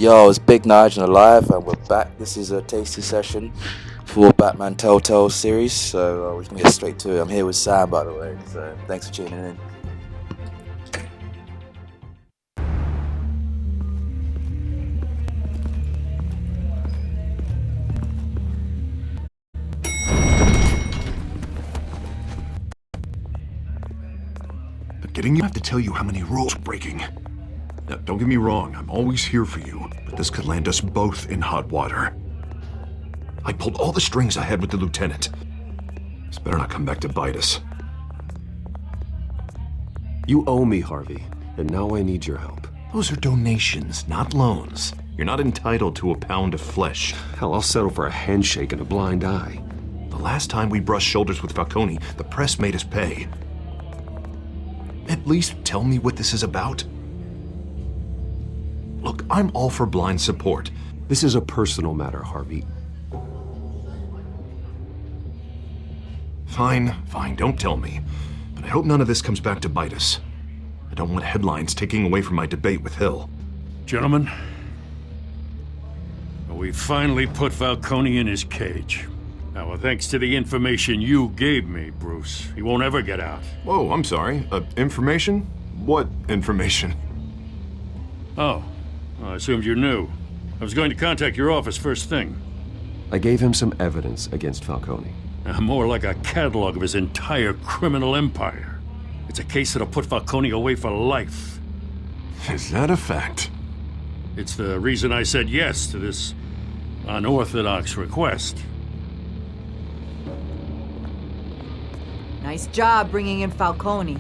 Yo, it's Big Nige and Alive, and we're back. This is a tasty session for Batman Telltale series, so we can get straight to it. I'm here with Sam, by the way, so thanks for tuning in. Getting you have to tell you how many rules we're breaking. Now, don't get me wrong, I'm always here for you, but this could land us both in hot water. I pulled all the strings I had with the lieutenant. This better not come back to bite us. You owe me, Harvey, and now I need your help. Those are donations, not loans. You're not entitled to a pound of flesh. Hell, I'll settle for a handshake and a blind eye. The last time we brushed shoulders with Falcone, the press made us pay. At least tell me what this is about. Look, I'm all for blind support. This is a personal matter, Harvey. Fine, don't tell me. But I hope none of this comes back to bite us. I don't want headlines taking away from my debate with Hill. Gentlemen, we finally put Falcone in his cage. Now, thanks to the information you gave me, Bruce, he won't ever get out. Whoa, I'm sorry. Information? What information? Oh, I assumed you knew. I was going to contact your office first thing. I gave him some evidence against Falcone. More like a catalog of his entire criminal empire. It's a case that'll put Falcone away for life. Is that a fact? It's the reason I said yes to this unorthodox request. Nice job bringing in Falcone.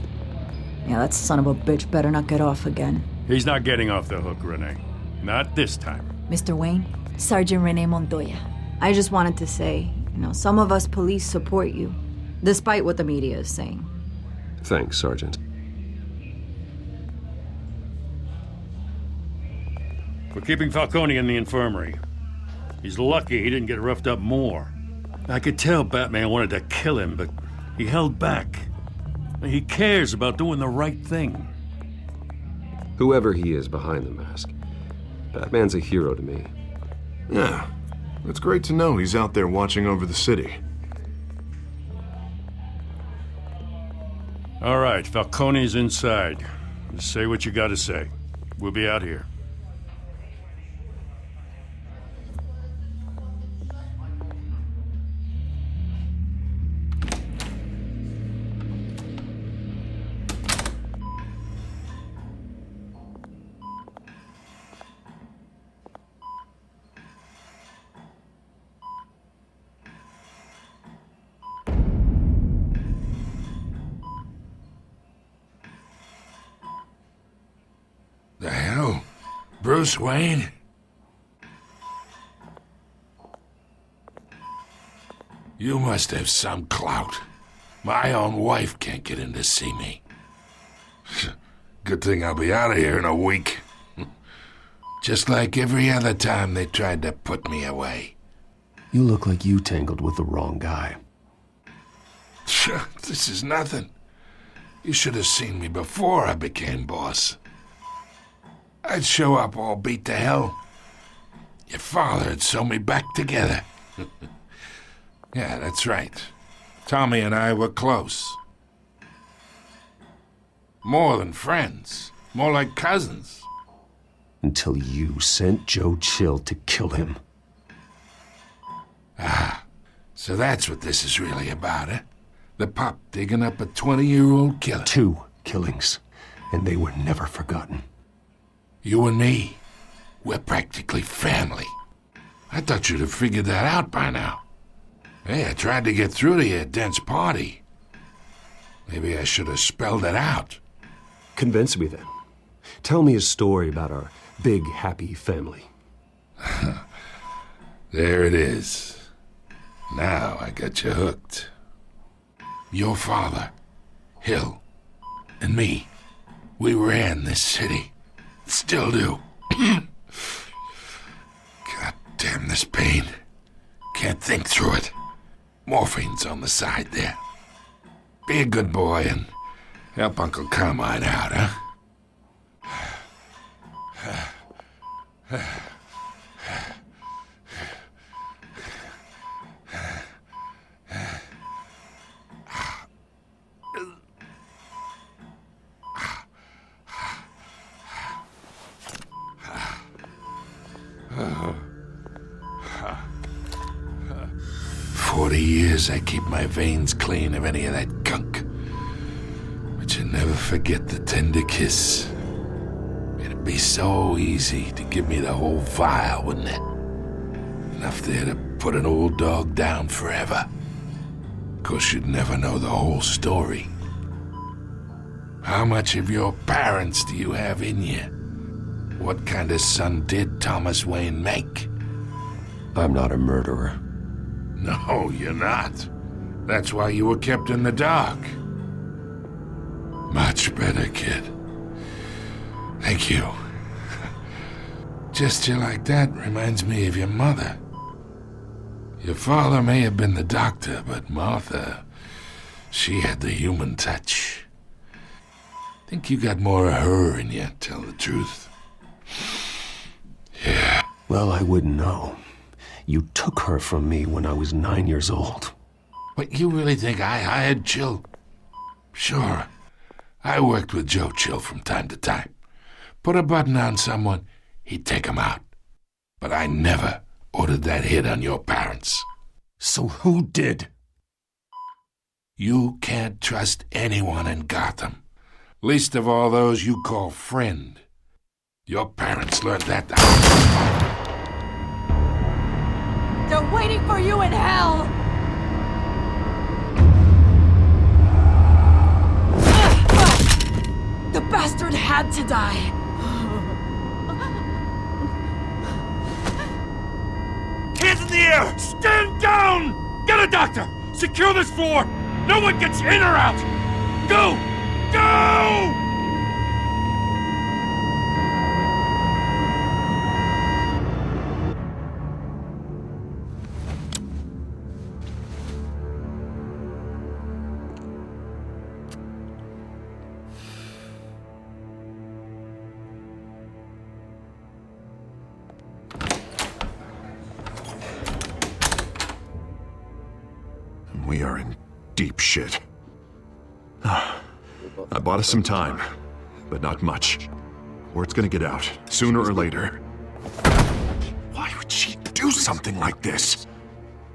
Yeah, that son of a bitch better not get off again. He's not getting off the hook, Renee. Not this time. Mr. Wayne, Sergeant Renee Montoya. I just wanted to say, some of us police support you, despite what the media is saying. Thanks, Sergeant. We're keeping Falcone in the infirmary. He's lucky he didn't get roughed up more. I could tell Batman wanted to kill him, but he held back. He cares about doing the right thing. Whoever he is behind the mask, Batman's a hero to me. Yeah, it's great to know he's out there watching over the city. All right, Falcone's inside. Just say what you gotta say. We'll be out here. The hell? Bruce Wayne? You must have some clout. My own wife can't get in to see me. Good thing I'll be out of here in a week. Just like every other time they tried to put me away. You look like you tangled with the wrong guy. This is nothing. You should have seen me before I became boss. I'd show up all beat to hell. Your father'd sew me back together. Yeah, that's right. Tommy and I were close. More than friends. More like cousins. Until you sent Joe Chill to kill him. So that's what this is really about, eh? The pup digging up a 20-year-old killer. 2 killings, and they were never forgotten. You and me, we're practically family. I thought you'd have figured that out by now. Hey, I tried to get through to your dense party. Maybe I should have spelled it out. Convince me then. Tell me a story about our big, happy family. There it is. Now I got you hooked. Your father, Hill, and me, we ran this city. Still do. God damn this pain. Can't think through it. Morphine's on the side there. Be a good boy and help Uncle Carmine out, huh? 40 years I keep my veins clean of any of that gunk. But you never forget the tender kiss. It'd be so easy to give me the whole vial, wouldn't it? Enough there to put an old dog down forever. Of course, you'd never know the whole story. How much of your parents do you have in you? What kind of son did Thomas Wayne make? I'm not a murderer. No, you're not. That's why you were kept in the dark. Much better, kid. Thank you. Gesture like that reminds me of your mother. Your father may have been the doctor, but Martha, she had the human touch. Think you got more of her in you, tell the truth. Yeah. Well, I wouldn't know. You took her from me when I was 9 years old. But you really think I hired Chill? Sure. I worked with Joe Chill from time to time. Put a button on someone, he'd take him out. But I never ordered that hit on your parents. So who did? You can't trust anyone in Gotham. Least of all those you call friend. Your parents learned that the They're waiting for you in hell! The bastard had to die! Hands in the air! Stand down! Get a doctor! Secure this floor! No one gets in or out! Go! Go! We are in deep shit. I bought us some time, but not much. Word's gonna get out, sooner or later. Why would she do something like this?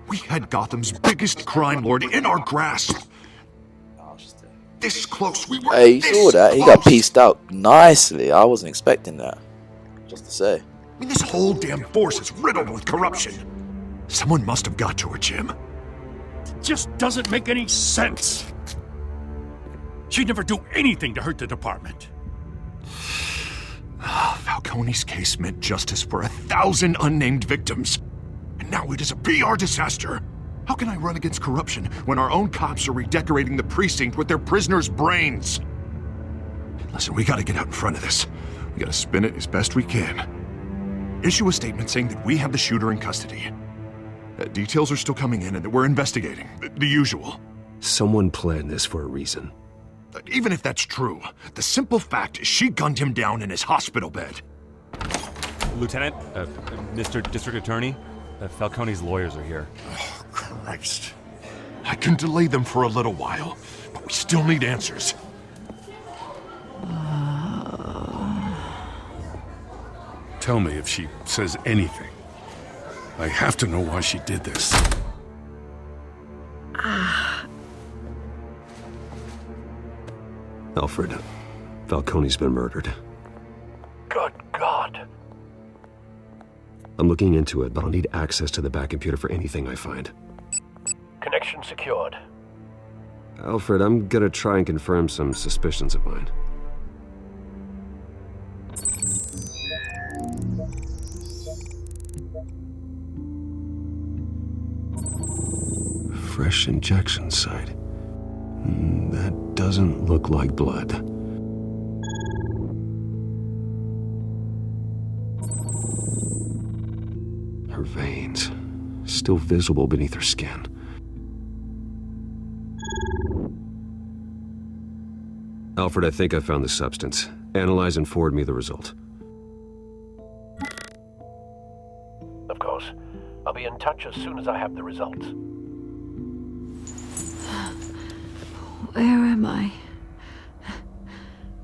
We had Gotham's biggest crime lord in our grasp. This close, we were Hey, you this saw that? He close. got pieced out nicely. I wasn't expecting that. Just to say. I mean, this whole damn force is riddled with corruption. Someone must have got to her, Jim. Just doesn't make any sense. She'd never do anything to hurt the department. Falcone's case meant justice for 1,000 unnamed victims. And now it is a PR disaster. How can I run against corruption when our own cops are redecorating the precinct with their prisoners' brains? Listen, we gotta get out in front of this. We gotta spin it as best we can. Issue a statement saying that we have the shooter in custody. Details are still coming in and that we're investigating. The usual. Someone planned this for a reason. Even if that's true, the simple fact is she gunned him down in his hospital bed. Lieutenant, Mr. District Attorney, Falcone's lawyers are here. Oh, Christ. I can delay them for a little while, but we still need answers. Tell me if she says anything. I have to know why she did this. Alfred, Falcone's been murdered. Good God. I'm looking into it, but I'll need access to the back computer for anything I find. Connection secured. Alfred, I'm gonna try and confirm some suspicions of mine. Fresh injection site. That doesn't look like blood. Her veins, still visible beneath her skin. Alfred, I think I found the substance. Analyze and forward me the result. Of course. I'll be in touch as soon as I have the results. Where am I?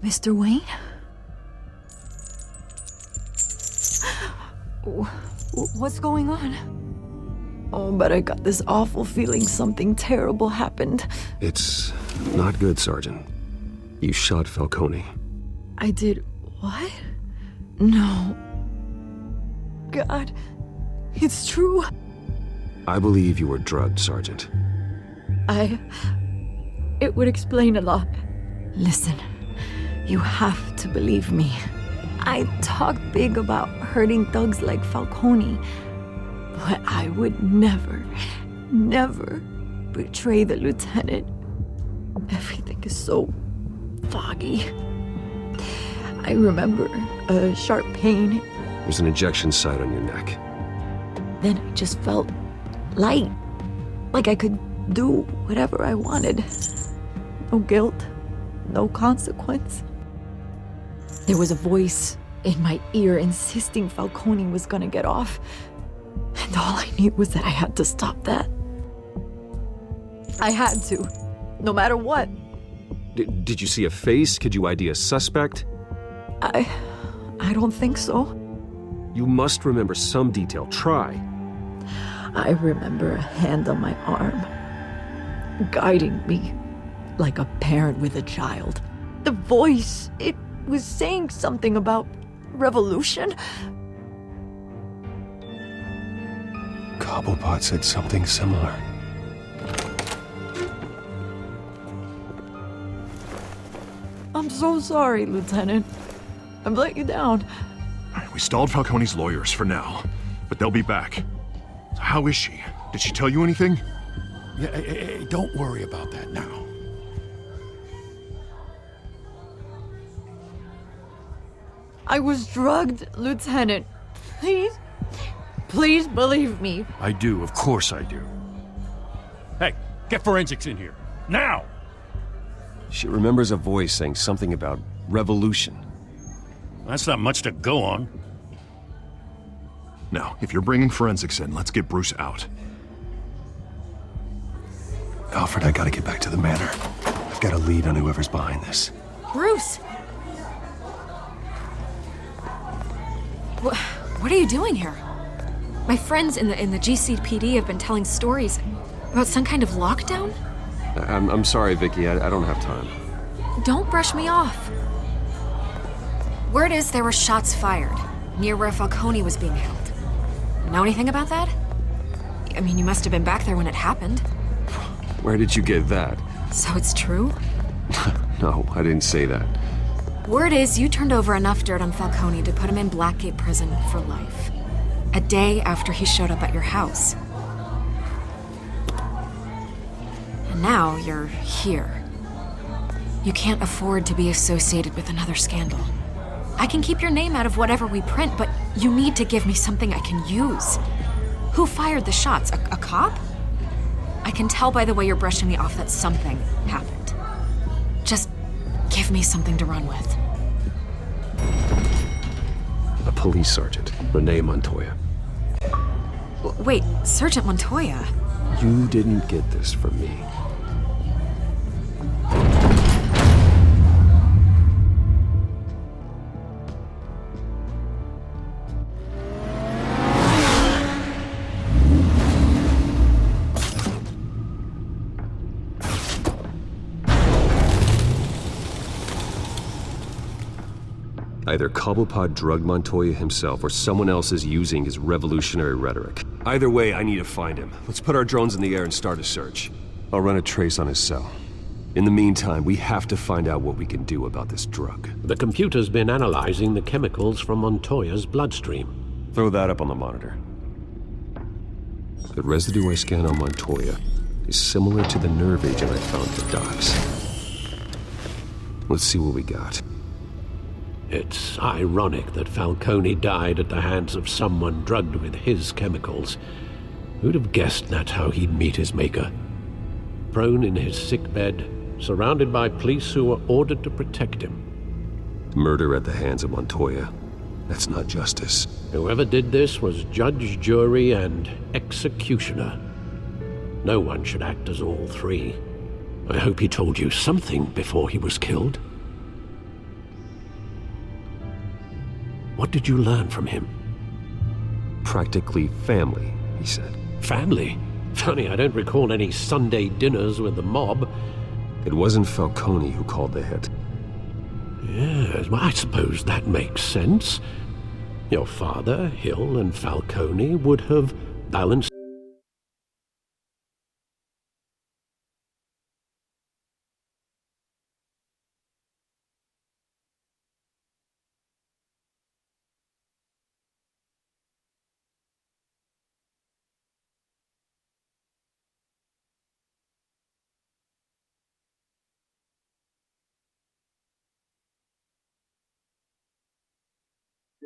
Mr. Wayne? What's going on? Oh, but I got this awful feeling something terrible happened. It's not good, Sergeant. You shot Falcone. I did what? No. God, it's true. I believe you were drugged, Sergeant. It would explain a lot. Listen, you have to believe me. I talk big about hurting thugs like Falcone, but I would never betray the lieutenant. Everything is so foggy. I remember a sharp pain. There's an injection site on your neck. Then I just felt light, like I could do whatever I wanted. No guilt, no consequence. There was a voice in my ear insisting Falcone was gonna get off. And all I knew was that I had to stop that. I had to, no matter what. Did you see a face? Could you ID a suspect? I don't think so. You must remember some detail. Try. I remember a hand on my arm, guiding me like a parent with a child. The voice, it was saying something about revolution. Cobblepot said something similar. I'm so sorry, Lieutenant. I've let you down. We stalled Falcone's lawyers for now, but they'll be back. How is she? Did she tell you anything? Yeah, hey, don't worry about that now. I was drugged, Lieutenant. Please believe me. I do, of course I do. Hey, get forensics in here. Now! She remembers a voice saying something about revolution. That's not much to go on. Now, if you're bringing forensics in, let's get Bruce out. Alfred, I gotta get back to the manor. I've got a lead on whoever's behind this. Bruce! What are you doing here? My friends in the GCPD have been telling stories about some kind of lockdown? I'm sorry, Vicky. I don't have time. Don't brush me off. Word is there were shots fired near where Falcone was being held. Know anything about that? I mean, you must have been back there when it happened. Where did you get that? So it's true? No, I didn't say that. Word is you turned over enough dirt on Falcone to put him in Blackgate Prison for life. A day after he showed up at your house. And now you're here. You can't afford to be associated with another scandal. I can keep your name out of whatever we print, but you need to give me something I can use. Who fired the shots? A cop? I can tell by the way you're brushing me off that something happened. Just give me something to run with. A police sergeant, Renee Montoya. Wait, Sergeant Montoya? You didn't get this from me. Either Cobblepot drugged Montoya himself or someone else is using his revolutionary rhetoric. Either way, I need to find him. Let's put our drones in the air and start a search. I'll run a trace on his cell. In the meantime, we have to find out what we can do about this drug. The computer's been analyzing the chemicals from Montoya's bloodstream. Throw that up on the monitor. The residue I scan on Montoya is similar to the nerve agent I found for Docs. Let's see what we got. It's ironic that Falcone died at the hands of someone drugged with his chemicals. Who'd have guessed that's how he'd meet his maker? Prone in his sickbed, surrounded by police who were ordered to protect him. Murder at the hands of Montoya. That's not justice. Whoever did this was judge, jury, and executioner. No one should act as all three. I hope he told you something before he was killed. What did you learn from him? Practically family, he said. family. Funny, I don't recall any Sunday dinners with the mob. It wasn't Falcone who called the hit. Yes, well, I suppose that makes sense. Your father, Hill, and Falcone would have balanced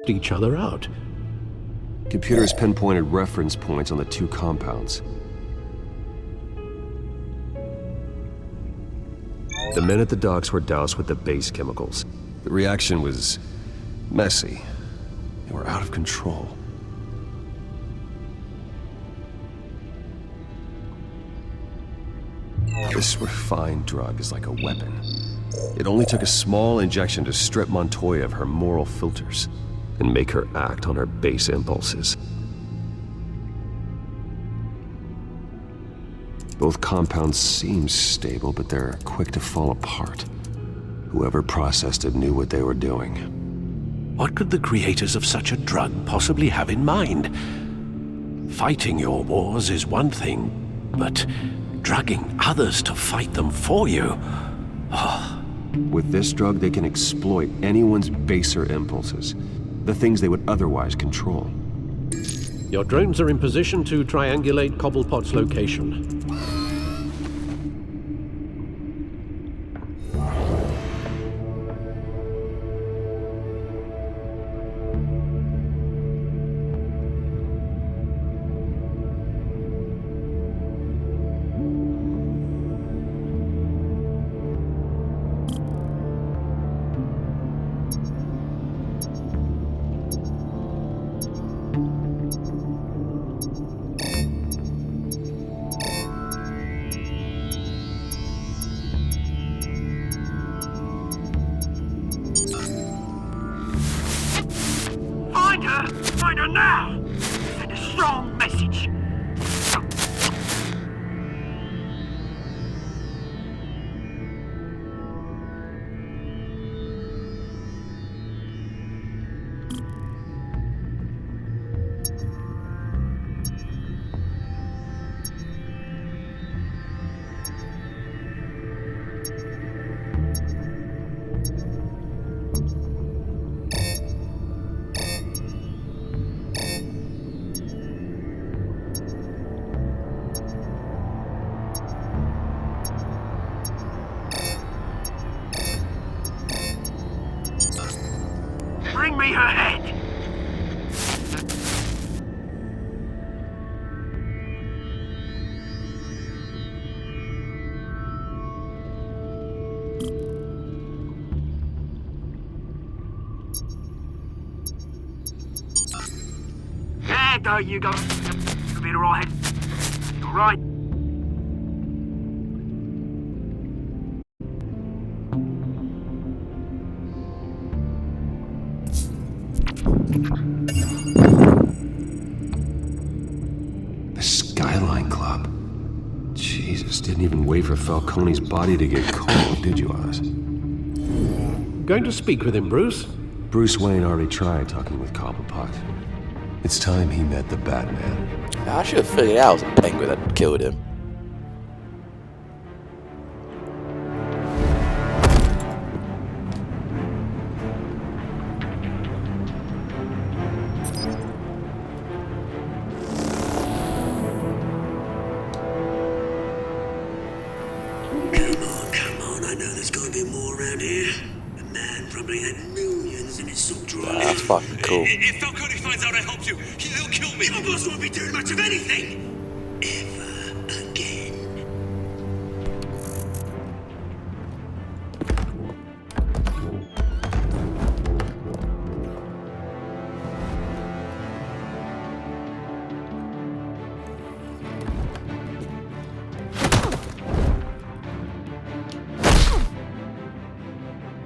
each other out. Computers pinpointed reference points on the two compounds. The men at the docks were doused with the base chemicals. The reaction was messy. They were out of control. This refined drug is like a weapon. It only took a small injection to strip Montoya of her moral filters and make her act on her base impulses. Both compounds seem stable, but they're quick to fall apart. Whoever processed it knew what they were doing. What could the creators of such a drug possibly have in mind? Fighting your wars is one thing, but drugging others to fight them for you? With this drug, they can exploit anyone's baser impulses, the things they would otherwise control. Your drones are in position to triangulate Cobblepot's location. Find her now! Send a strong message. Bring me her head! There you go. You'll be alright. All right. The Skyline Club. Jesus, didn't even wait for Falcone's body to get cold, did you, Oz? Going to speak with him, Bruce? Bruce Wayne already tried talking with Cobblepot. It's time he met the Batman. I should have figured out it was a penguin that killed him. Come on, I know there's gonna be more around here. The man probably had millions in his soul drawer. That's fucking cool. If Falcone finds out I helped you, he'll kill me. Your boss won't be doing much of anything. Ever again.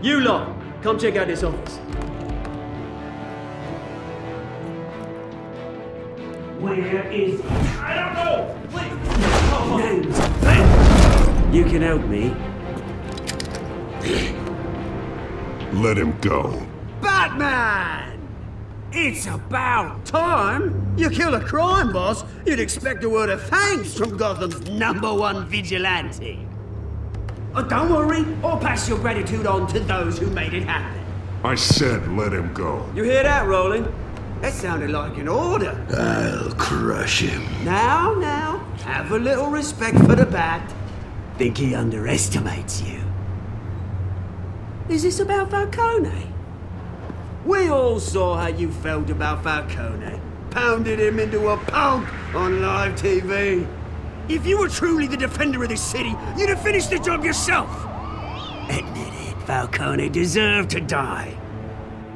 You lot, come check out his office. Where is he? I don't know! Names. You can help me. Let him go. Batman! It's about time. You kill a crime boss, you'd expect a word of thanks from Gotham's #1 vigilante. Oh, don't worry, I'll pass your gratitude on to those who made it happen. I said let him go. You hear that, Roland? That sounded like an order. I'll crush him. Now, have a little respect for the Bat. Think he underestimates you. Is this about Falcone? We all saw how you felt about Falcone. Pounded him into a pulp on live TV. If you were truly the defender of this city, you'd have finished the job yourself. Admit it, Falcone deserved to die.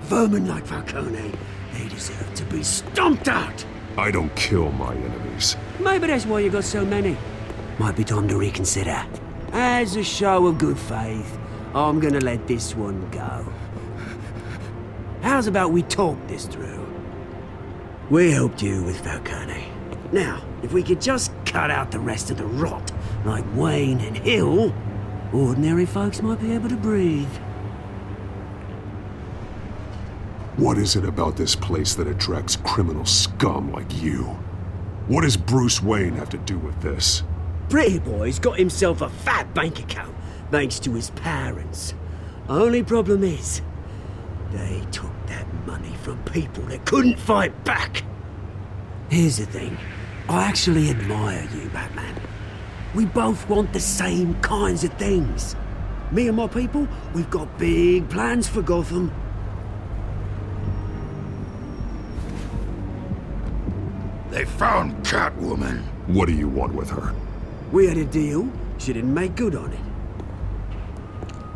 Vermin like Falcone, they deserve to be stomped out. I don't kill my enemies. Maybe that's why you got so many. Might be time to reconsider. As a show of good faith, I'm gonna let this one go. How's about we talk this through? We helped you with Falcone. Now, if we could just cut out the rest of the rot, like Wayne and Hill, ordinary folks might be able to breathe. What is it about this place that attracts criminal scum like you? What does Bruce Wayne have to do with this? Pretty Boy's got himself a fat bank account, thanks to his parents. Only problem is, they took that money from people that couldn't fight back. Here's the thing. I actually admire you, Batman. We both want the same kinds of things. Me and my people, we've got big plans for Gotham. They found Catwoman. What do you want with her? We had a deal. She didn't make good on it.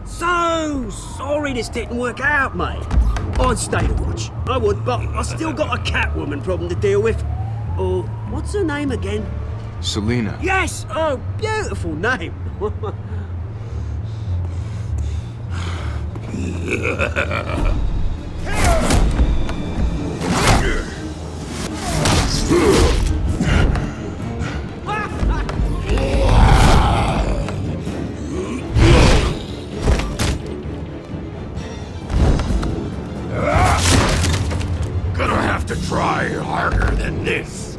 So sorry this didn't work out, mate. I'd stay to watch. I would, but I still got a Catwoman problem to deal with. Or, what's her name again? Selina. Yes! Oh, beautiful name. Gonna have to try harder than this.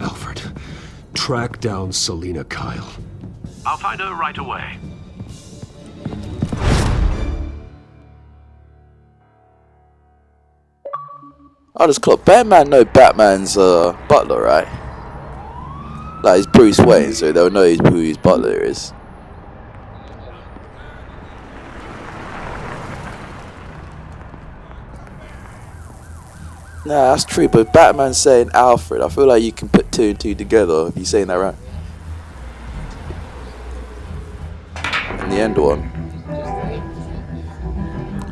Alfred, track down Selina Kyle. I'll find her right away. I just clocked. Batman know Batman's butler, right? Like, he's Bruce Wayne, so they'll know who his butler is. Nah, that's true, but Batman's saying Alfred. I feel like you can put 2 and 2 together if you're saying that right. In the end one.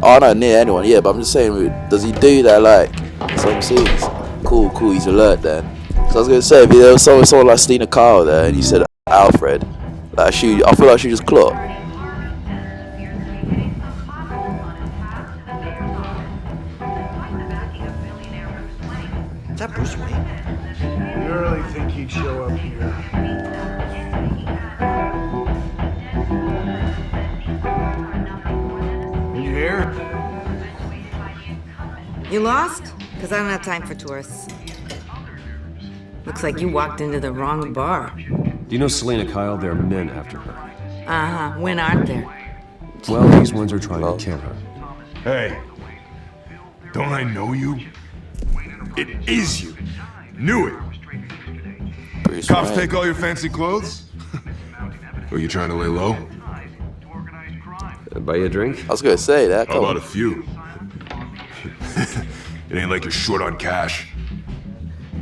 Oh, no, near anyone, yeah, but I'm just saying, does he do that, like, some scenes? Cool, he's alert then. So I was gonna say, if there was someone like Selina Kyle there and you said Alfred, like, I feel like she just clocked. Is that Bruce Wayne? You really think he'd show up here? You here? You lost? Because I don't have time for tourists. Looks like you walked into the wrong bar. Do you know Selina Kyle? There are men after her. Uh-huh. When aren't there? Well, these ones are trying to kill her. Hey, don't I know you? It is you. Knew it. Bruce Cops Wayne. take all your fancy clothes? Are you trying to lay low? Buy you a drink? I was gonna say that. How about a few? It ain't like you're short on cash.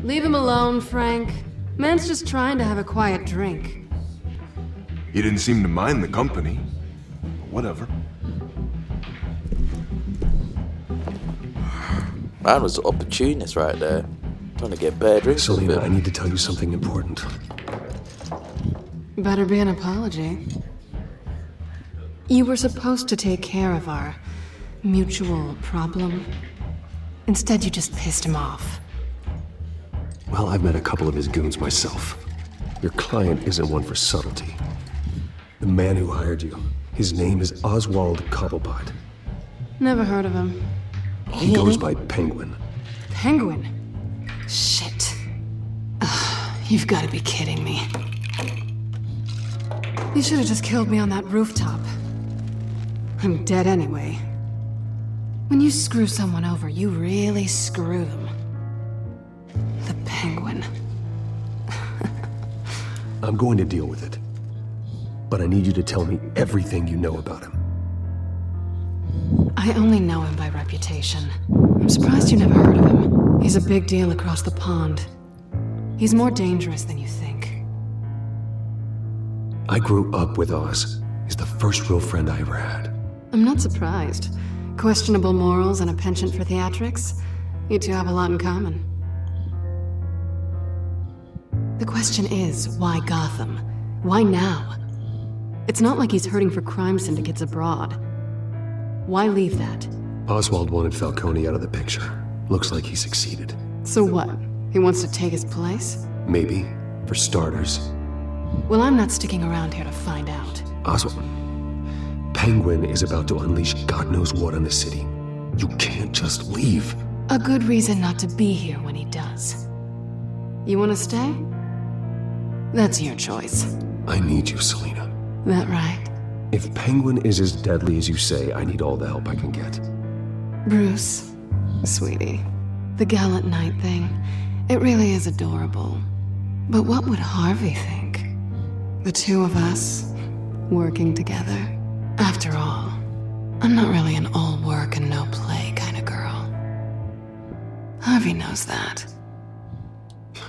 Leave him alone, Frank. Man's just trying to have a quiet drink. You didn't seem to mind the company. Whatever. Man was an opportunist right there. Trying to get better drinks. Selena, I need to tell you something important. Better be an apology. You were supposed to take care of our mutual problem. Instead, you just pissed him off. Well, I've met a couple of his goons myself. Your client isn't one for subtlety. The man who hired you, his name is Oswald Cobblepot. Never heard of him. He goes by Penguin. Penguin? Shit. Ugh, you've got to be kidding me. You should have just killed me on that rooftop. I'm dead anyway. When you screw someone over, you really screw them. The Penguin. I'm going to deal with it. But I need you to tell me everything you know about him. I only know him by reputation. I'm surprised you never heard of him. He's a big deal across the pond. He's more dangerous than you think. I grew up with Oz. He's the first real friend I ever had. I'm not surprised. Questionable morals and a penchant for theatrics. You two have a lot in common. The question is, why Gotham? Why now? It's not like he's hurting for crime syndicates abroad. Why leave that? Oswald wanted Falcone out of the picture. Looks like he succeeded. So what? He wants to take his place? Maybe, for starters. Well, I'm not sticking around here to find out. Oswald, Penguin is about to unleash God knows what on the city. You can't just leave. A good reason not to be here when he does. You want to stay? That's your choice. I need you, Selena. That right? If Penguin is as deadly as you say, I need all the help I can get. Bruce, sweetie, the gallant knight thing, it really is adorable. But what would Harvey think? The two of us, working together. After all, I'm not really an all work and no play kind of girl. Harvey knows that.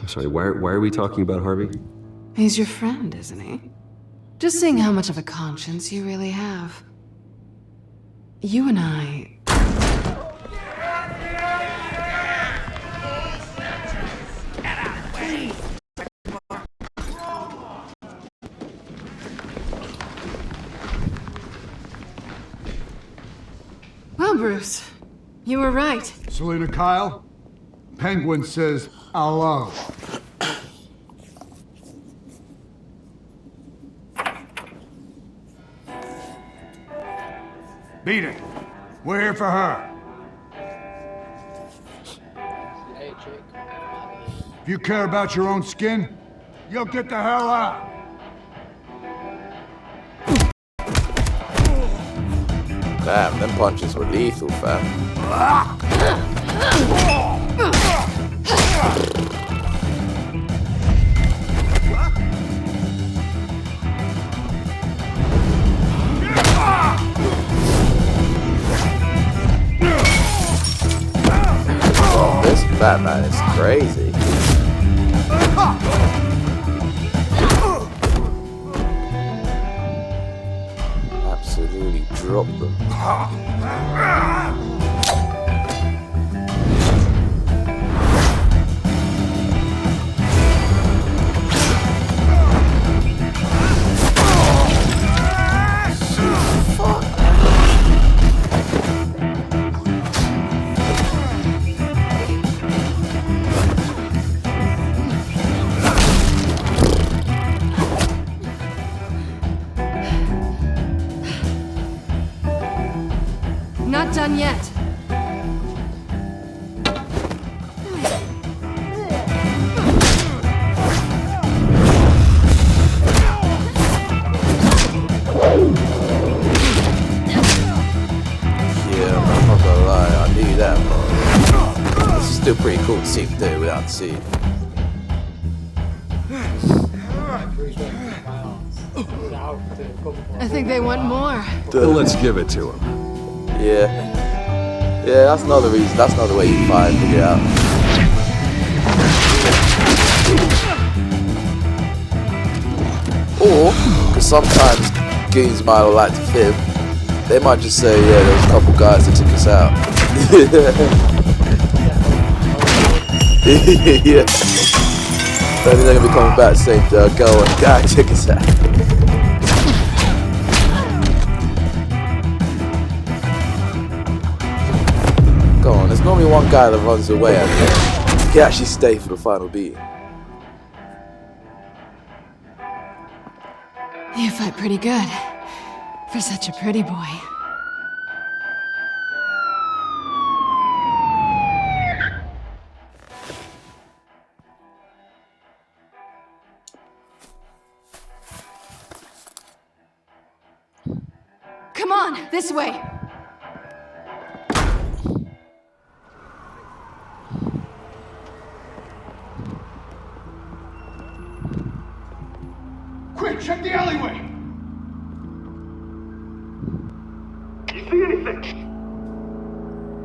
I'm sorry, why are we talking about Harvey? He's your friend, isn't he? Just seeing how much of a conscience you really have. You and I... Well, Bruce, you were right. Selena Kyle, Penguin says hello. Beat it. We're here for her. If you care about your own skin, you'll get the hell out. Damn, them punches were lethal, fam. Oh, this Batman is crazy. Absolutely dropped them. Not done yet. Yeah, I'm not gonna lie, I knew that, but it's still pretty cool to see him do it without the suit. I think they want more. Well, let's give it to him. Yeah. Yeah, that's another reason. That's another way you find figure it out. Or, because sometimes goons might not like to fib. They might just say, yeah, there's a couple guys that took us out. Yeah. I think they're gonna be coming back saying the girl and guy took us out. Go on, there's normally one guy that runs away and he can actually stay for the final beat. You fight pretty good. For such a pretty boy. Come on, this way. Quick, check the alleyway! You see anything?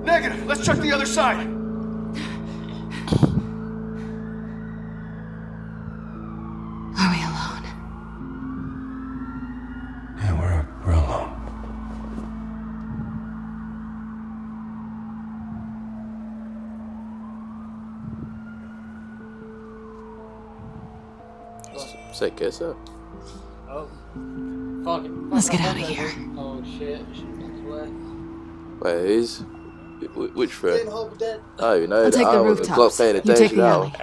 Negative. Let's check the other side. Are we alone? Yeah, we're alone. Say, guess up. Oh. Fucking. Let's get out of here. Oh shit. Wait, who's? Which friend? Oh, you know I'll that. take the Oh, rooftops. Glock paying You attention take the now.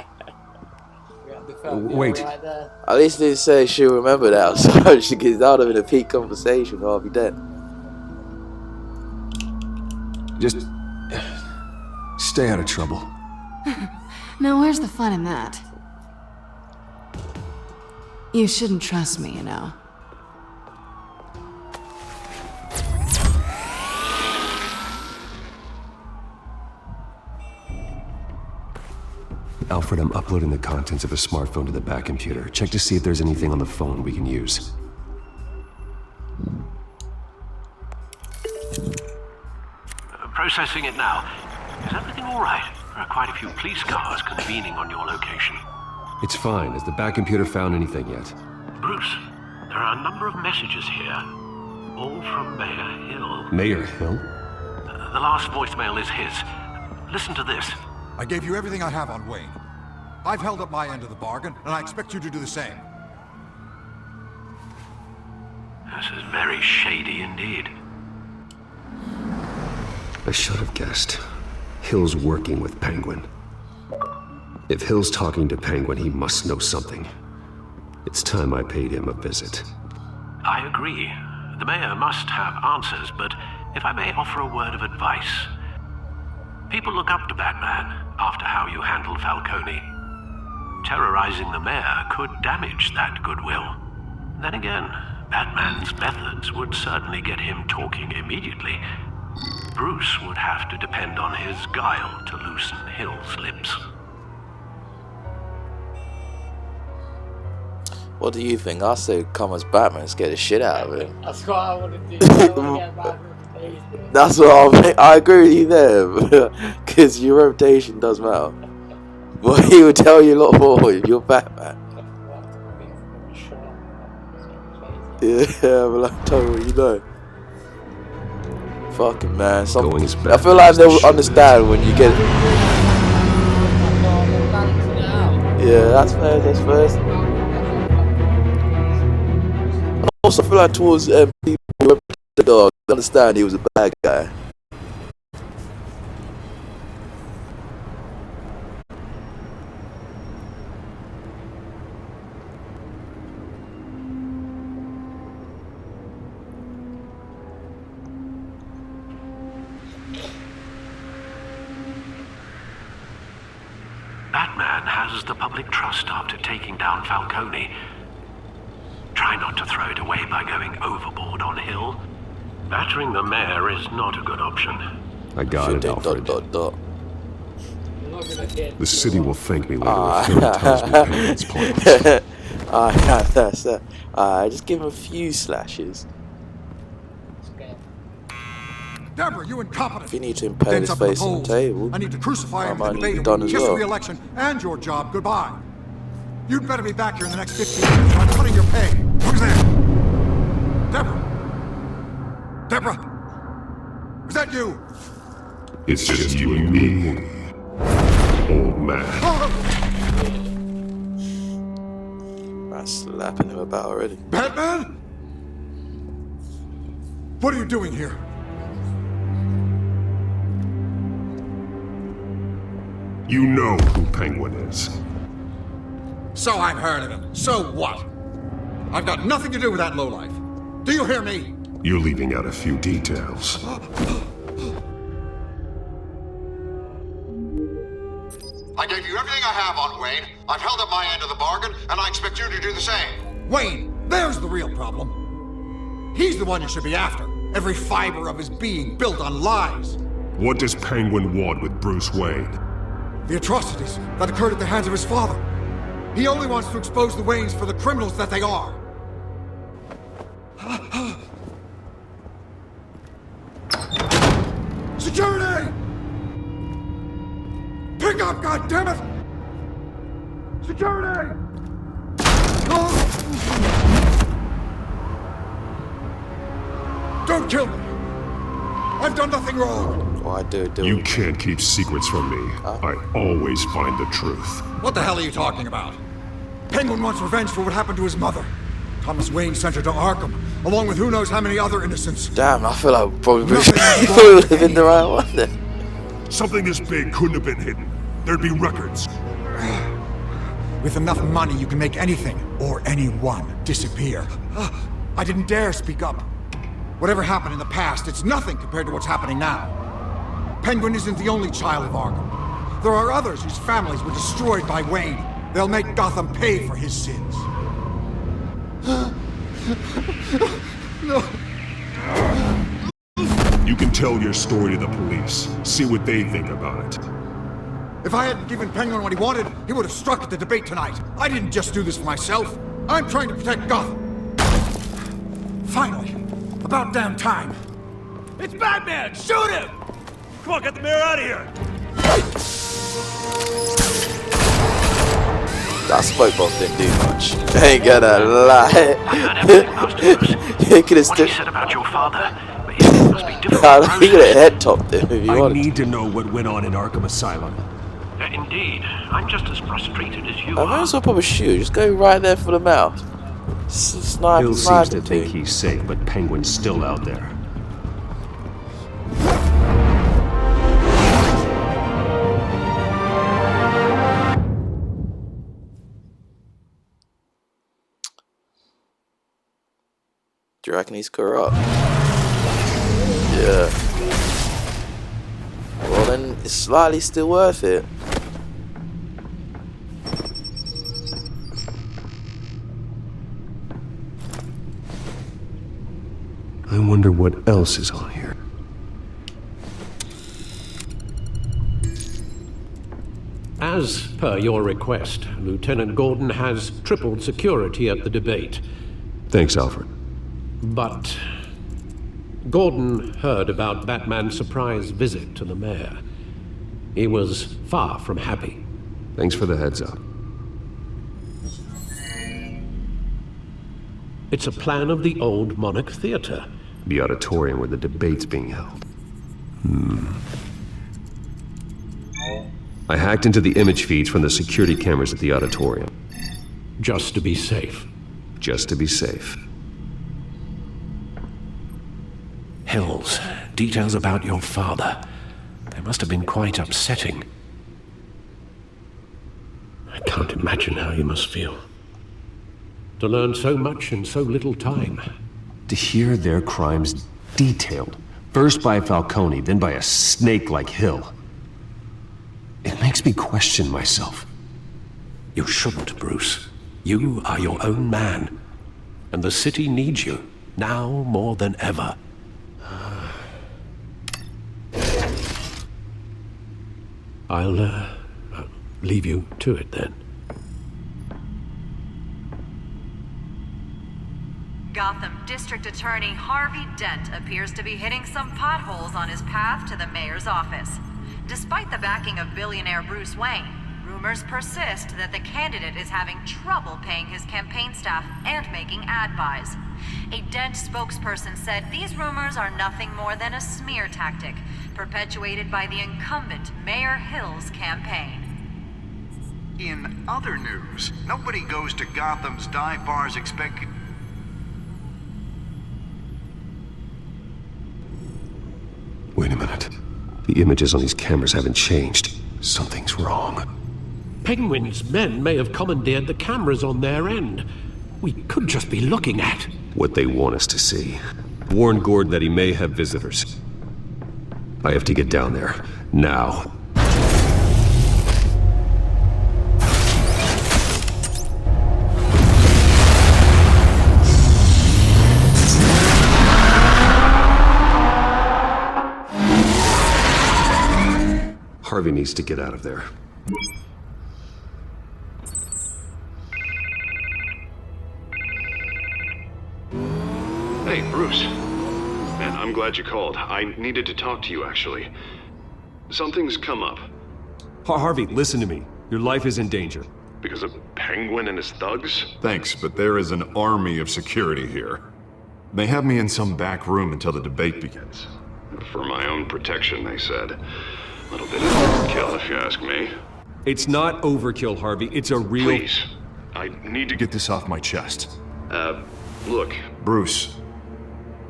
alley. Wait. At least they say she'll remember that, so she gets out of it a peak conversation, or I'll be dead. Just stay out of trouble. Now, where's the fun in that? You shouldn't trust me, you know. Alfred, I'm uploading the contents of a smartphone to the back computer. Check to see if there's anything on the phone we can use. Processing it now. Is everything all right? There are quite a few police cars convening on your location. It's fine. Has the back computer found anything yet? Bruce, there are a number of messages here, all from Mayor Hill. Mayor Hill? The last voicemail is his. Listen to this. I gave you everything I have on Wayne. I've held up my end of the bargain, and I expect you to do the same. This is very shady indeed. I should have guessed. Hill's working with Penguin. If Hill's talking to Penguin, he must know something. It's time I paid him a visit. I agree. The mayor must have answers, but if I may offer a word of advice. People look up to Batman after how you handled Falcone. Terrorizing the mayor could damage that goodwill. Then again, Batman's methods would certainly get him talking immediately. Bruce would have to depend on his guile to loosen Hill's lips. What do you think? I say come as Batman and scare the shit out of him. That's what I want to do. I want to get my reputation. That's what I agree with you there, because your reputation does matter. But he would tell you a lot more if you're Batman. Yeah, but like, tell me what you know. Fucking man, I feel like they'll understand when you get it. Yeah, that's fair, that's fair. And also, I feel like towards people who represent the dog, they understand he was a bad guy. Batman has the public trust after taking down Falcone. Try not to throw it away by going overboard on Hill. Battering the mayor is not a good option. I got it, Alfred. The city will thank me later if Hill tells me Penguin's plans. That's it. Just give him a few slashes. Deborah, you incompetent! If you need to impale his face on the table, I need to crucify him I in the might need debate to be done and as kiss well. re-election and your job goodbye. You'd better be back here in the next 15 minutes or I'm cutting your pay. Who's there? Deborah! Deborah! Is that you? It's just you and me, old man. I'm slapping him about already. Batman? What are you doing here? You know who Penguin is. So I've heard of him. So what? I've got nothing to do with that lowlife. Do you hear me? You're leaving out a few details. I gave you everything I have on Wayne. I've held up my end of the bargain, and I expect you to do the same. Wayne, there's the real problem. He's the one you should be after. Every fiber of his being built on lies. What does Penguin want with Bruce Wayne? The atrocities that occurred at the hands of his father. He only wants to expose the Waynes for the criminals that they are. Security! Pick up, goddammit! Security! Don't kill me! I've done nothing wrong! Why do You can't keep secrets from me. I always find the truth. What the hell are you talking about? Penguin wants revenge for what happened to his mother. Thomas Wayne sent her to Arkham, along with who knows how many other innocents. Damn, I feel like probably would have been the right one then. Something this big couldn't have been hidden. There'd be records. With enough money, you can make anything, or anyone, disappear. I didn't dare speak up. Whatever happened in the past, it's nothing compared to what's happening now. Penguin isn't the only child of Arkham. There are others whose families were destroyed by Wayne. They'll make Gotham pay for his sins. No. You can tell your story to the police. See what they think about it. If I hadn't given Penguin what he wanted, he would have struck at the debate tonight. I didn't just do this for myself. I'm trying to protect Gotham. Finally. About damn time. It's Batman! Shoot him! Come on, get the mayor out of here! That smoke bomb didn't do much. I ain't gonna lie. I heard everything most of us. You could have What he still. said about your father, but it must be different. Nah, you could have head topped him if you I wanted. need to know what went on in Arkham Asylum. Indeed, I'm just as frustrated as you I might as well pop a shoe. Just go right there for the mouth. Snipe, Bill seems snipe to the think thing. he's safe, but Penguin's still out there. Do you reckon he's corrupt? Yeah. Well then, it's slightly still worth it. I wonder what else is on here. As per your request, Lieutenant Gordon has tripled security at the debate. Thanks, Alfred. But Gordon heard about Batman's surprise visit to the mayor. He was far from happy. Thanks for the heads up. It's a plan of the old Monarch Theater. The auditorium where the debate's being held. I hacked into the image feeds from the security cameras at the auditorium. Just to be safe. Just to be safe. Hills, details about your father. They must have been quite upsetting. I can't imagine how you must feel. To learn so much in so little time. To hear their crimes detailed, first by Falcone, then by a snake like Hill. It makes me question myself. You shouldn't, Bruce. You are your own man. And the city needs you, now more than ever. I'll leave you to it then. Gotham District Attorney Harvey Dent appears to be hitting some potholes on his path to the mayor's office. Despite the backing of billionaire Bruce Wayne, rumors persist that the candidate is having trouble paying his campaign staff and making ad buys. A Dent spokesperson said these rumors are nothing more than a smear tactic perpetuated by the incumbent Mayor Hill's campaign. In other news, nobody goes to Gotham's dive bars expecting... Wait a minute. The images on these cameras haven't changed. Something's wrong. Penguin's men may have commandeered the cameras on their end. We could just be looking at what they want us to see. Warn Gordon that he may have visitors. I have to get down there. Now. Harvey needs to get out of there. Hey, Bruce. Man, I'm glad you called. I needed to talk to you, actually. Something's come up. Harvey, listen to me. Your life is in danger. Because of Penguin and his thugs? Thanks, but there is an army of security here. They have me in some back room until the debate begins. For my own protection, they said. A little bit of overkill, if you ask me. It's not overkill, Harvey. It's a real... Please. I need to Get this off my chest. Look. Bruce,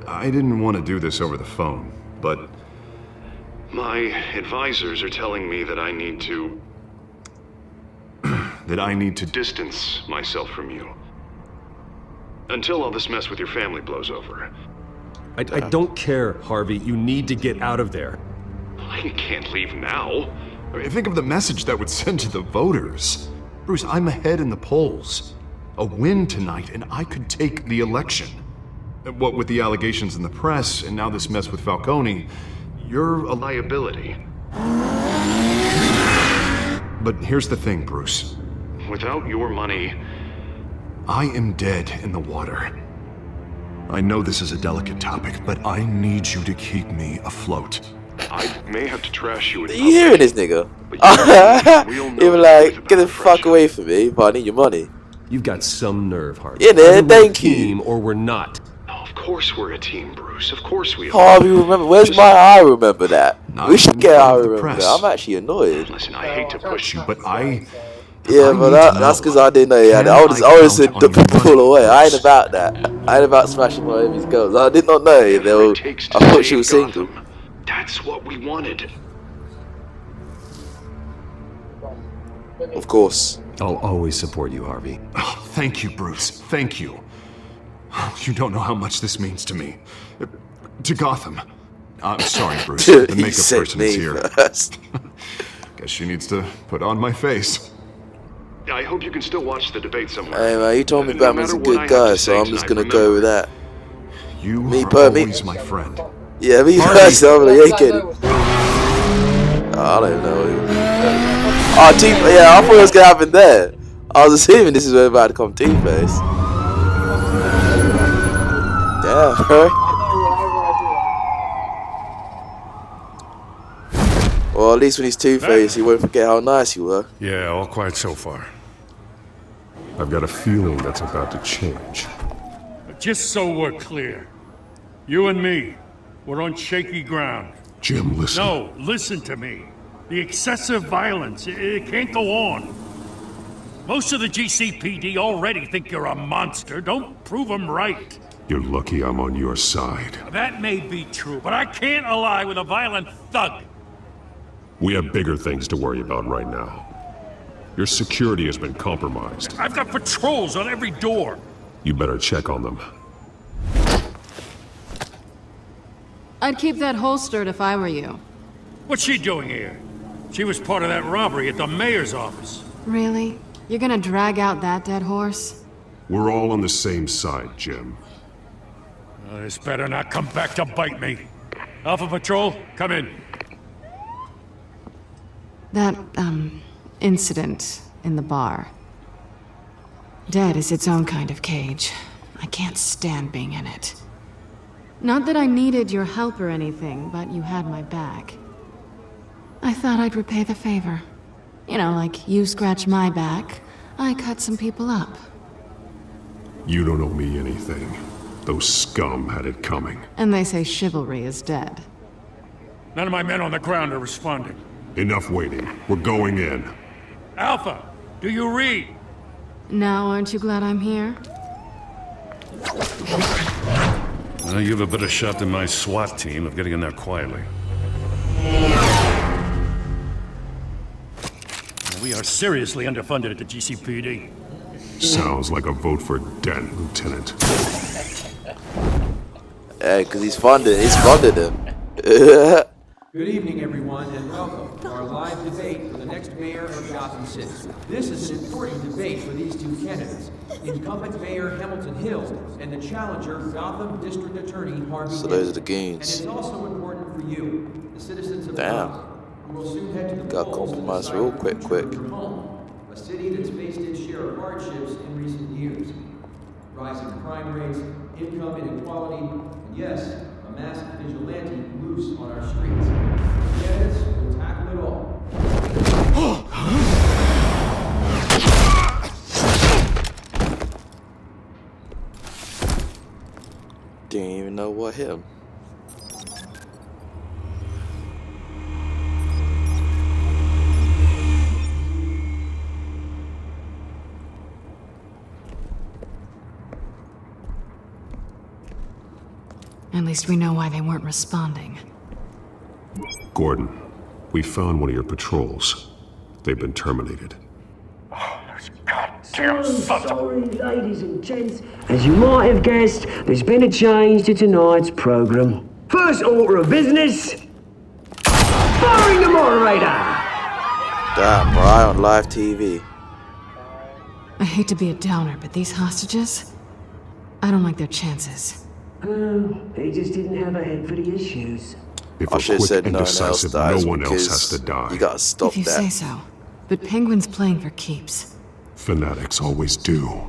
I didn't want to do this over the phone, but... My advisors are telling me that I need to... that I need to distance myself from you. Until all this mess with your family blows over. I don't care, Harvey. You need to get out of there. I can't leave now. I mean, think of the message that would send to the voters. Bruce, I'm ahead in the polls. A win tonight, and I could take the election. What with the allegations in the press, and now this mess with Falcone, you're a liability. But here's the thing, Bruce. Without your money... I am dead in the water. I know this is a delicate topic, but I need you to keep me afloat. I may have to trash you. You hearing this nigga? You were like, get the fuck away from me, but I need your money. You've got some nerve, Harvey. Yeah, man, thank you. Team or we're not. Of course we're a team, Bruce. Of course we are. Harvey, remember? Where's my I remember that? We should get I remember that. I'm actually annoyed. Listen, I hate to push you, but I... Yeah, but that's because I didn't know he had it. I always said the people away. I ain't about that. I ain't about smashing my enemy's girls. I did not know they were, I thought she was single. That's what we wanted. Of course. I'll always support you, Harvey. Oh, thank you, Bruce. Thank you. You don't know how much this means to me. To Gotham. I'm sorry, Bruce. The makeup person is here. Guess she needs to put on my face. I hope you can still watch the debate somewhere. Hey man, you told me Batman's a good guy, so I'm just gonna go with that. You are always my friend. Yeah, me personally, I'm like, kidding. I don't even know. Oh, yeah, I thought it was gonna happen there. I was assuming this is where about to come Two-Face. Yeah, bro. Well, at least when he's Two-Face, he won't forget how nice you were. Yeah, all quiet so far. I've got a feeling that's about to change. Just so we're clear, you and me, we're on shaky ground. Jim, listen. No, listen to me. The excessive violence, it can't go on. Most of the GCPD already think you're a monster. Don't prove them right. You're lucky I'm on your side. That may be true, but I can't ally with a violent thug. We have bigger things to worry about right now. Your security has been compromised. I've got patrols on every door. You better check on them. I'd keep that holstered if I were you. What's she doing here? She was part of that robbery at the mayor's office. Really? You're gonna drag out that dead horse? We're all on the same side, Jim. This better not come back to bite me. Alpha Patrol, come in. That, incident in the bar. Dead is its own kind of cage. I can't stand being in it. Not that I needed your help or anything, but you had my back. I thought I'd repay the favor. You know, like you scratch my back, I cut some people up. You don't owe me anything. Those scum had it coming. And they say chivalry is dead. None of my men on the ground are responding. Enough waiting. We're going in. Alpha, do you read? Now aren't you glad I'm here? Well, you have a better shot than my SWAT team of getting in there quietly. We are seriously underfunded at the GCPD. Sounds like a vote for Dent, Lieutenant. Hey, because he's funded him. Good evening, everyone, and welcome to our live debate for the next mayor of Gotham City. This is an important debate for these two candidates, incumbent Mayor Hamilton Hill and the challenger Gotham District Attorney Harvey So those are the Dent. goons. And it's also important for you, the citizens of Damn. Gotham, who will soon head to the Got polls to compromised decide real the quick. future of your home, a city that's faced its share of hardships in recent years. Rising crime rates, income inequality, and yes, a masked vigilante loose on our streets. Yes, we'll tackle it all. Didn't even know what hit him. At least we know why they weren't responding. Gordon, we found one of your patrols. They've been terminated. So sorry, ladies and gents. As you might have guessed, there's been a change to tonight's program. First order of business, firing the moderator. Damn, right on live TV. I hate to be a downer, but these hostages, I don't like their chances. He just didn't have a head for the issues. If I we're should have quick said and no one else decisive, dies no one else because has to die. you gotta stop If you that. say so. But Penguin's playing for keeps. Fanatics always do.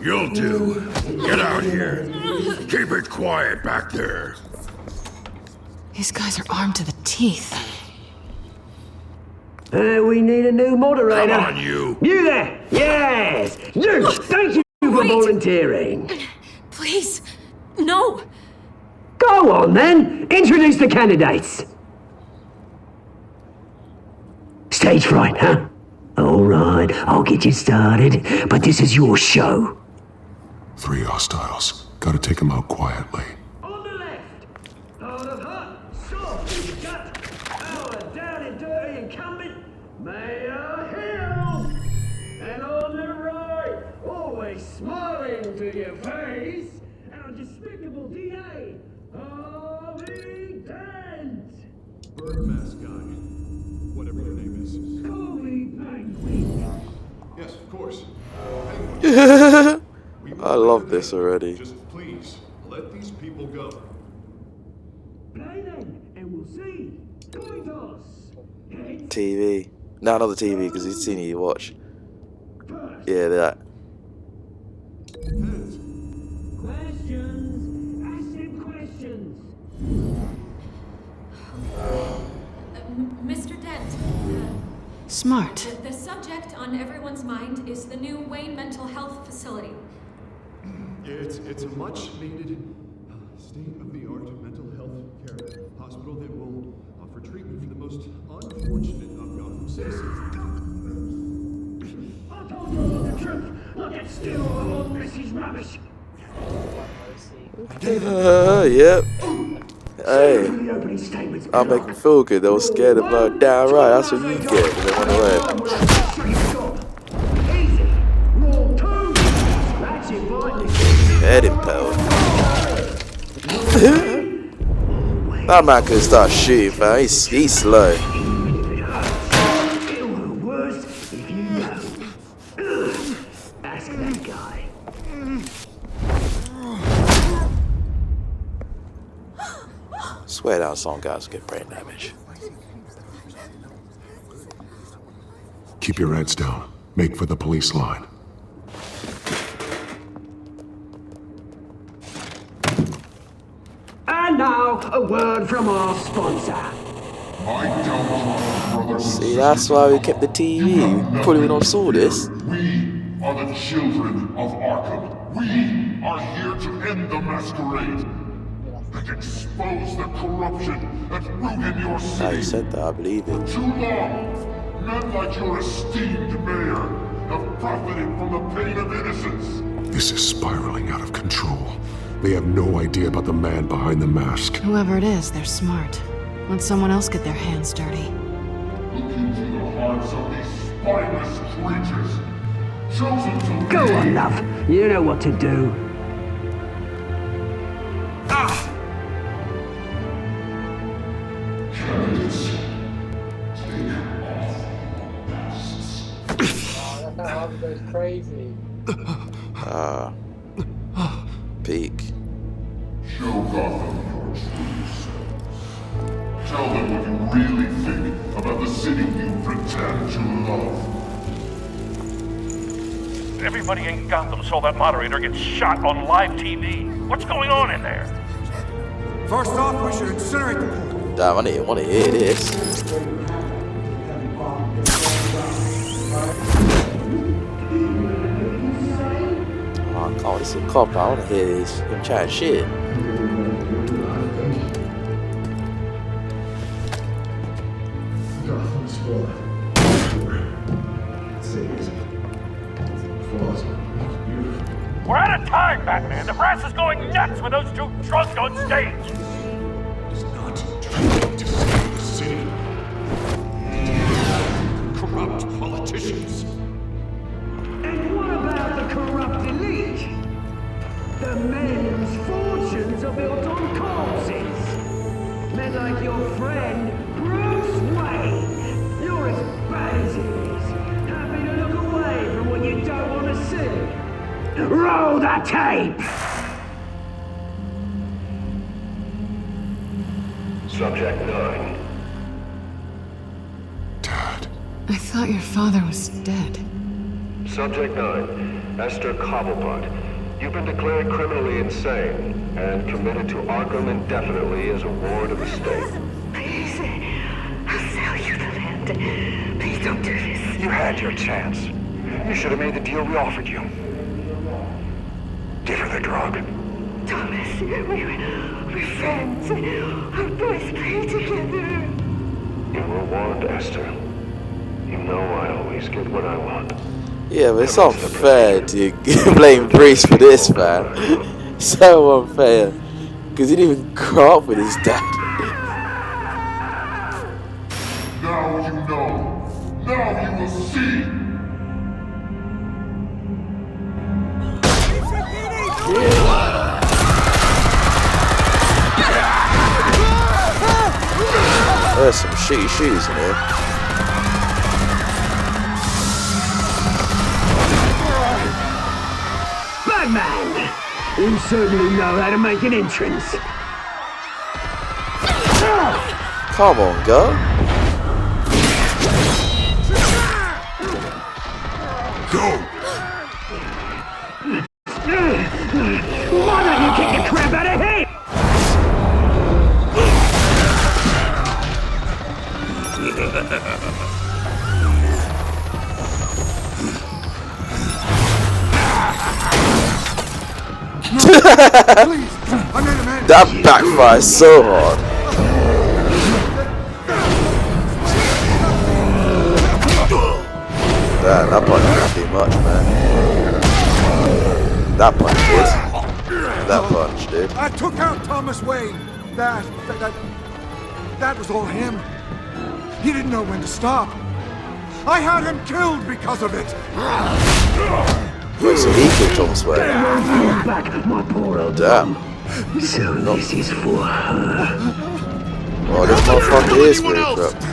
You'll do. Get out here. Keep it quiet back there. These guys are armed to the teeth. We need a new moderator. Come on, you. You there? Yes. You. Thank you for volunteering. Please, no. Go on then. Introduce the candidates. Stage fright, huh? All right, I'll get you started, but this is your show. 3 hostiles. Gotta take them out quietly. On the left, hard of heart, soft and gut, our down and dirty incumbent, Mayor Hill. And on the right, always smiling to your face, our despicable DA, Harvey Dent. Birdmask guy. Whatever your name is. Call me Penguin. Yes, of course. I love this already. Just please, let these people go. Play then, and we'll see. Coin toss. TV. No, not the TV, because he's seen it you watch. Yeah, that. Questions. Ask them questions. Mr. Dent. Smart. The subject on everyone's mind is the new Wayne Mental Health Facility. It's a much needed state-of-the-art mental health care hospital that will offer treatment for the most unfortunate of Gotham citizens. I told you all the truth. Look at still all this is rubbish. Yep. Hey, I'll make them feel good. They were scared of like, damn right, that's what you get. And they went away. Head impaled. That man could start shooting, fam. He's slow. Ask that guy. Swear down, some guys get brain damage. Keep your heads down. Make for the police line. And now, a word from our sponsor. See, that's why we kept the TV. We probably would not saw this. We are the children of Arkham. We are here to end the masquerade and expose the corruption that rooted your city. Now you said that, I believe it. Too long, men like your esteemed mayor have profited from the pain of innocence. This is spiraling out of control. They have no idea about the man behind the mask. Whoever it is, they're smart. Let someone else get their hands dirty. Look into the hearts of these spineless creatures. Chosen to Go on, love. You know what to do. Candidates, take off your masks. Oh, that's how Harvey goes crazy. Peak. Show Gotham your true selves. Tell them what you really think about the city you pretend to love. Everybody in Gotham saw that moderator get shot on live TV. What's going on in there? First off, we should incinerate the pool. Damn, I didn't want to hear this. Oh, God, this is a cop. I want to hear this. Him chatting shit. We're out of time, Batman. The brass is going nuts with those two drunks on stage. It's not trying to save the city. Corrupt politicians. And what about the corrupt elite? The men whose fortunes are built on corpses. Men like your friend, Bruce Wayne. You're as bad as he is. Happy to look away from what you don't want to see. Roll the tape! Subject 9. I thought your father was dead. Subject 9, Esther Cobblepot. You've been declared criminally insane and committed to Arkham indefinitely as a ward of the state. Please, I'll sell you the land. Please don't do this. You had your chance. You should have made the deal we offered you. Give her the drug. Thomas, we're friends. Our boys play together. You were warned, Esther. You know I always get what I want. Yeah, but it's unfair to blame Bruce for this, man. So unfair. Because he didn't even grow up with his dad. Now you know. Now you will see. There's some shitty shoes in here. Batman! You certainly know how to make an entrance. Come on, girl. Go! Why don't you kick the crap out of him? That backfires so hard. Damn, that punch can't be much, man. That punch did. That punch did. I took out Thomas Wayne. That was all him. He didn't know when to stop. I had him killed because of it. Wait, so he killed Thomas Wayne? Back, my poor old damn. So this is for her. Oh, this motherfucker is very corrupt.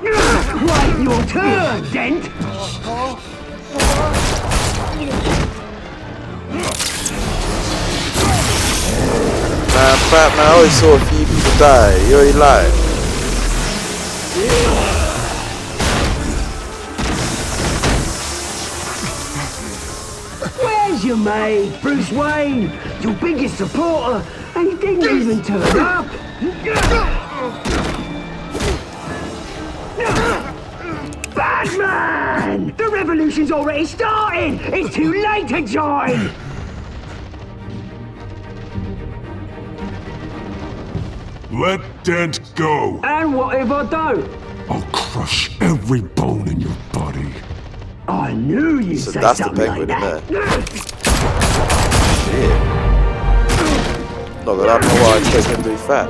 Wait your turn, Dent! Man, Batman, I always saw a few people die. You already lied. Where's your mate, Bruce Wayne? Your biggest supporter, and he didn't even turn up. Man! The revolution's already started! It's too late to join! Let Dent go! And what if I don't? I'll crush every bone in your body. I knew you'd So say that's the something penguin like in there. that. Shit. Not that I don't know why I expect him to be fat.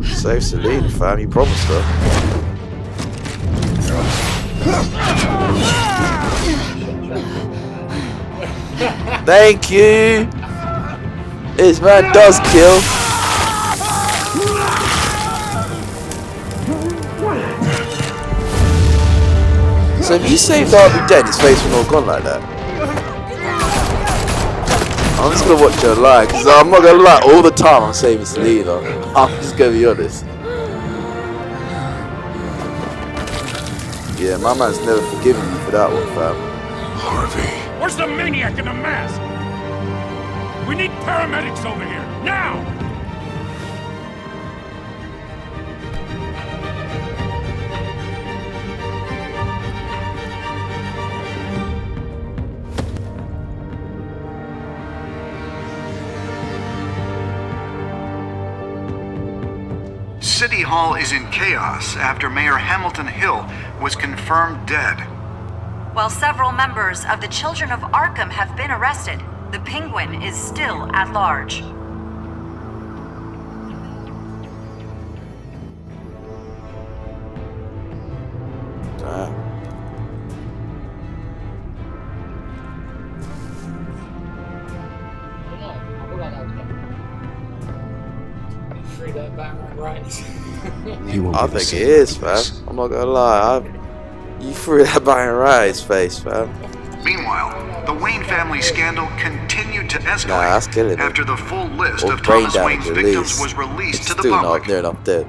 Save Celine, fam. You promised her. Thank you. This man does kill. So if you saved Harvey Dent, his face would not gone like that. I'm just gonna watch her lie, because I'm not gonna lie, all the time I'm saving Selena. I'm just gonna be honest. Yeah, my man's never forgiven me for that one, fam. Harvey. Where's the maniac in the mask? We need paramedics over here, now! City Hall is in chaos after Mayor Hamilton Hill was confirmed dead. While several members of the Children of Arkham have been arrested, the Penguin is still at large. I think it is, fam. I'm not gonna lie. You threw that bang right in his face, fam. Meanwhile, the Wayne family scandal continued to escalate that's killing after the full list Or of brain Thomas damage Wayne's at victims least. was released to the Still public. not near enough dead.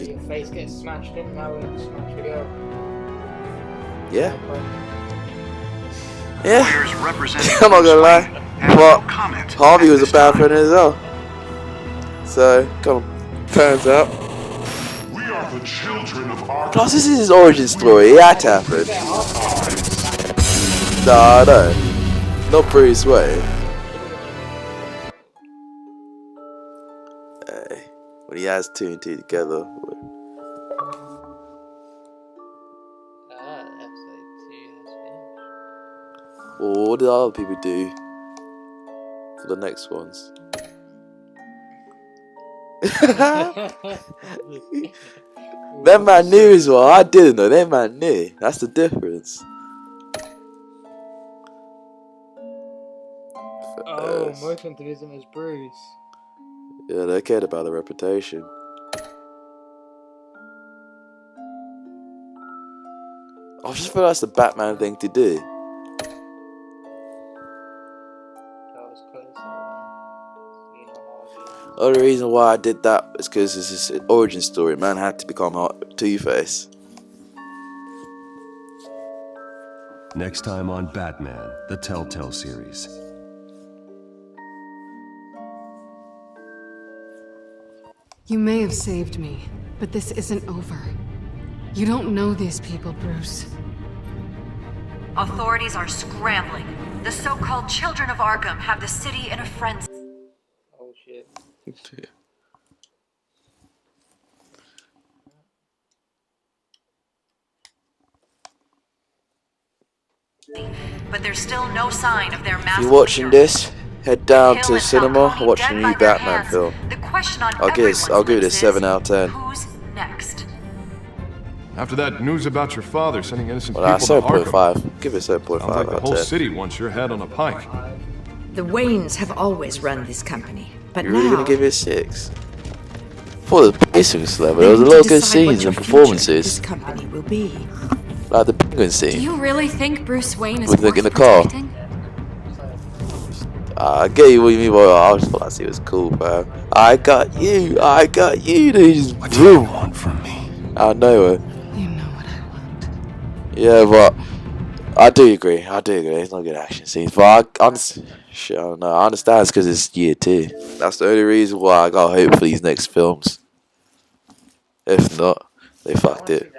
Your face gets smashed in, now we smash it out. Yeah. Yeah. Lawyers representing I'm not gonna lie. had But no comment Harvey at was a this bad time. friend as well. So, come on. Turns out. We are the children of our Plus, this is his origin story. It had to happen. Nah, no. Not Bruce Wayne. Hey, when he has two and two together. Well, what did other people do for the next ones? That man knew as well. I didn't know. That man knew. That's the difference. Oh, most went to visit as Bruce. Yeah, they cared about the reputation. I just feel that's the Batman thing to do. The only reason why I did that is because it's his origin story. Man had to become Two-Face. Next time on Batman, the Telltale series. You may have saved me, but this isn't over. You don't know these people, Bruce. Authorities are scrambling. The so-called Children of Arkham have the city in a frenzy. Oh shit. But there's still no sign of their If mass you're watching this, head down to Hill the and cinema Falcone and watch the dead new by their Batman hands. film. The question on I'll give it a everyone's 7 out of 10. who's next? After that news about your father sending innocent Well, people to Arkham, 7.5. Give it 7.5 sounds like out the of whole 10. city wants your head on a pike. The Waynes have always run this company, but You're now really gonna give it a 6? For the pacing was level, there was a lot of good scenes and performances. this company will be. Like the penguin Do scene you really think Bruce Wayne is with worth in the car. protecting? I get you what you mean, but I just thought it was cool, bro. I got you. They just What do you want from me? I know it. You know what I want. Yeah, but I do agree. It's not good action scenes, but I don't know. I understand it's because it's year 2. That's the only reason why I got hope for these next films. If not, they fucked it.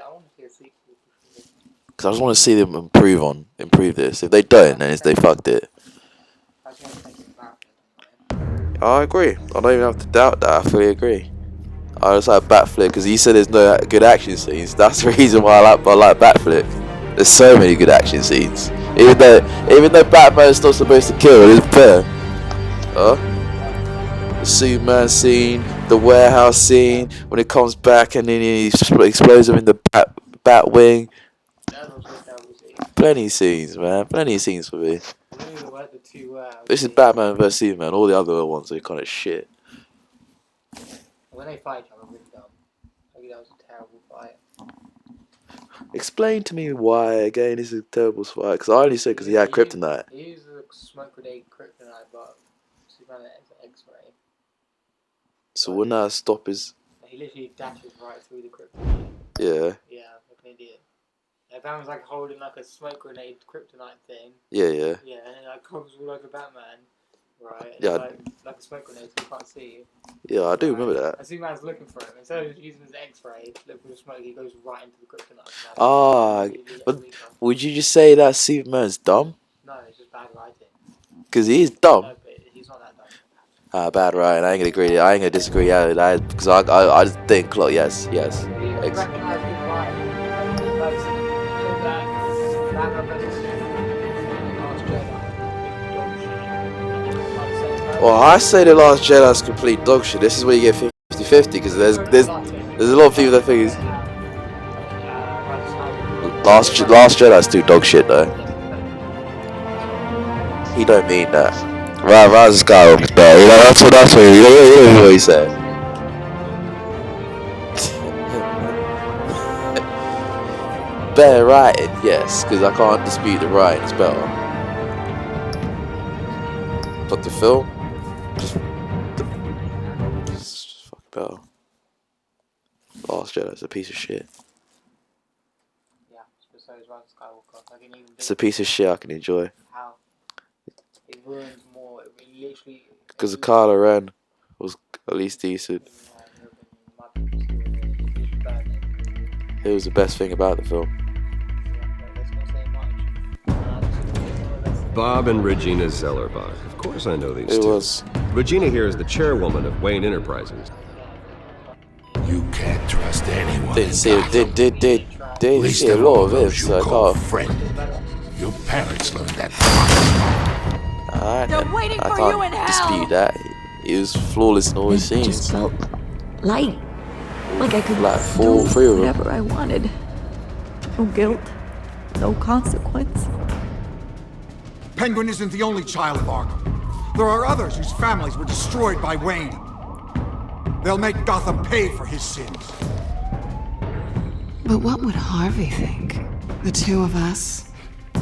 Because I just want to see them improve this. If they don't, then they fucked it. I agree. I don't even have to doubt that. I fully agree. I just like Batflick because he said there's no good action scenes. That's the reason why I like Batflick. There's so many good action scenes. Even though Batman is not supposed to kill, it's better. The Superman scene, the warehouse scene when it comes back and then he explodes him in the Batwing. Plenty of scenes, man. Plenty of scenes for me. This is Batman vs Superman. All the other ones are kind of shit. When they fight each other, really dumb. I think that was a terrible fight. Explain to me why again this is a terrible fight. Because I only said because he had kryptonite. He used a smoke grenade kryptonite, but Superman had X-ray. So wouldn't that stop his? He literally dashes right through the kryptonite. Yeah. Yeah, like an idiot. Batman's like holding like a smoke grenade kryptonite thing. Yeah. Yeah, and it like comes all over Batman. Right. And Yeah. it's like a smoke grenade, so you can't see you. Yeah, I do remember that. And Superman's looking for him. Instead of using his X-ray, look for the smoke, he goes right into the kryptonite. But would you just say that Superman's dumb? No, it's just bad writing. Because he is dumb. No, but he's not that dumb. Bad writing. I ain't gonna agree. I ain't gonna disagree. Yeah, because I just think, look, yes. Well, I say The Last Jedi's complete dog shit. This is where you get 50-50 because there's a lot of people that think Last Jedi's too dog shit though. He don't mean that. Rise of Skywalker's better. You know that's what you know what he said. Better writing, yes, because I can't dispute the writing. It's better. But the film. Just fucking better. Last Jedi's a piece of shit. Yeah, so is Rise of Skywalker. It's a piece of shit I can enjoy. How? It ruins more. It literally. Because Kylo Ren was at least decent. It was the best thing about the film. Bob and Regina Zellerbach. Of course I know these It two. was. Regina here is the chairwoman of Wayne Enterprises. You can't trust anyone. Didn't see a lot of it, so I can't. Friend. Your parents learned that. They're waiting for you in hell. Dispute that. He was flawless in all his scenes. Just felt light. Like I could Like do three of them. whatever I wanted. No guilt. No consequence. Penguin isn't the only child of Arkham. There are others whose families were destroyed by Wayne. They'll make Gotham pay for his sins. But what would Harvey think? The two of us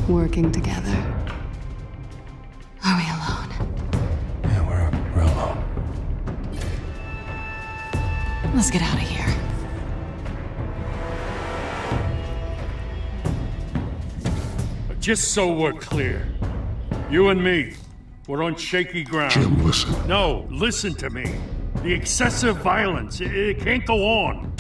working together. Are we alone? Yeah, we're alone. Let's get out of here. Just so we're clear, you and me, we're on shaky ground. Jim, listen. No, listen to me. The excessive violence, it can't go on.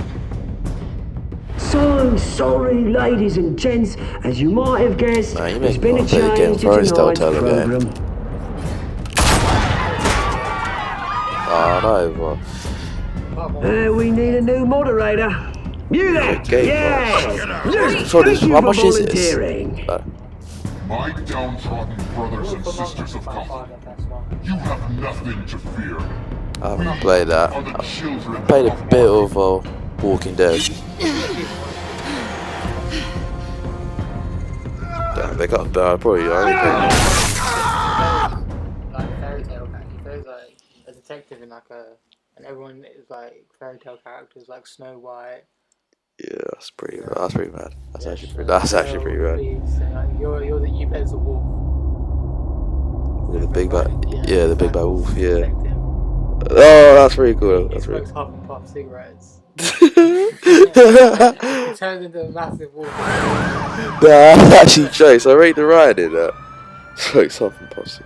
So sorry, ladies and gents. As you might have guessed, there's been a change to tonight's program. Oh no, We need a new moderator. You there? Yeah. How much is this? My downtrodden brothers and sisters of Gotham, you have nothing to fear. I haven't played that. I played a bit of Walking Dead. They got probably. Like fairy tale character. He plays like a detective in like and everyone is like fairy tale characters like Snow White. Yeah, that's pretty. That's pretty mad. That's actually pretty. That's actually pretty mad. And, like, you play as a wolf. With the big bad. Yeah, the big bad wolf. Yeah. Oh, that's pretty cool. That's pretty. He smokes Huff and Puff cigarettes. He turns into a massive wolf. Nah, that's actually jokes. I rate the ride in that. Smokes Huff and Puff.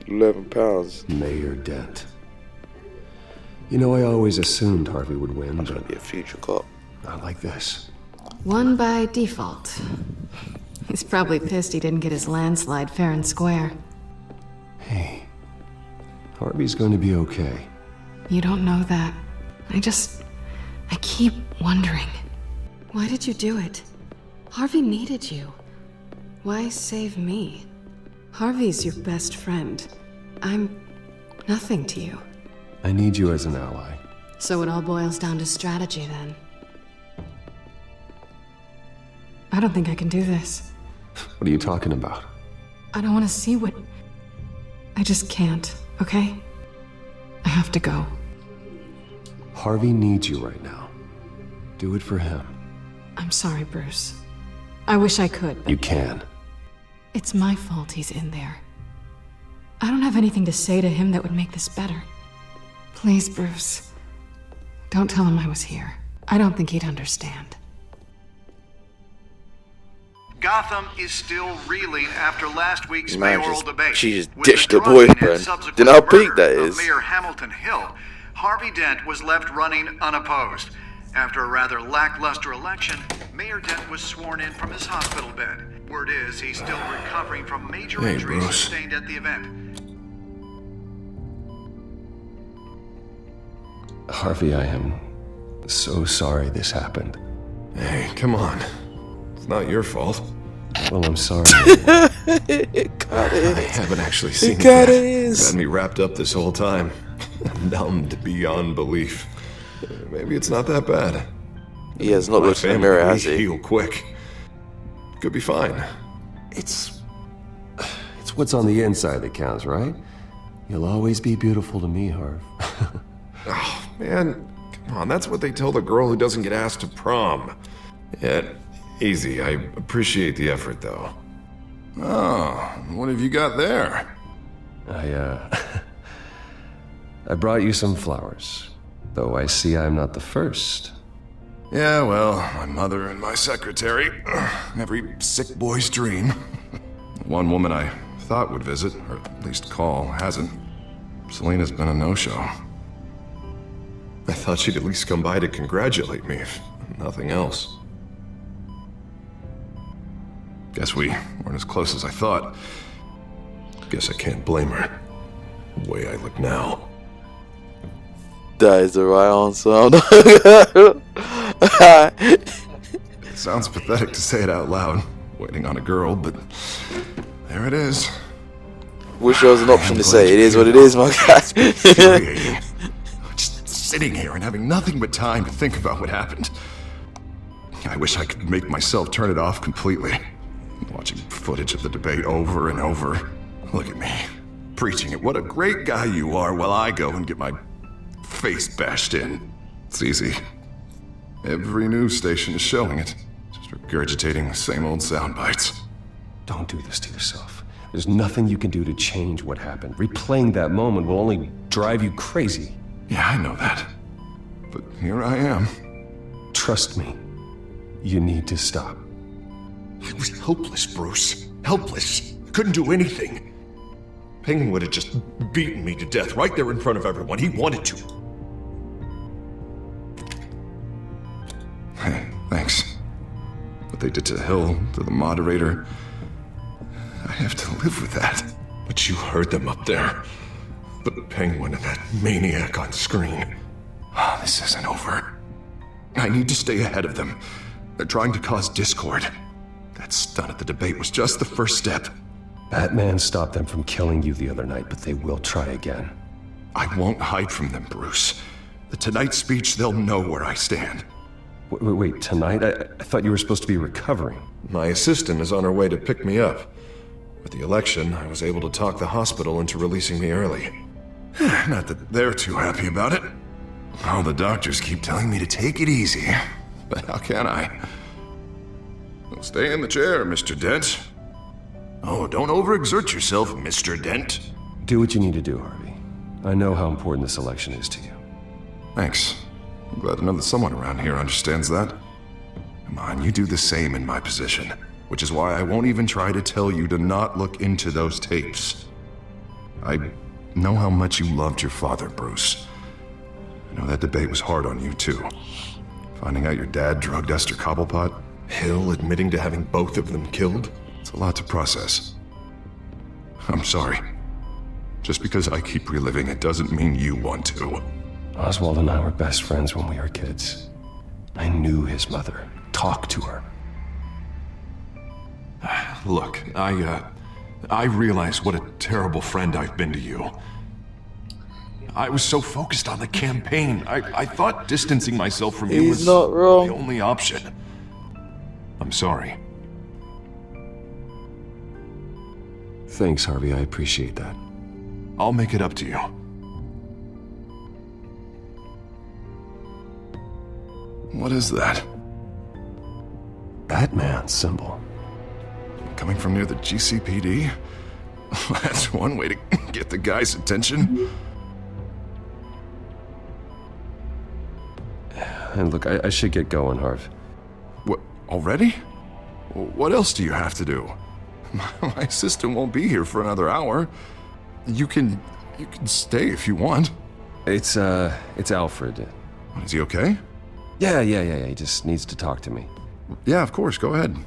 £11. Mayor Dent. You know, I always assumed Harvey would win. That's gonna be a future cop. Not like this. Won by default. He's probably pissed he didn't get his landslide fair and square. Hey, Harvey's going to be okay. You don't know that. I keep wondering. Why did you do it? Harvey needed you. Why save me? Harvey's your best friend. I'm nothing to you. I need you as an ally. So it all boils down to strategy, then. I don't think I can do this. What are you talking about? I don't want to see what... I just can't, okay? I have to go. Harvey needs you right now. Do it for him. I'm sorry, Bruce. I wish I could, but... You can. It's my fault he's in there. I don't have anything to say to him that would make this better. Please, Bruce. Don't tell him I was here. I don't think he'd understand. Gotham is still reeling after last week's Man, mayoral debate. she just With the ditched her drugging and boyfriend. subsequent Do you know how peak murder that of is? Mayor Hamilton Hill, Harvey Dent was left running unopposed. After a rather lackluster election, Mayor Dent was sworn in from his hospital bed. Word is he's still recovering from major injuries sustained at the event. Harvey, I am so sorry this happened. Hey, come on. It's not your fault. Well, I'm sorry. I haven't actually seen it yet. It's had me wrapped up this whole time. Numbed beyond belief. Maybe it's not that bad. He has not looked in the mirror, has he? Heal quick. Could be fine. It's what's on the inside that counts, right? You'll always be beautiful to me, Harv. Oh, man. Come on, that's what they tell the girl who doesn't get asked to prom. Yeah, easy. I appreciate the effort, though. Oh, what have you got there? I brought you some flowers. Though I see I'm not the first. Yeah, well, my mother and my secretary. Every sick boy's dream. One woman I thought would visit, or at least call, hasn't. Selena's been a no-show. I thought she'd at least come by to congratulate me, if nothing else. Guess we weren't as close as I thought. Guess I can't blame her. The way I look now. That is the right answer. It sounds pathetic to say it out loud, waiting on a girl, but there it is. Wish there was an option to say it is what it is, my guy. Just sitting here and having nothing but time to think about what happened. I wish I could make myself turn it off completely. Watching footage of the debate over and over. Look at me, preaching it. What a great guy you are, while I go and get my face bashed in. It's easy. Every news station is showing it. Just regurgitating the same old sound bites. Don't do this to yourself. There's nothing you can do to change what happened. Replaying that moment will only drive you crazy. Yeah, I know that. But here I am. Trust me. You need to stop. I was helpless, Bruce. Helpless. Couldn't do anything. Penguin would have just beaten me to death right there in front of everyone. He wanted to. Hey, thanks. What they did to Hill, to the moderator, I have to live with that. But you heard them up there. The Penguin and that maniac on screen. Oh, this isn't over. I need to stay ahead of them. They're trying to cause discord. That stunt at the debate was just the first step. Batman stopped them from killing you the other night, but they will try again. I won't hide from them, Bruce. The Tonight speech, they'll know where I stand. Wait, tonight? I thought you were supposed to be recovering. My assistant is on her way to pick me up. With the election, I was able to talk the hospital into releasing me early. Not that they're too happy about it. All the doctors keep telling me to take it easy. But how can I? Well, stay in the chair, Mr. Dent. Oh, don't overexert yourself, Mr. Dent. Do what you need to do, Harvey. I know how important this election is to you. Thanks. I'm glad to know that someone around here understands that. Come on, you do the same in my position. Which is why I won't even try to tell you to not look into those tapes. I know how much you loved your father, Bruce. I know that debate was hard on you, too. Finding out your dad drugged Esther Cobblepot, Hill admitting to having both of them killed, it's a lot to process. I'm sorry. Just because I keep reliving it doesn't mean you want to. Oswald and I were best friends when we were kids. I knew his mother. Talked to her. Look, I realize what a terrible friend I've been to you. I was so focused on the campaign. I thought distancing myself from you was not wrong. the only option. I'm sorry. Thanks, Harvey. I appreciate that. I'll make it up to you. What is that? Batman symbol. Coming from near the GCPD? That's one way to get the guy's attention. And look, I should get going, Harv. What, already? What else do you have to do? My assistant won't be here for another hour. You can stay if you want. It's Alfred. Is he okay? Yeah. He just needs to talk to me. Yeah, of course. Go ahead.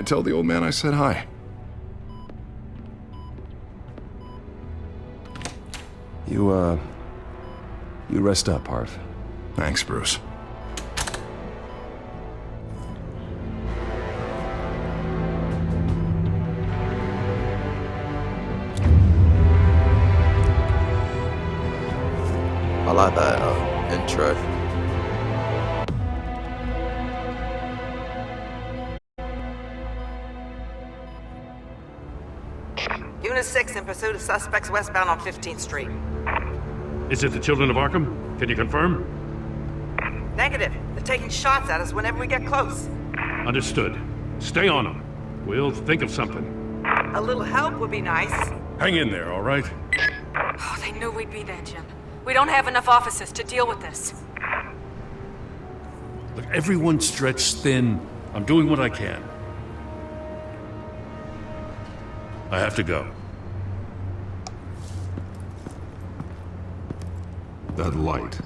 Tell the old man I said hi. You rest up, Harv. Thanks, Bruce. I like that intro. Unit 6 in pursuit of suspects westbound on 15th Street. Is it the Children of Arkham? Can you confirm? Negative. They're taking shots at us whenever we get close. Understood. Stay on them. We'll think of something. A little help would be nice. Hang in there, all right? Oh, they knew we'd be there, Jim. We don't have enough officers to deal with this. Look, everyone's stretched thin. I'm doing what I can. I have to go. That light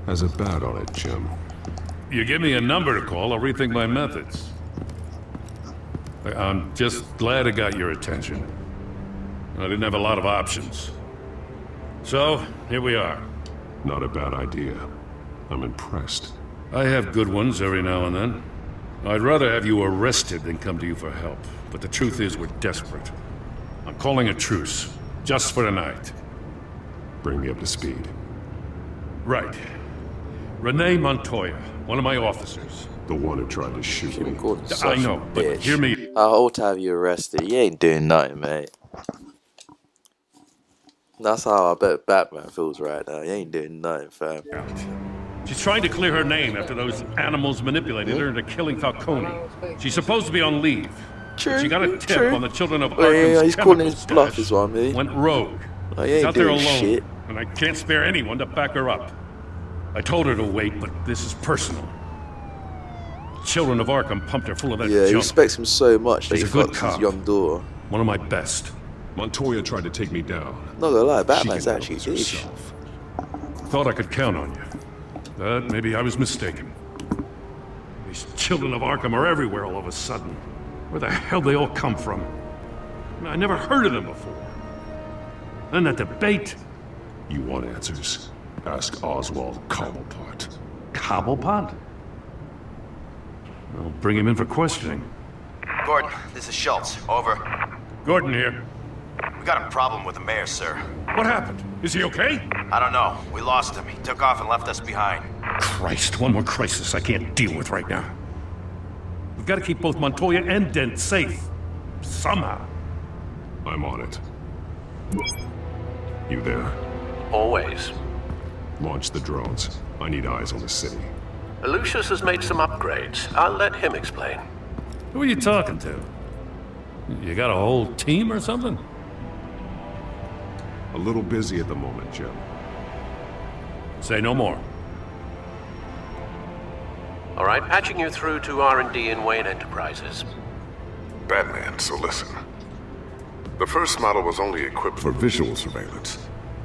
has a bat on it, Jim. You give me a number to call, I'll rethink my methods. I'm just glad I got your attention. I didn't have a lot of options. So, here we are. Not a bad idea. I'm impressed. I have good ones every now and then. I'd rather have you arrested than come to you for help. But the truth is, we're desperate. I'm calling a truce, just for tonight. Bring me up to speed. Right. Renee Montoya, one of my officers. The one who tried to shoot me. I know, but hear me. I ought to have you arrested. You ain't doing nothing, mate. That's how I bet Batman feels right now. He ain't doing nothing, fam. She's trying to clear her name after those animals manipulated her into killing Falcone. She's supposed to be on leave. True. She got a tip on the Children of Well, Arkham's he's chemical calling his stash, bluff is what I mean. went rogue. Oh, he She's ain't out there doing alone, shit. and I can't spare anyone to back her up. I told her to wait, but this is personal. Children of Arkham pumped her full of that Yeah, he junk. respects him so much that He's he a good fucks cop. his young daughter. One of my best. Montoya tried to take me down. Not gonna lie, She Batman's can actually handle this dish. herself. Thought I could count on you. But maybe I was mistaken. These Children of Arkham are everywhere all of a sudden. Where the hell they all come from? I never heard of them before. And that debate. You want answers? Ask Oswald Cobblepot. Cobblepot? I'll bring him in for questioning. Gordon, this is Schultz. Over. Gordon here. We got a problem with the mayor, sir. What happened? Is he okay? I don't know. We lost him. He took off and left us behind. Christ, one more crisis I can't deal with right now. We've got to keep both Montoya and Dent safe. Somehow. I'm on it. You there? Always. Launch the drones. I need eyes on the city. Lucius has made some upgrades. I'll let him explain. Who are you talking to? You got a whole team or something? A little busy at the moment, Jim. Say no more. All right, patching you through to R&D in Wayne Enterprises. Batman, so listen. The first model was only equipped for visual surveillance,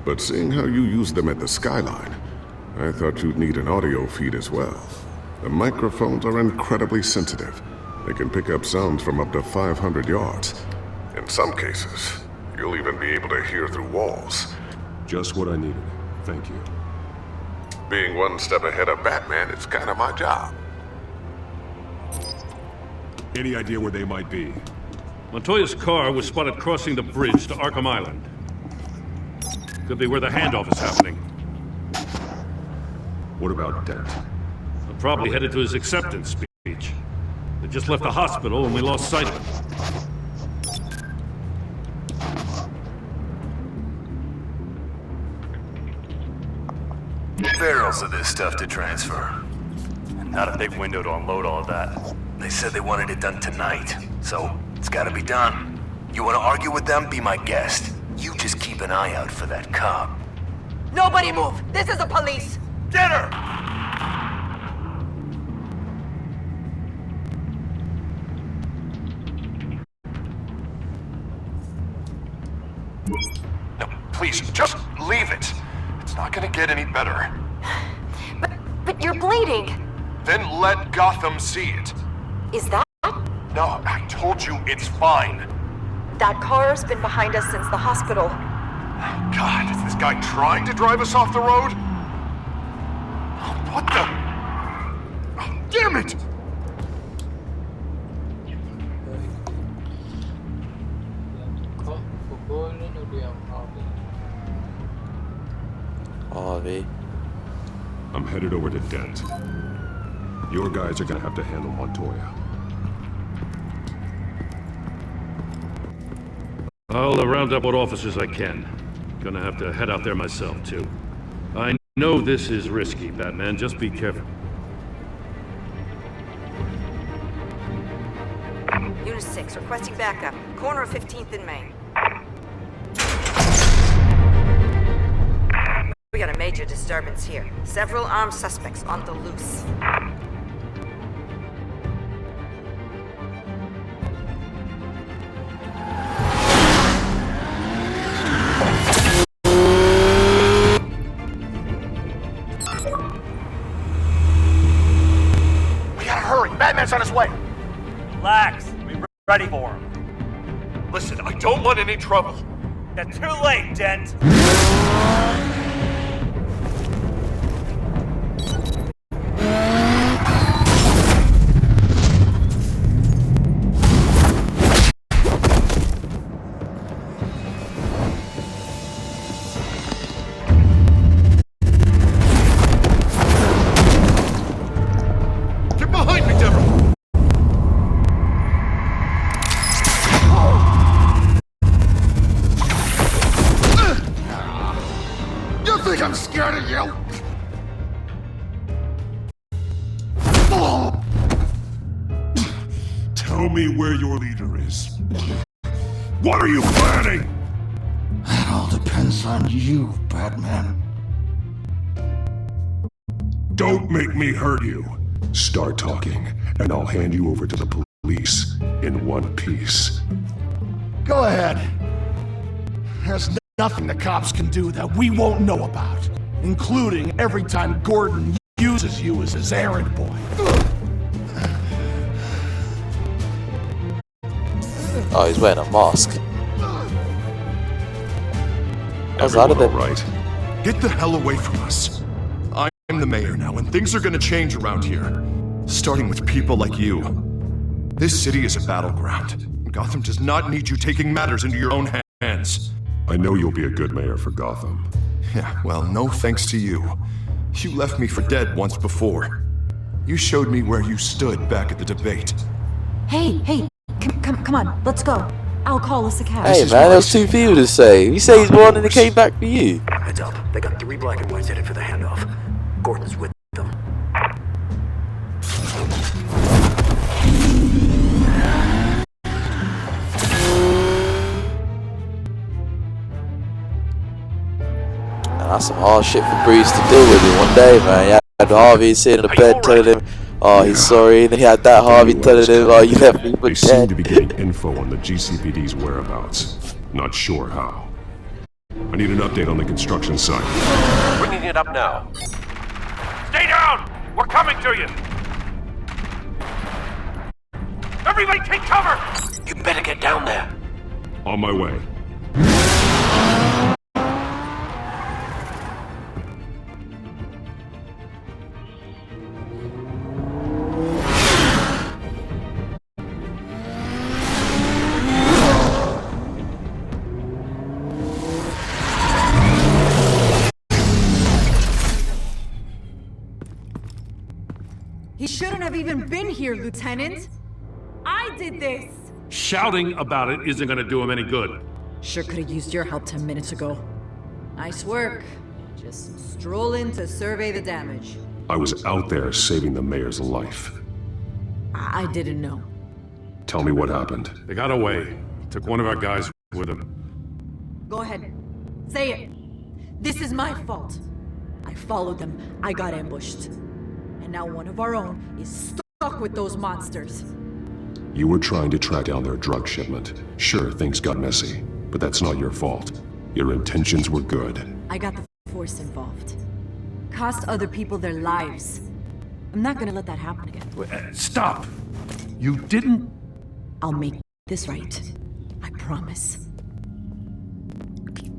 but seeing how you use them at the Skyline, I thought you'd need an audio feed as well. The microphones are incredibly sensitive. They can pick up sounds from up to 500 yards. In some cases, you'll even be able to hear through walls. Just what I needed. Thank you. Being one step ahead of Batman is kind of my job. Any idea where they might be? Montoya's car was spotted crossing the bridge to Arkham Island. Could be where the handoff is happening. What about Dent? They're probably headed to his acceptance speech. They just left the hospital and we lost sight of him. Barrels of this stuff to transfer. Not if they've windowed to unload all of that. They said they wanted it done tonight, so it's gotta be done. You wanna argue with them? Be my guest. You just keep an eye out for that cop. Nobody move! This is the police! Get her! No, please, just leave it. It's not gonna get any better. But you're bleeding. Then let Gotham see it. Is that? No, I told you it's fine. That car's been behind us since the hospital. God, is this guy trying to drive us off the road? What the? Oh, damn it! Harvey. I'm headed over to Dent. Your guys are gonna have to handle Montoya. I'll round up what officers I can. Gonna have to head out there myself, too. I know this is risky, Batman. Just be careful. Unit 6, requesting backup. Corner of 15th and Main. We got a major disturbance here. Several armed suspects on the loose. We gotta hurry! Batman's on his way! Relax. We're ready for him. Listen, I don't want any trouble. They're too late, Dent. Get behind me, Deborah! You think I'm scared of you? Tell me where your leader is. What are you planning? That all depends on you, Batman. Don't make me hurt you. Start talking, and I'll hand you over to the police in one piece. Go ahead. There's nothing the cops can do that we won't know about, including every time Gordon uses you as his errand boy. Oh, he's wearing a mask. Everyone all right? Get the hell away from us. I'm the mayor now, and things are gonna change around here. Starting with people like you. This city is a battleground. Gotham does not need you taking matters into your own hands. I know you'll be a good mayor for Gotham. Yeah, well, no thanks to you. You left me for dead once before. You showed me where you stood back at the debate. Hey, come on, let's go. I'll call us a cab. Hey man, there's two people to say. You say he's one and he came back for you. Heads up. They got 3 black and whites headed for the handoff. Gordon's with them. That's some hard shit for Bruce to deal with in one day, man. You had Harvey sitting in the bed telling him, oh, he's sorry. Then he had that Harvey telling him, oh, you left me for They dead. seem to be getting info on the GCPD's whereabouts. Not sure how. I need an update on the construction site. Bringing it up now. Stay down! We're coming to you! Everybody take cover! You better get down there. On my way. He shouldn't have even been here, Lieutenant. I did this. Shouting about it isn't gonna do him any good. Sure could have used your help 10 minutes ago. Nice work. Just stroll in to survey the damage. I was out there saving the mayor's life. I didn't know. Tell me what happened. They got away. Took one of our guys with them. Go ahead. Say it. This is my fault. I followed them. I got ambushed. And now one of our own is stuck with those monsters. You were trying to track down their drug shipment. Sure, things got messy, but that's not your fault. Your intentions were good. I got the Force involved. Cost other people their lives. I'm not gonna let that happen again. Stop! You didn't... I'll make this right. I promise.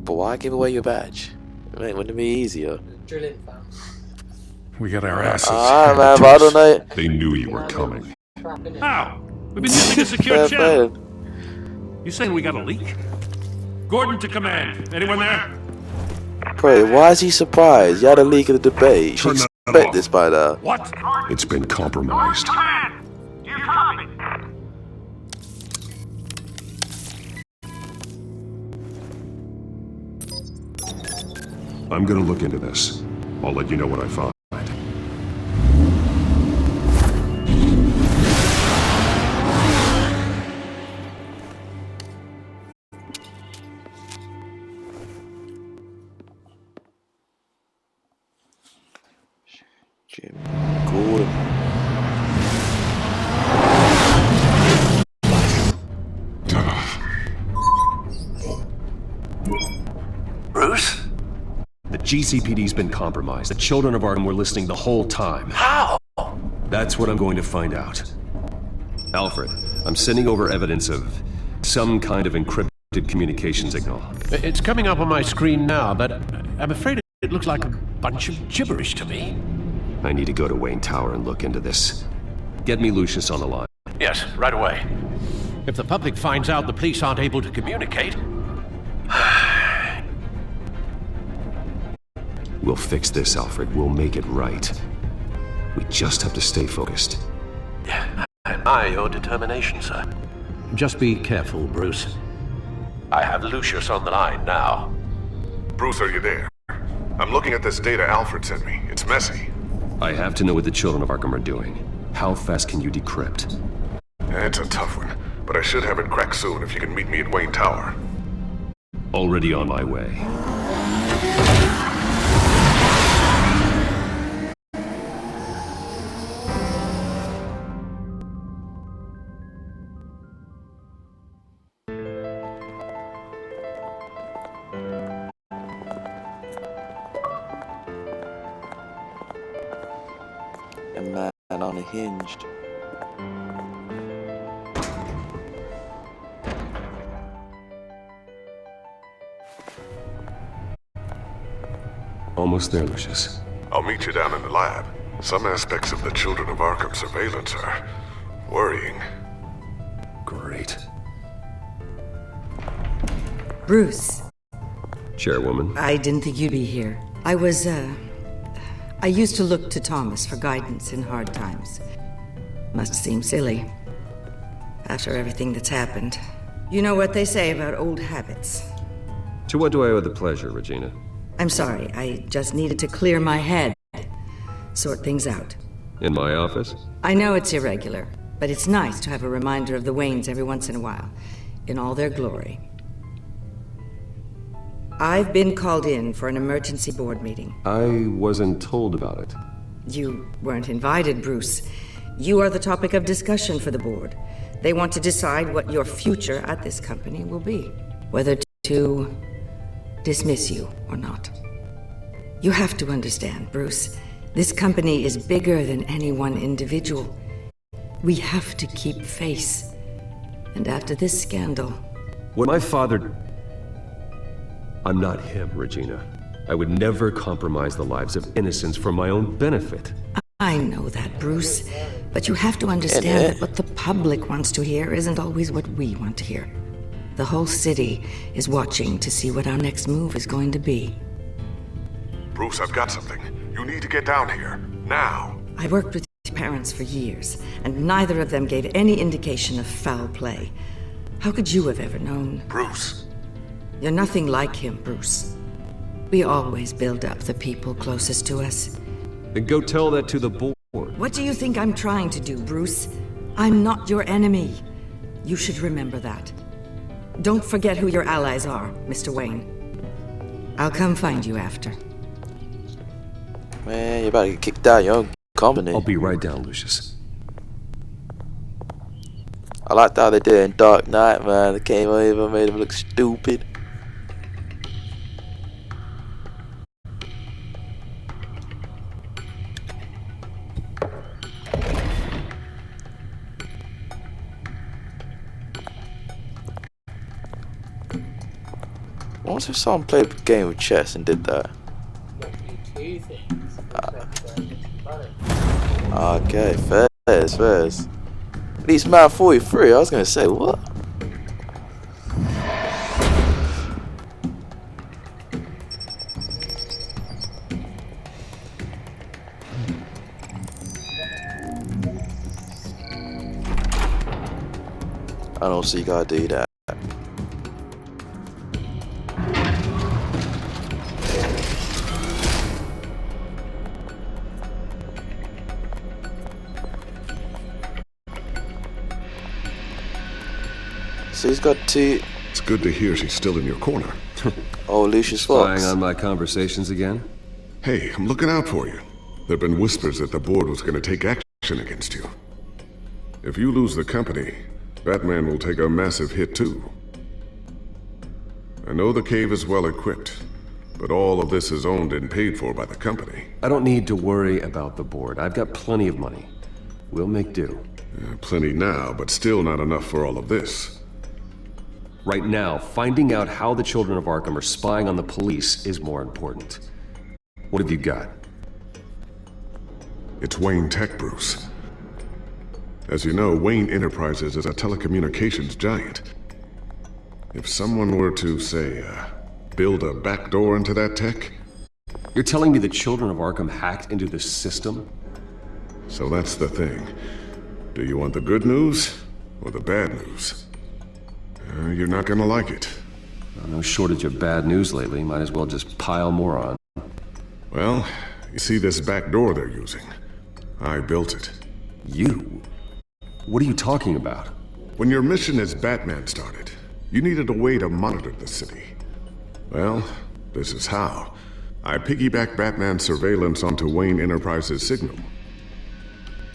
But why give away your badge? Wouldn't it be easier? Drilling, fam. We got our asses. Alright, man, but I don't know. They knew you were coming. How? We've been using a secure Fair channel. You saying we got a leak? Gordon to command. Anyone there? Bro, why is he surprised? You had a leak of the debate. You should expect this by now. What? It's been compromised. You copy? I'm gonna look into this. I'll let you know what I find. Jim Gordon. Bruce? The GCPD's been compromised. The children of Arkham were listening the whole time. How? That's what I'm going to find out. Alfred, I'm sending over evidence of some kind of encrypted communication signal. It's coming up on my screen now, but I'm afraid it looks like a bunch of gibberish to me. I need to go to Wayne Tower and look into this. Get me Lucius on the line. Yes, right away. If the public finds out the police aren't able to communicate... We'll fix this, Alfred. We'll make it right. We just have to stay focused. I admire your determination, sir. Just be careful, Bruce. I have Lucius on the line now. Bruce, are you there? I'm looking at this data Alfred sent me. It's messy. I have to know what the children of Arkham are doing. How fast can you decrypt? It's a tough one, but I should have it cracked soon if you can meet me at Wayne Tower. Already on my way. A man unhinged. Almost there, Lucius. I'll meet you down in the lab. Some aspects of the Children of Arkham surveillance are worrying. Great. Bruce. Chairwoman. I didn't think you'd be here. I was, I used to look to Thomas for guidance in hard times. Must seem silly. After everything that's happened. You know what they say about old habits. To what do I owe the pleasure, Regina? I'm sorry, I just needed to clear my head. Sort things out. In my office? I know it's irregular, but it's nice to have a reminder of the Waynes every once in a while, in all their glory. I've been called in for an emergency board meeting. I wasn't told about it. You weren't invited, Bruce. You are the topic of discussion for the board. They want to decide what your future at this company will be. Whether to dismiss you or not. You have to understand, Bruce. This company is bigger than any one individual. We have to keep face. And after this scandal... When my father... I'm not him, Regina. I would never compromise the lives of innocents for my own benefit. I know that, Bruce. But you have to understand that what the public wants to hear isn't always what we want to hear. The whole city is watching to see what our next move is going to be. Bruce, I've got something. You need to get down here. Now. I worked with parents for years, and neither of them gave any indication of foul play. How could you have ever known? Bruce. You're nothing like him, Bruce. We always build up the people closest to us. Then go tell that to the board. What do you think I'm trying to do, Bruce? I'm not your enemy. You should remember that. Don't forget who your allies are, Mr. Wayne. I'll come find you after. Man, you're about to get kicked out of your own company. I'll be right down, Lucius. I liked how they did in Dark Knight, man. They came over and made him look stupid. What if someone played a game of chess and did that? Two things. Okay, fairs. At least man 43, I was gonna say, what? I don't see you gotta do that. So he's got two... It's good to hear she's still in your corner. Oh, Lucius Fox. Spying on my conversations again? Hey, I'm looking out for you. There've been whispers that the board was going to take action against you. If you lose the company, Batman will take a massive hit too. I know the cave is well equipped, but all of this is owned and paid for by the company. I don't need to worry about the board. I've got plenty of money. We'll make do. Plenty now, but still not enough for all of this. Right now, finding out how the children of Arkham are spying on the police is more important. What have you got? It's Wayne Tech, Bruce. As you know, Wayne Enterprises is a telecommunications giant. If someone were to, say, build a backdoor into that tech... You're telling me the children of Arkham hacked into this system? So that's the thing. Do you want the good news or the bad news? You're not gonna like it. No shortage of bad news lately. Might as well just pile more on. Well, you see this back door they're using? I built it. You? What are you talking about? When your mission as Batman started, you needed a way to monitor the city. Well, this is how. I piggybacked Batman's surveillance onto Wayne Enterprises' signal.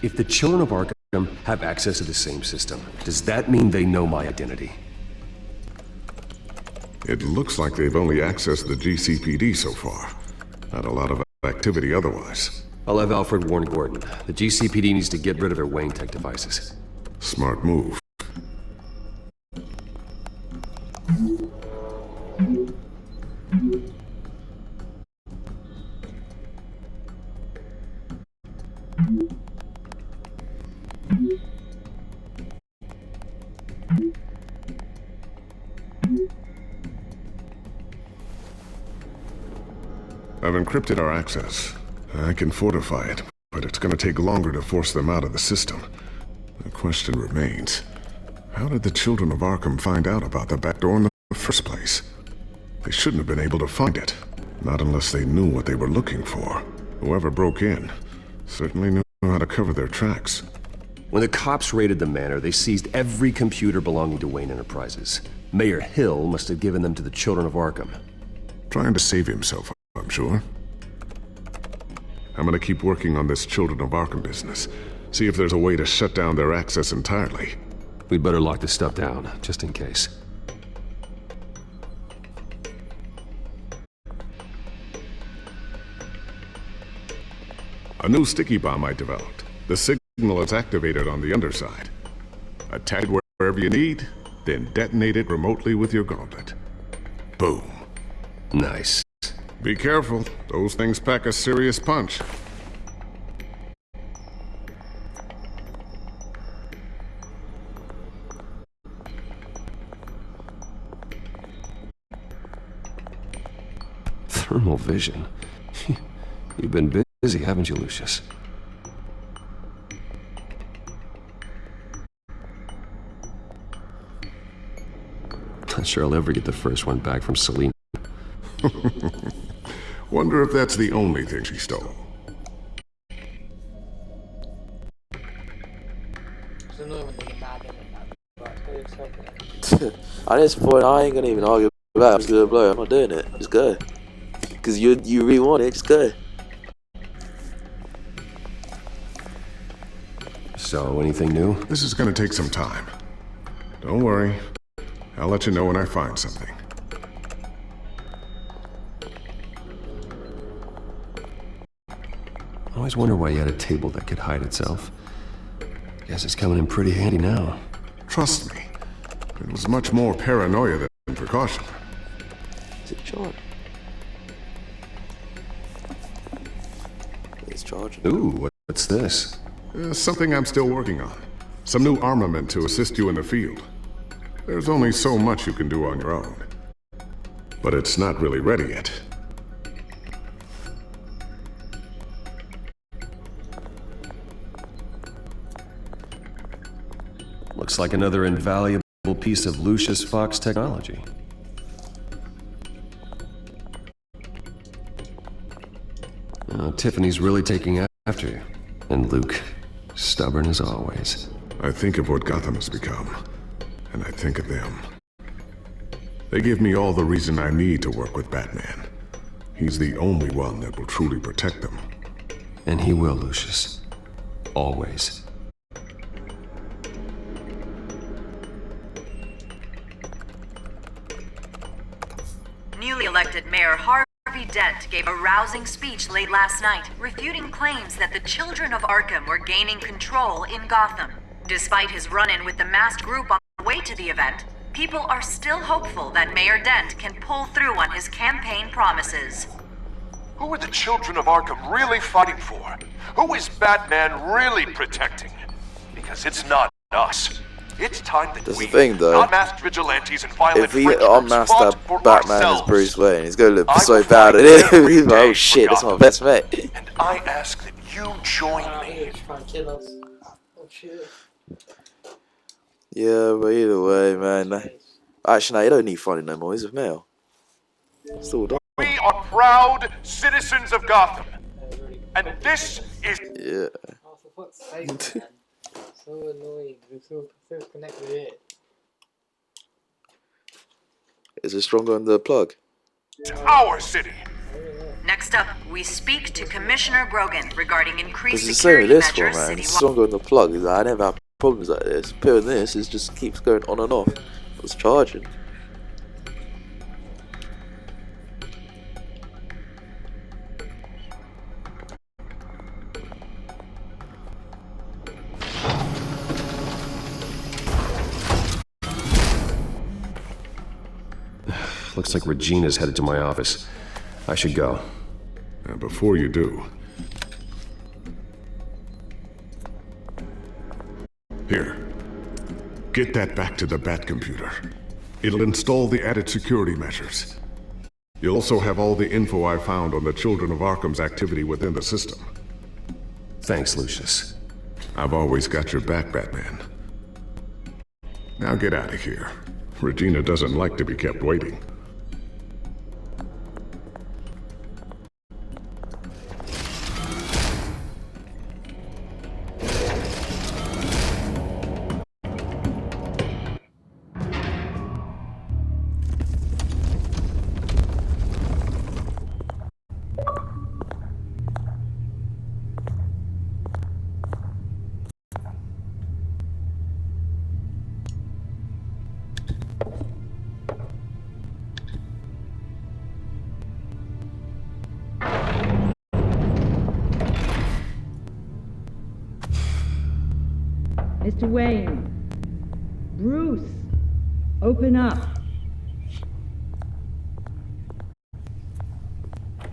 If the children of Arkham have access to the same system, does that mean they know my identity? It looks like they've only accessed the GCPD so far. Not a lot of activity otherwise. I'll have Alfred warn Gordon. The GCPD needs to get rid of their Wayne Tech devices. Smart move. I've encrypted our access. I can fortify it, but it's gonna take longer to force them out of the system. The question remains, how did the children of Arkham find out about the back door in the first place? They shouldn't have been able to find it, not unless they knew what they were looking for. Whoever broke in certainly knew how to cover their tracks. When the cops raided the manor, they seized every computer belonging to Wayne Enterprises. Mayor Hill must have given them to the children of Arkham. Trying to save himself, I'm sure. I'm gonna keep working on this Children of Arkham business. See if there's a way to shut down their access entirely. We'd better lock this stuff down, just in case. A new sticky bomb I developed. The signal is activated on the underside. Attach it wherever you need, then detonate it remotely with your gauntlet. Boom. Nice. Be careful. Those things pack a serious punch. Thermal vision. You've been busy, haven't you, Lucius? Not sure I'll ever get the first one back from Selena. Wonder if that's the only thing she stole. At this point, I ain't gonna even argue about it. I'm just gonna blow. I'm not doing it. Just go. Because you really want it, just go. So, anything new? This is gonna take some time. Don't worry. I'll let you know when I find something. I always wonder why you had a table that could hide itself. Guess it's coming in pretty handy now. Trust me. It was much more paranoia than precaution. Is it charged? It's charging. Ooh, what's this? Something I'm still working on. Some new armament to assist you in the field. There's only so much you can do on your own. But it's not really ready yet. Looks like another invaluable piece of Lucius Fox technology. Tiffany's really taking after you. And Luke, stubborn as always. I think of what Gotham has become, and I think of them. They give me all the reason I need to work with Batman. He's the only one that will truly protect them. And he will, Lucius. Always. Newly elected Mayor Harvey Dent gave a rousing speech late last night, refuting claims that the children of Arkham were gaining control in Gotham. Despite his run-in with the masked group on the way to the event, people are still hopeful that Mayor Dent can pull through on his campaign promises. Who are the children of Arkham really fighting for? Who is Batman really protecting? Because it's not us. It's time that That's we, the thing, though. unmasked vigilantes and violent If he fringe groups unmasked fought that for Batman as ourselves. Bruce Wayne, he's gonna look I so will bad at fight it. every He's like, day oh shit, for that's my Gotham. best mate. And I ask that you join me. Yeah, but either way, man. Actually, no, you don't need funding no more. He's a male. Still done. We are proud citizens of Gotham. And this is... Yeah. Oh, for fuck's sake, man. So annoying. It's so connected with it. Is it stronger on the plug? our city. Next up, we speak to Commissioner Grogan regarding Because increased it's the same with security this one, measures man. It's citywide. stronger on the plug. I never have problems like this. Putting this, it just keeps going on and off. It's charging. Looks like Regina's headed to my office. I should go. And before you do... Here. Get that back to the Bat computer. It'll install the added security measures. You'll also have all the info I found on the Children of Arkham's activity within the system. Thanks, Lucius. I've always got your back, Batman. Now get out of here. Regina doesn't like to be kept waiting. Mr. Wayne. Bruce. Open up.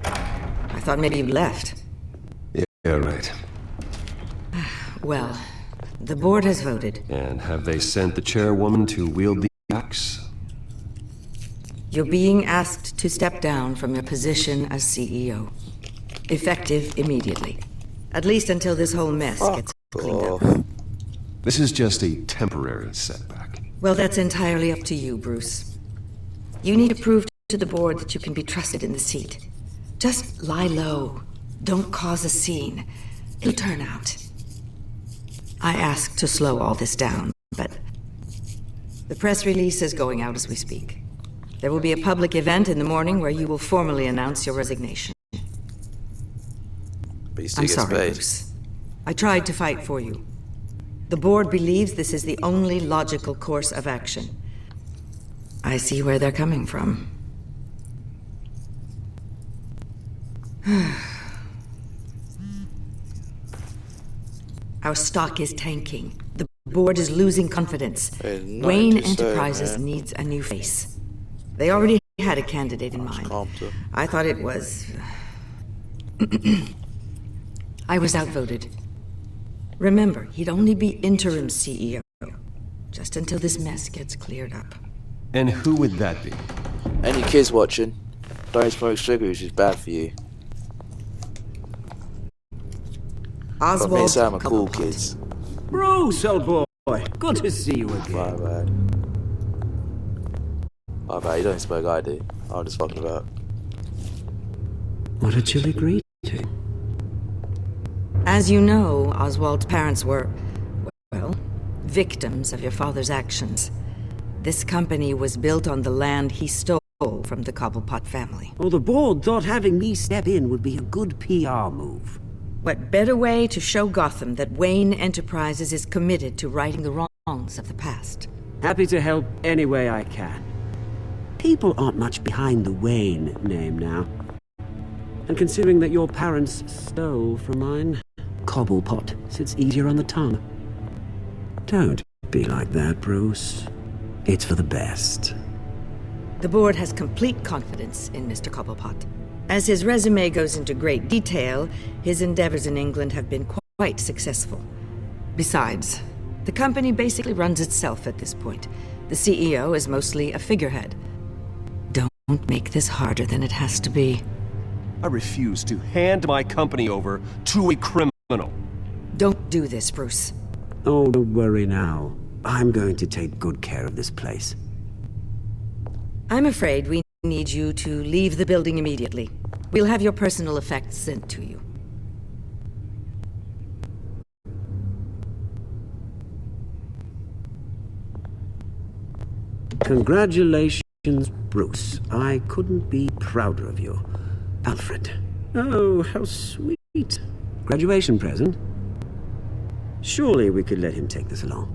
I thought maybe you left. Yeah, right. Well, the board has voted. And have they sent the chairwoman to wield the axe? You're being asked to step down from your position as CEO. Effective immediately. At least until this whole mess gets cleaned up. This is just a temporary setback. Well, that's entirely up to you, Bruce. You need to prove to the board that you can be trusted in the seat. Just lie low. Don't cause a scene. It'll turn out. I asked to slow all this down, but the press release is going out as we speak. There will be a public event in the morning where you will formally announce your resignation. I'm sorry, Bruce. I tried to fight for you. The board believes this is the only logical course of action. I see where they're coming from. Our stock is tanking. The board is losing confidence. Wayne Enterprises needs a new face. They already had a candidate in mind. I thought it was... I was outvoted. Remember, he'd only be interim CEO, just until this mess gets cleared up. And who would that be? Any kids watching, don't smoke cigarettes, it's bad for you. Oswald, but me and Sam are cool kids. Bruce, old boy, good to see you again. My bad. My bad, you don't smoke, I do. I'm just fucking about. What a chilly greeting. As you know, Oswald's parents were, well, victims of your father's actions. This company was built on the land he stole from the Cobblepot family. Well, the board thought having me step in would be a good PR move. What better way to show Gotham that Wayne Enterprises is committed to righting the wrongs of the past? Happy to help any way I can. People aren't much behind the Wayne name now. And considering that your parents stole from mine, Cobblepot sits easier on the tongue. Don't be like that, Bruce. It's for the best. The board has complete confidence in Mr. Cobblepot. As his resume goes into great detail, his endeavors in England have been quite successful. Besides, the company basically runs itself at this point. The CEO is mostly a figurehead. Don't make this harder than it has to be. I refuse to hand my company over to a criminal. Don't do this, Bruce. Oh, don't worry now. I'm going to take good care of this place. I'm afraid we need you to leave the building immediately. We'll have your personal effects sent to you. Congratulations, Bruce. I couldn't be prouder of you. Alfred. Oh, how sweet. Graduation present? Surely we could let him take this along.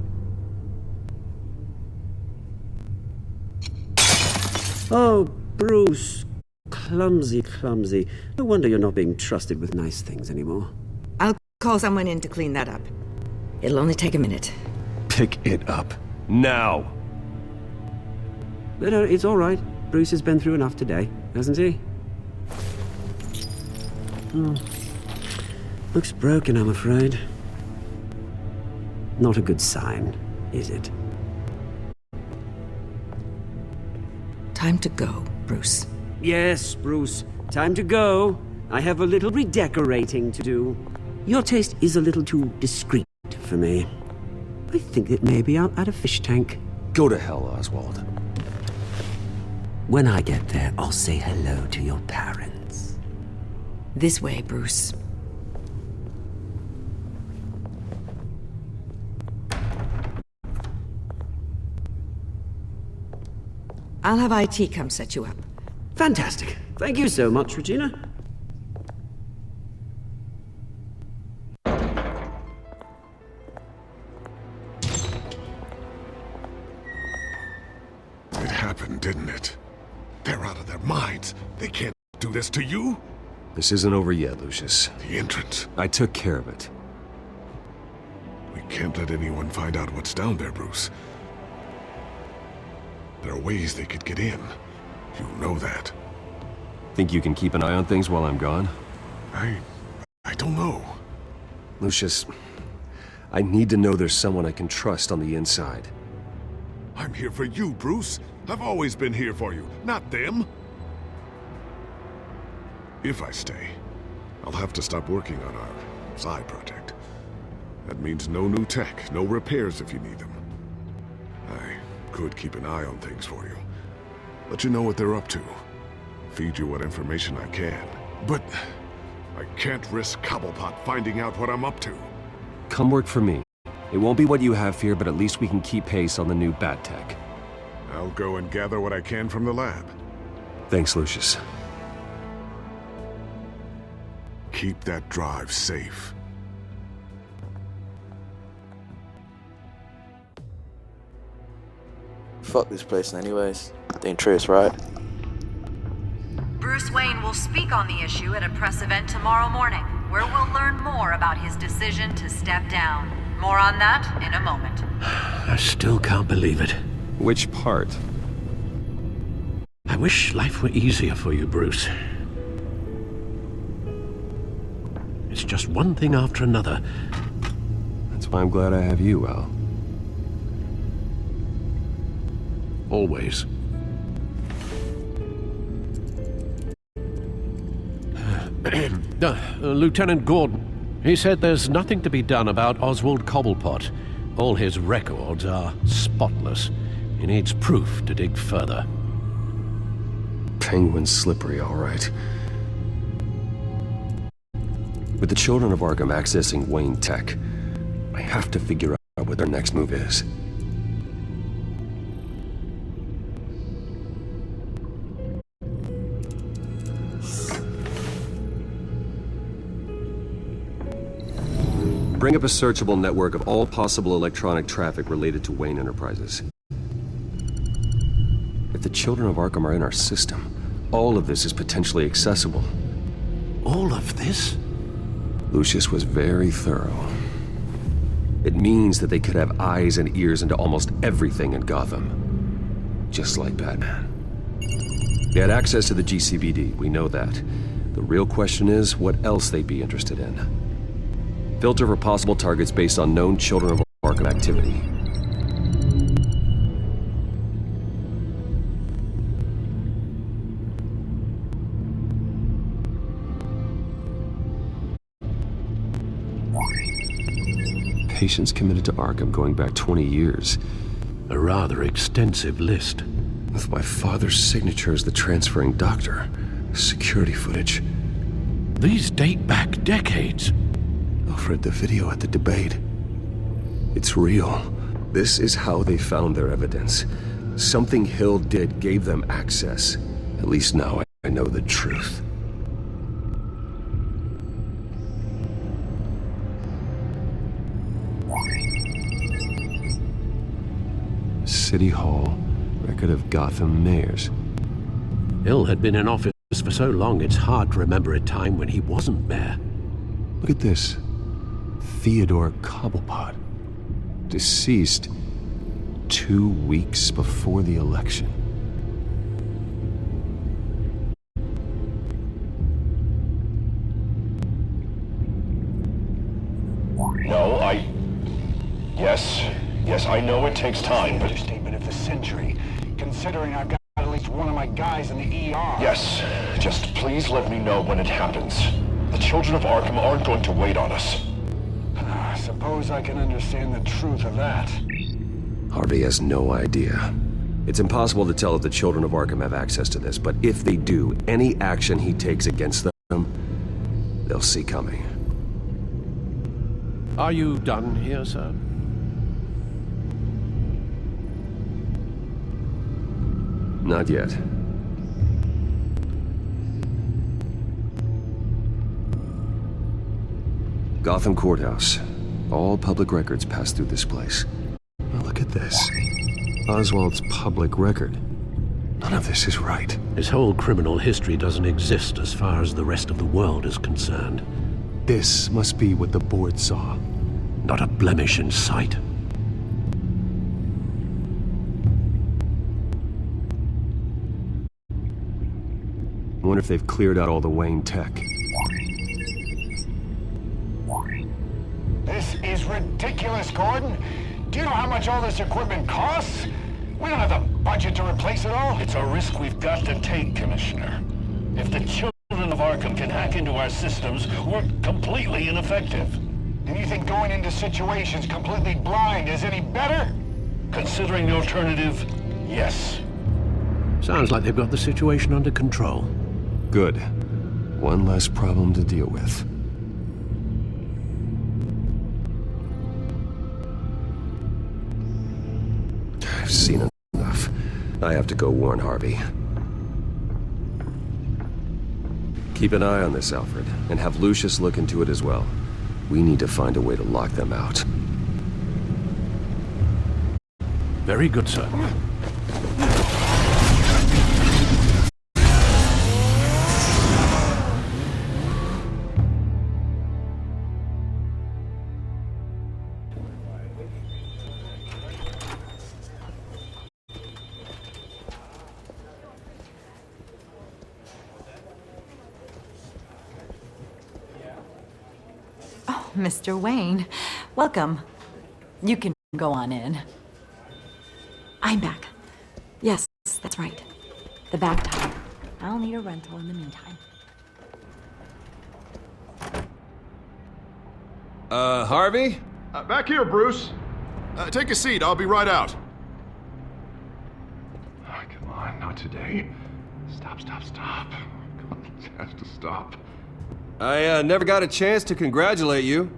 Oh, Bruce. Clumsy, clumsy. No wonder you're not being trusted with nice things anymore. I'll call someone in to clean that up. It'll only take a minute. Pick it up. Now! But it's all right. Bruce has been through enough today, hasn't he? Looks broken, I'm afraid. Not a good sign, is it? Time to go, Bruce. Yes, Bruce. Time to go. I have a little redecorating to do. Your taste is a little too discreet for me. I think that maybe I'll add a fish tank. Go to hell, Oswald. When I get there, I'll say hello to your parents. This way, Bruce. I'll have IT come set you up. Fantastic. Thank you so much, Regina. It happened, didn't it? They're out of their minds. They can't do this to you? This isn't over yet, Lucius. The entrance. I took care of it. We can't let anyone find out what's down there, Bruce. There are ways they could get in. You know that. Think you can keep an eye on things while I'm gone? I don't know. Lucius, I need to know there's someone I can trust on the inside. I'm here for you, Bruce. I've always been here for you, not them. If I stay, I'll have to stop working on our side project. That means no new tech, no repairs if you need them. I could keep an eye on things for you. Let you know what they're up to. Feed you what information I can. But I can't risk Cobblepot finding out what I'm up to. Come work for me. It won't be what you have here, but at least we can keep pace on the new bat tech. I'll go and gather what I can from the lab. Thanks, Lucius. Keep that drive safe. Fuck this place anyways. Dangerous, right? Bruce Wayne will speak on the issue at a press event tomorrow morning, where we'll learn more about his decision to step down. More on that in a moment. I still can't believe it. Which part? I wish life were easier for you, Bruce. It's just one thing after another. That's why I'm glad I have you, Al. Always. Lieutenant Gordon, he said there's nothing to be done about Oswald Cobblepot. All his records are spotless. He needs proof to dig further. Penguin's slippery, all right. With the children of Arkham accessing Wayne Tech, I have to figure out what their next move is. Bring up a searchable network of all possible electronic traffic related to Wayne Enterprises. If the children of Arkham are in our system, all of this is potentially accessible. All of this? Lucius was very thorough. It means that they could have eyes and ears into almost everything in Gotham. Just like Batman. They had access to the GCPD, we know that. The real question is what else they'd be interested in. Filter for possible targets based on known children of Arkham activity. Patients committed to Arkham going back 20 years. A rather extensive list. With my father's signature as the transferring doctor. Security footage. These date back decades. I've read the video at the debate. It's real. This is how they found their evidence. Something Hill did gave them access. At least now I know the truth. City Hall, record of Gotham mayors. Hill had been in office for so long it's hard to remember a time when he wasn't mayor. Look at this. Theodore Cobblepot. Deceased 2 weeks before the election. No, Yes, I know it takes time, but... Understatement of the century, considering I've got at least one of my guys in the ER. Yes, just please let me know when it happens. The children of Arkham aren't going to wait on us. I suppose I can understand the truth of that. Harvey has no idea. It's impossible to tell if the children of Arkham have access to this, but if they do, any action he takes against them, they'll see coming. Are you done here, sir? Not yet. Gotham Courthouse. All public records pass through this place. Well, look at this. Oswald's public record. None of this is right. His whole criminal history doesn't exist as far as the rest of the world is concerned. This must be what the board saw. Not a blemish in sight. I wonder if they've cleared out all the Wayne tech. This is ridiculous, Gordon. Do you know how much all this equipment costs? We don't have the budget to replace it all. It's a risk we've got to take, Commissioner. If the children of Arkham can hack into our systems, we're completely ineffective. And you think going into situations completely blind is any better? Considering the alternative, yes. Sounds like they've got the situation under control. Good. One less problem to deal with. I've seen enough. I have to go warn Harvey. Keep an eye on this, Alfred, and have Lucius look into it as well. We need to find a way to lock them out. Very good, sir. Mr. Wayne, welcome. You can go on in. I'm back. Yes, that's right. The back tire. I'll need a rental in the meantime. Harvey? Back here, Bruce. Take a seat. I'll be right out. Oh, come on, not today. Stop. Come on, this has to stop. I never got a chance to congratulate you.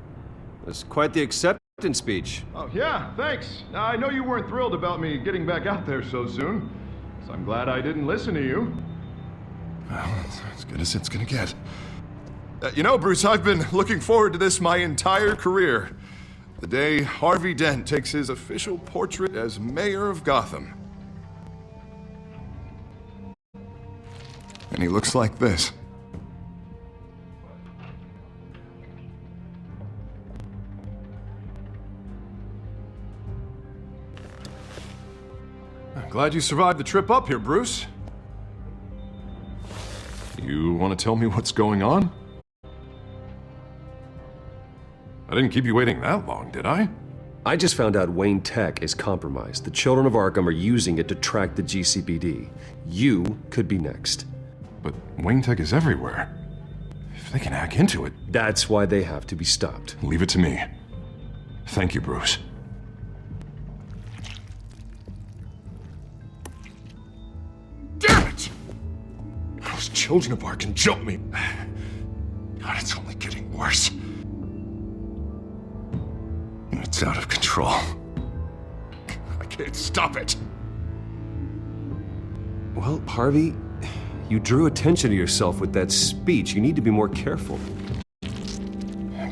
It was quite the acceptance speech. Oh, yeah, thanks. Now, I know you weren't thrilled about me getting back out there so soon, so I'm glad I didn't listen to you. Well, it's as good as it's gonna get. You know, Bruce, I've been looking forward to this my entire career. The day Harvey Dent takes his official portrait as mayor of Gotham. And he looks like this. Glad you survived the trip up here, Bruce. You want to tell me what's going on? I didn't keep you waiting that long, did I? I just found out Wayne Tech is compromised. The children of Arkham are using it to track the GCPD. You could be next. But Wayne Tech is everywhere. If they can hack into it... That's why they have to be stopped. Leave it to me. Thank you, Bruce. Damn it! Those children of Arkham jumped me. God, it's only getting worse. It's out of control. I can't stop it. Well, Harvey, you drew attention to yourself with that speech. You need to be more careful.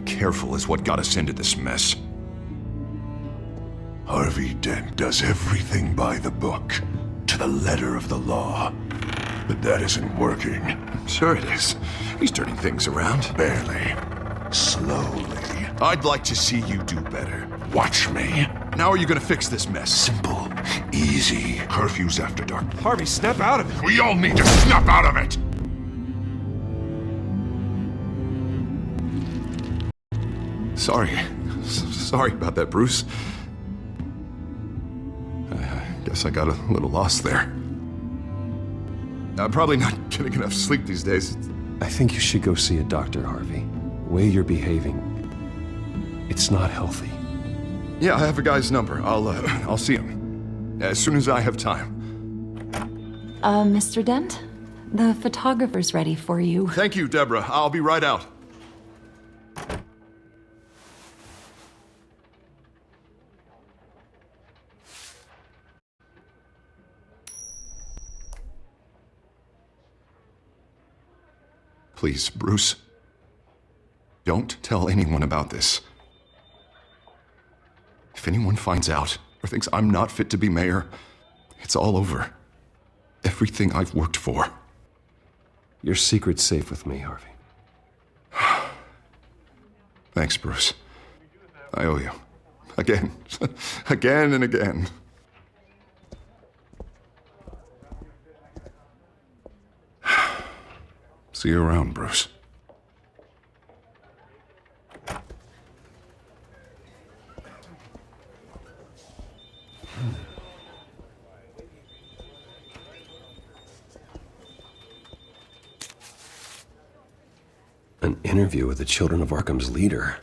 Careful is what got us into this mess. Harvey Dent does everything by the book, to the letter of the law. But that isn't working. Sure it is. He's turning things around. Barely. Slowly. I'd like to see you do better. Watch me. Now are you gonna fix this mess? Simple. Easy. Curfews after dark. Harvey, snap out of it. We all need to snap out of it! Sorry about that, Bruce. I guess I got a little lost there. I'm probably not getting enough sleep these days. I think you should go see a doctor, Harvey. The way you're behaving, it's not healthy. Yeah, I have a guy's number. I'll see him as soon as I have time. Mr. Dent? The photographer's ready for you. Thank you, Deborah. I'll be right out. Please, Bruce. Don't tell anyone about this. If anyone finds out or thinks I'm not fit to be mayor, it's all over. Everything I've worked for. Your secret's safe with me, Harvey. Thanks, Bruce. I owe you. Again. Again and again. See you around, Bruce. An interview with the Children of Arkham's leader.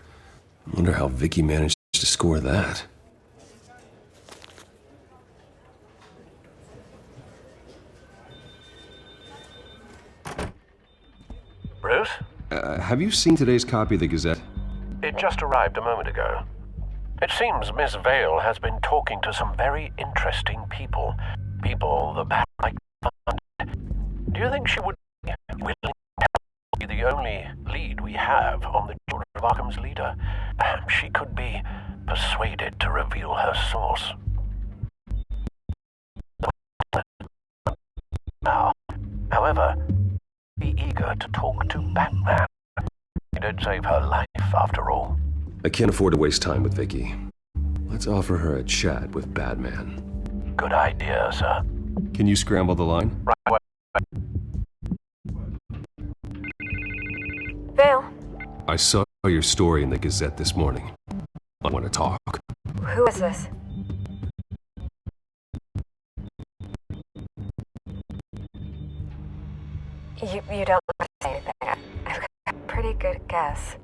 I wonder how Vicky managed to score that. Bruce? Have you seen today's copy of the Gazette? It just arrived a moment ago. It seems Miss Vale has been talking to some very interesting people. People the bat like fund. Do you think she would be willing to be the only lead we have on the Children of Arkham's leader? Perhaps she could be persuaded to reveal her source. Now, however, be eager to talk to Batman. He did save her life, after all. I can't afford to waste time with Vicky. Let's offer her a chat with Batman. Good idea, sir. Can you scramble the line? Right away. Vale. I saw your story in the Gazette this morning. I want to talk. Who is this? You don't have to say anything. I've got a pretty good guess.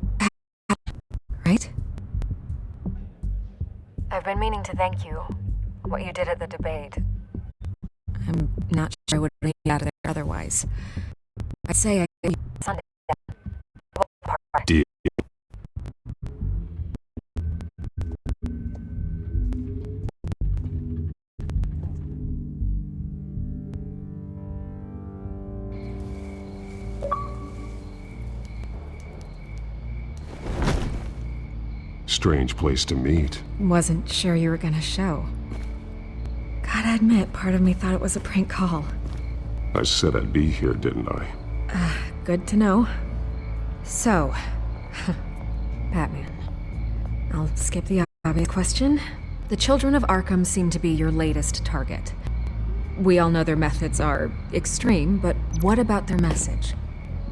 Right? I've been meaning to thank you. What you did at the debate. I'm not sure I would be out of there otherwise. I'd say I Sunday. Deal. Strange place to meet. Wasn't sure you were gonna show. Gotta admit, part of me thought it was a prank call. I said I'd be here, didn't I? Good to know. So, Batman. I'll skip the obvious question. The Children of Arkham seem to be your latest target. We all know their methods are extreme, but what about their message?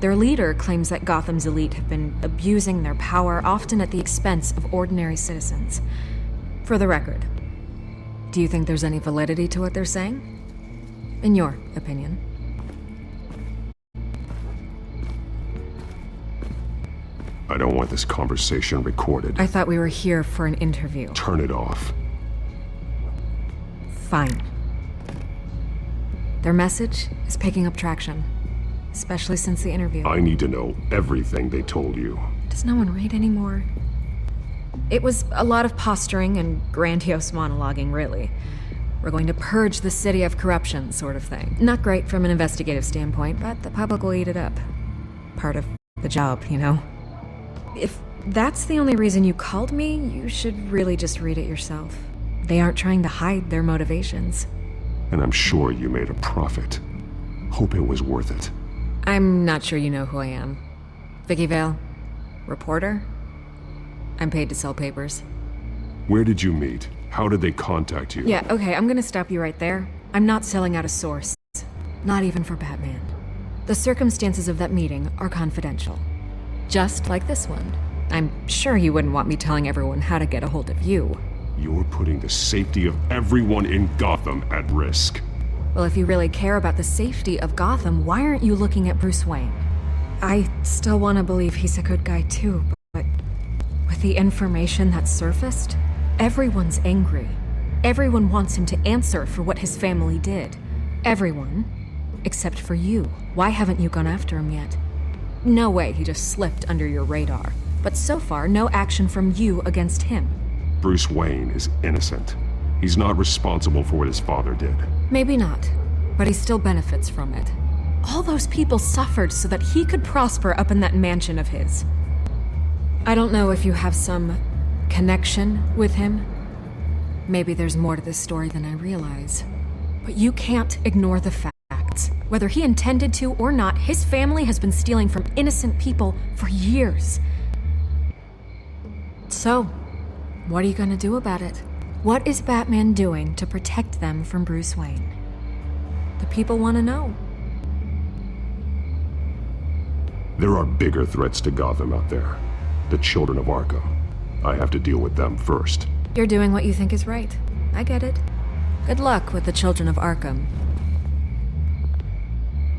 Their leader claims that Gotham's elite have been abusing their power, often at the expense of ordinary citizens. For the record, do you think there's any validity to what they're saying? In your opinion? I don't want this conversation recorded. I thought we were here for an interview. Turn it off. Fine. Their message is picking up traction. Especially since the interview. I need to know everything they told you. Does no one read anymore? It was a lot of posturing and grandiose monologuing, really. We're going to purge the city of corruption, sort of thing. Not great from an investigative standpoint, but the public will eat it up. Part of the job, you know? If that's the only reason you called me, you should really just read it yourself. They aren't trying to hide their motivations. And I'm sure you made a profit. Hope it was worth it. I'm not sure you know who I am. Vicky Vale? Reporter? I'm paid to sell papers. Where did you meet? How did they contact you? Yeah, okay, I'm gonna stop you right there. I'm not selling out a source. Not even for Batman. The circumstances of that meeting are confidential. Just like this one. I'm sure you wouldn't want me telling everyone how to get a hold of you. You're putting the safety of everyone in Gotham at risk. Well, if you really care about the safety of Gotham, why aren't you looking at Bruce Wayne? I still want to believe he's a good guy too, but with the information that surfaced, everyone's angry. Everyone wants him to answer for what his family did. Everyone, except for you. Why haven't you gone after him yet? No way he just slipped under your radar. But so far, no action from you against him. Bruce Wayne is innocent. He's not responsible for what his father did. Maybe not, but he still benefits from it. All those people suffered so that he could prosper up in that mansion of his. I don't know if you have some connection with him. Maybe there's more to this story than I realize. But you can't ignore the facts. Whether he intended to or not, his family has been stealing from innocent people for years. So, what are you gonna do about it? What is Batman doing to protect them from Bruce Wayne? The people want to know. There are bigger threats to Gotham out there. The children of Arkham. I have to deal with them first. You're doing what you think is right. I get it. Good luck with the children of Arkham.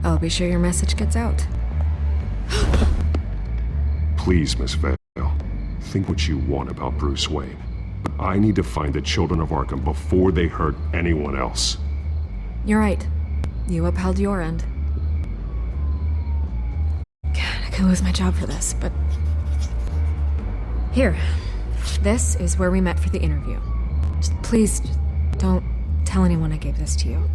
I'll be sure your message gets out. Please, Miss Vale, think what you want about Bruce Wayne. But I need to find the children of Arkham before they hurt anyone else. You're right. You upheld your end. God, I could lose my job for this, but... Here. This is where we met for the interview. Please, don't tell anyone I gave this to you.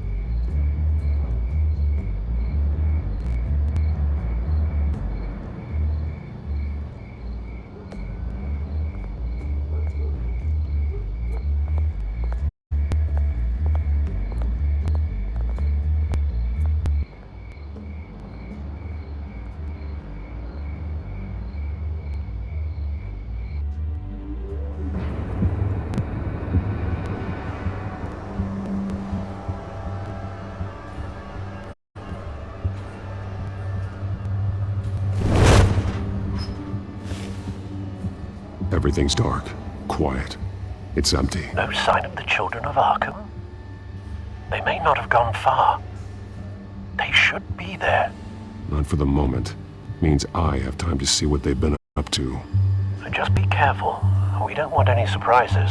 Everything's dark, quiet. It's empty. No sign of the children of Arkham? They may not have gone far. They should be there. Not for the moment. Means I have time to see what they've been up to. Just be careful. We don't want any surprises.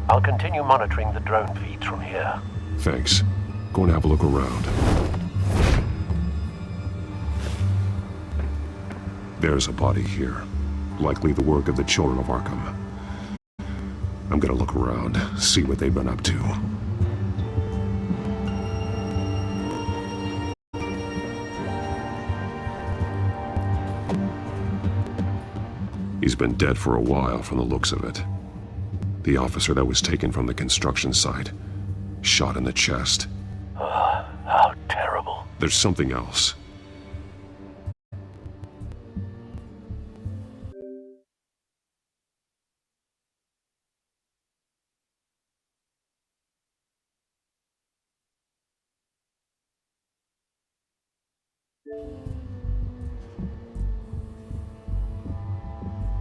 I'll continue monitoring the drone feeds from here. Thanks. Go and have a look around. There's a body here. Likely the work of the children of Arkham. I'm gonna look around, see what they've been up to. He's been dead for a while from the looks of it. The officer that was taken from the construction site. Shot in the chest. How terrible. There's something else.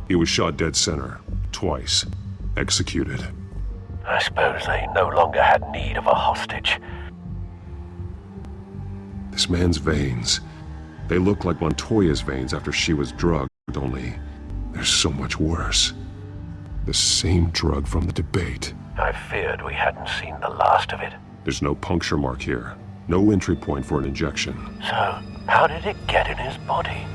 He was shot dead center, twice, executed. I suppose they no longer had need of a hostage. This man's veins, they look like Montoya's veins after she was drugged, only they're so much worse. The same drug from the debate. I feared we hadn't seen the last of it. There's no puncture mark here, no entry point for an injection. So, how did it get in his body?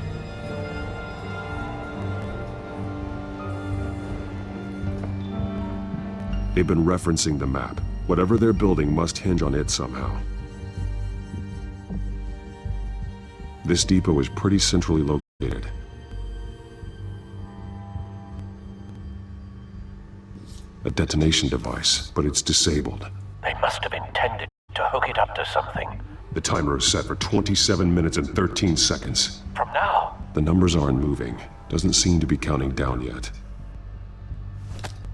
They've been referencing the map. Whatever they're building must hinge on it somehow. This depot is pretty centrally located. A detonation device, but it's disabled. They must have intended to hook it up to something. The timer is set for 27 minutes and 13 seconds. From now? The numbers aren't moving. Doesn't seem to be counting down yet.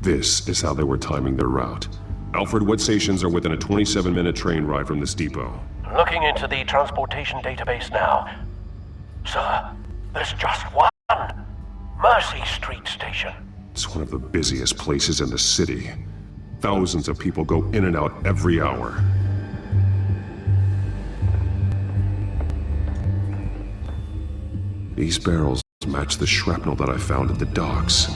This is how they were timing their route. Alfred, what stations are within a 27-minute train ride from this depot? Looking into the transportation database now. Sir, there's just one. Mercy Street Station. It's one of the busiest places in the city. Thousands of people go in and out every hour. These barrels match the shrapnel that I found at the docks.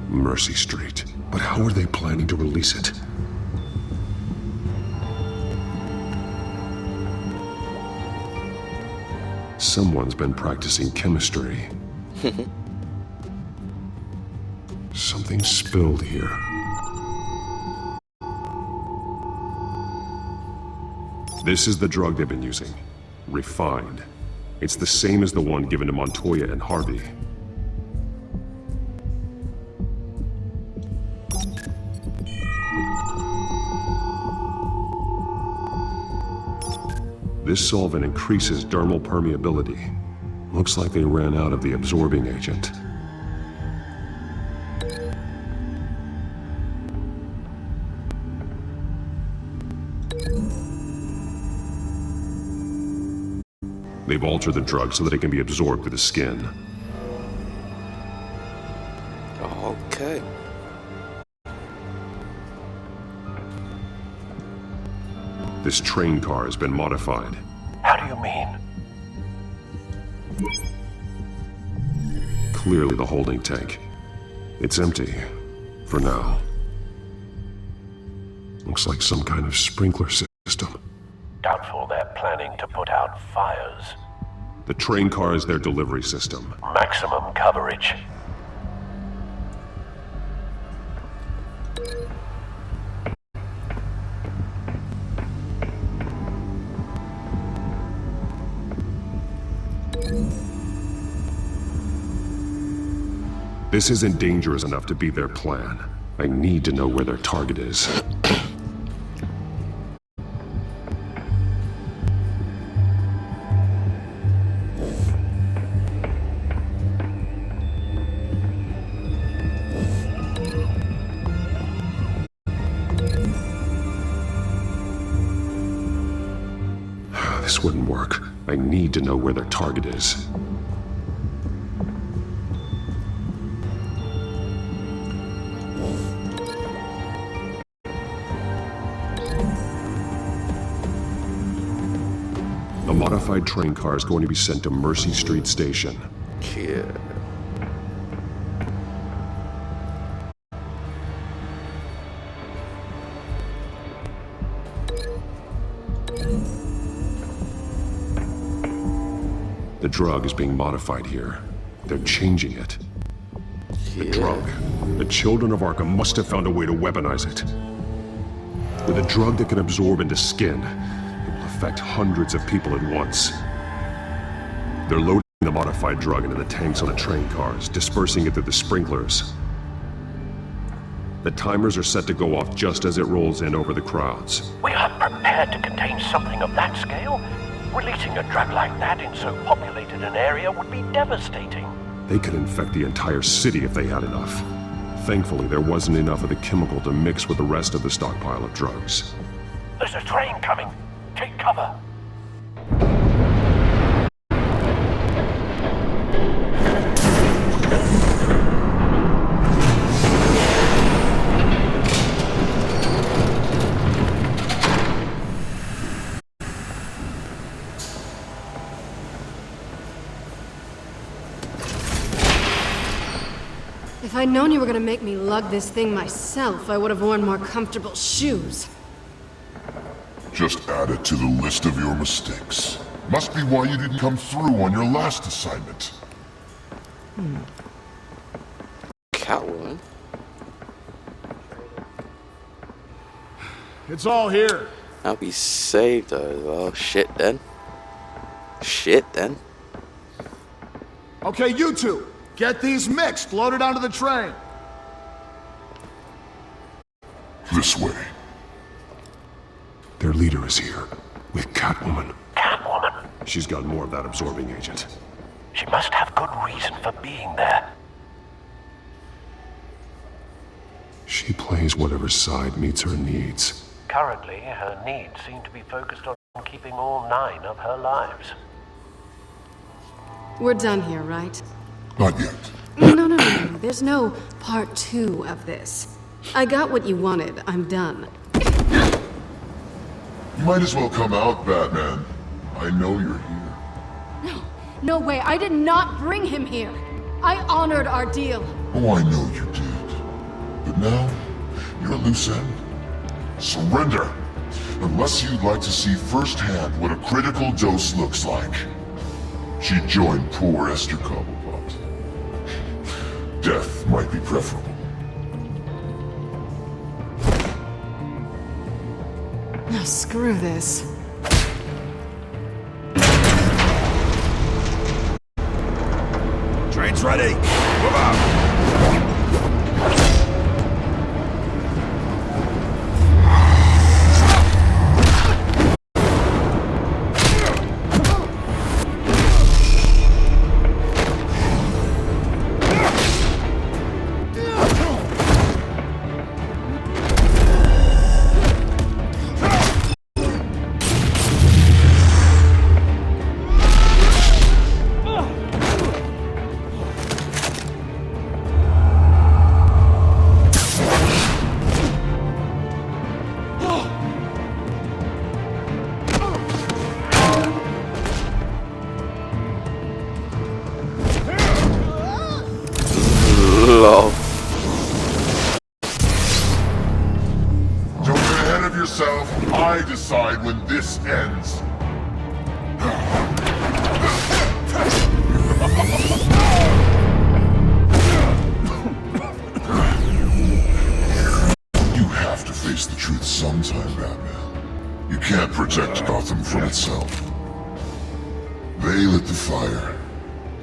Mercy Street. But how are they planning to release it? Someone's been practicing chemistry. Something spilled here. This is the drug they've been using. Refined. It's the same as the one given to Montoya and Harvey. This solvent increases dermal permeability. Looks like they ran out of the absorbing agent. They've altered the drug so that it can be absorbed through the skin. Okay. This train car has been modified. How do you mean? Clearly the holding tank. It's empty. For now. Looks like some kind of sprinkler system. Doubtful they're planning to put out fires. The train car is their delivery system. Maximum coverage. This isn't dangerous enough to be their plan. I need to know where their target is. This wouldn't work. I need to know where their target is. A modified train car is going to be sent to Mercy Street Station. Yeah. The drug is being modified here. They're changing it. The drug. The children of Arkham must have found a way to weaponize it. With a drug that can absorb into skin, it will affect hundreds of people at once. They're loading the modified drug into the tanks on the train cars, dispersing it through the sprinklers. The timers are set to go off just as it rolls in over the crowds. We are prepared to contain something of that scale? Releasing a drug like that in so populated an area would be devastating. They could infect the entire city if they had enough. Thankfully, there wasn't enough of the chemical to mix with the rest of the stockpile of drugs. There's a train coming. Take cover. If I'd known you were gonna make me lug this thing myself, I would have worn more comfortable shoes. Just add it to the list of your mistakes. Must be why you didn't come through on your last assignment. Catwoman. It's all here. I'll be saved as well. Shit then. Shit then. Okay, you two. Get these mixed, loaded onto the train. This way. Their leader is here, with Catwoman. Catwoman? She's got more of that absorbing agent. She must have good reason for being there. She plays whatever side meets her needs. Currently, her needs seem to be focused on keeping all 9 of her lives. We're done here, right? Not yet. No. There's no part 2 of this. I got what you wanted. I'm done. You might as well come out, Batman. I know you're here. No, no way. I did not bring him here. I honored our deal. Oh, I know you did. But now, you're a loose end. Surrender! Unless you'd like to see firsthand what a critical dose looks like. She joined poor Esther Cobblepot. Death might be preferable. No, screw this. Train's ready! Move out! Lol. Don't get ahead of yourself. I decide when this ends. You have to face the truth sometime, Batman. You can't protect Gotham from itself. They lit the fire.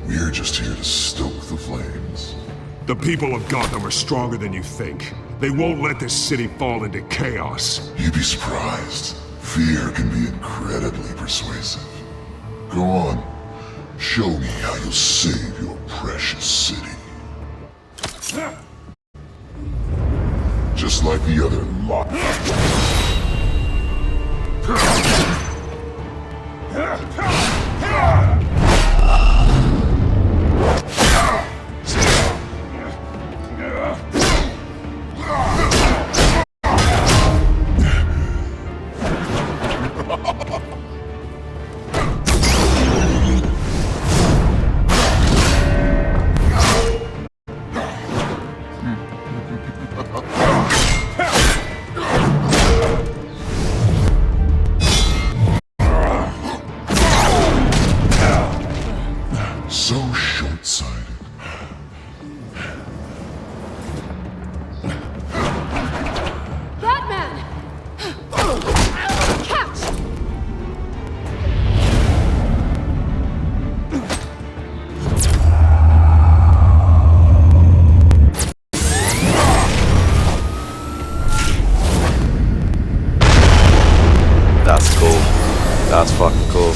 We're just here to stoke the flames. The people of Gotham are stronger than you think. They won't let this city fall into chaos. You'd be surprised. Fear can be incredibly persuasive. Go on. Show me how you'll save your precious city. Just like the other lot. So short-sighted. Batman! Catch! That's cool. That's fucking cool.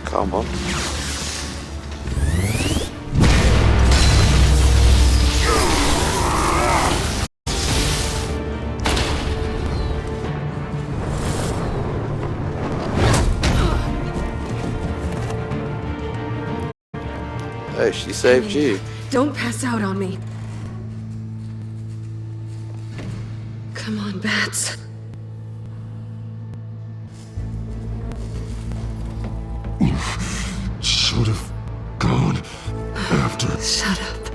Come on. Hey, she saved you. Don't pass out on me. Come on, Bats. Should have gone after. Shut up.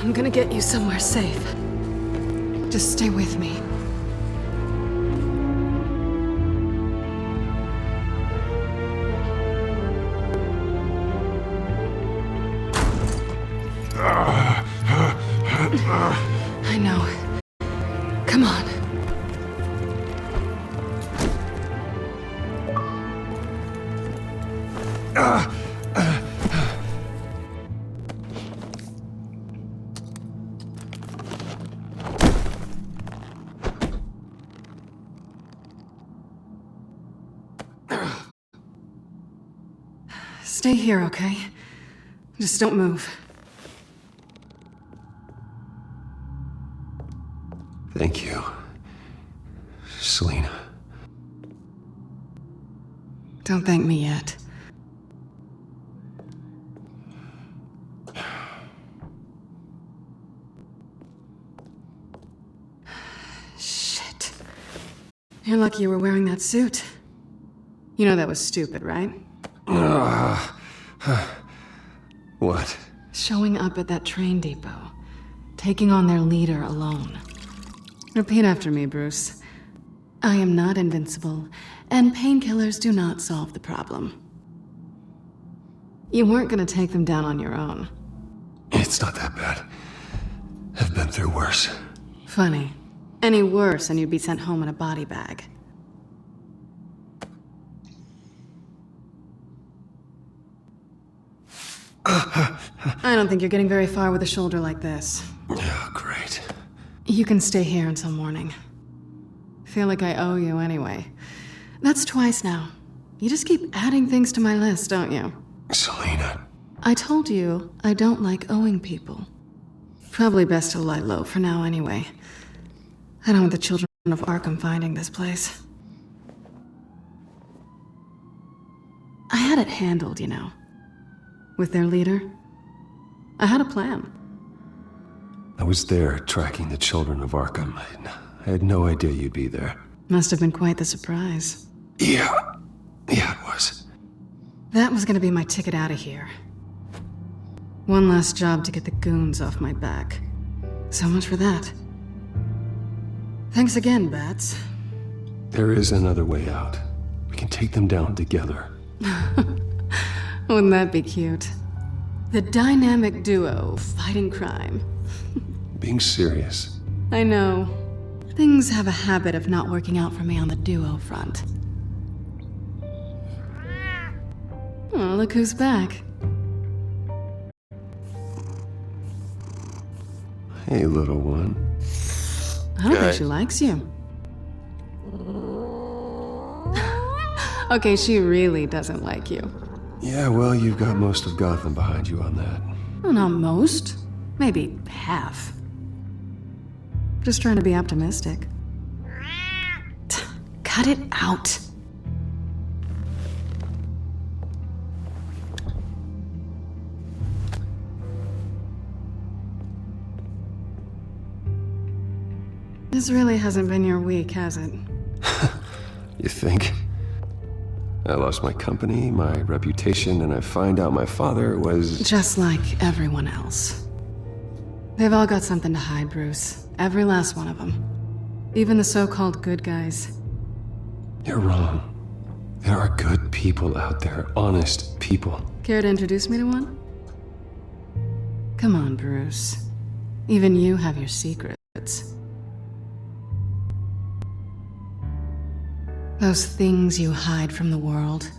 I'm gonna get you somewhere safe. Just stay with me. I know. Come on. Stay here, okay? Just don't move. Thank you, Selena. Don't thank me yet. Shit. You're lucky you were wearing that suit. You know that was stupid, right? What? Showing up at that train depot. Taking on their leader alone. Repeat after me, Bruce. I am not invincible, and painkillers do not solve the problem. You weren't gonna take them down on your own. It's not that bad. I've been through worse. Funny. Any worse and you'd be sent home in a body bag. I don't think you're getting very far with a shoulder like this. Oh, great. You can stay here until morning. Feel like I owe you anyway. That's twice now. You just keep adding things to my list, don't you? Selena. I told you I don't like owing people. Probably best to lie low for now anyway. I don't want the children of Arkham finding this place. I had it handled, you know. With their leader. I had a plan. I was there tracking the children of Arkham. I had no idea you'd be there. Must have been quite the surprise. Yeah, it was. That was gonna be my ticket out of here. One last job to get the goons off my back. So much for that. Thanks again, Bats. There is another way out. We can take them down together. Wouldn't that be cute? The dynamic duo fighting crime. Being serious. I know. Things have a habit of not working out for me on the duo front. Oh, look who's back. Hey, little one. I don't think she likes you. Okay, she really doesn't like you. Yeah, well, you've got most of Gotham behind you on that. Well, not most. Maybe half. Just trying to be optimistic. Cut it out. This really hasn't been your week, has it? You think? I lost my company, my reputation, and I find out my father was... Just like everyone else. They've all got something to hide, Bruce. Every last one of them. Even the so-called good guys. You're wrong. There are good people out there, honest people. Care to introduce me to one? Come on, Bruce. Even you have your secrets. Those things you hide from the world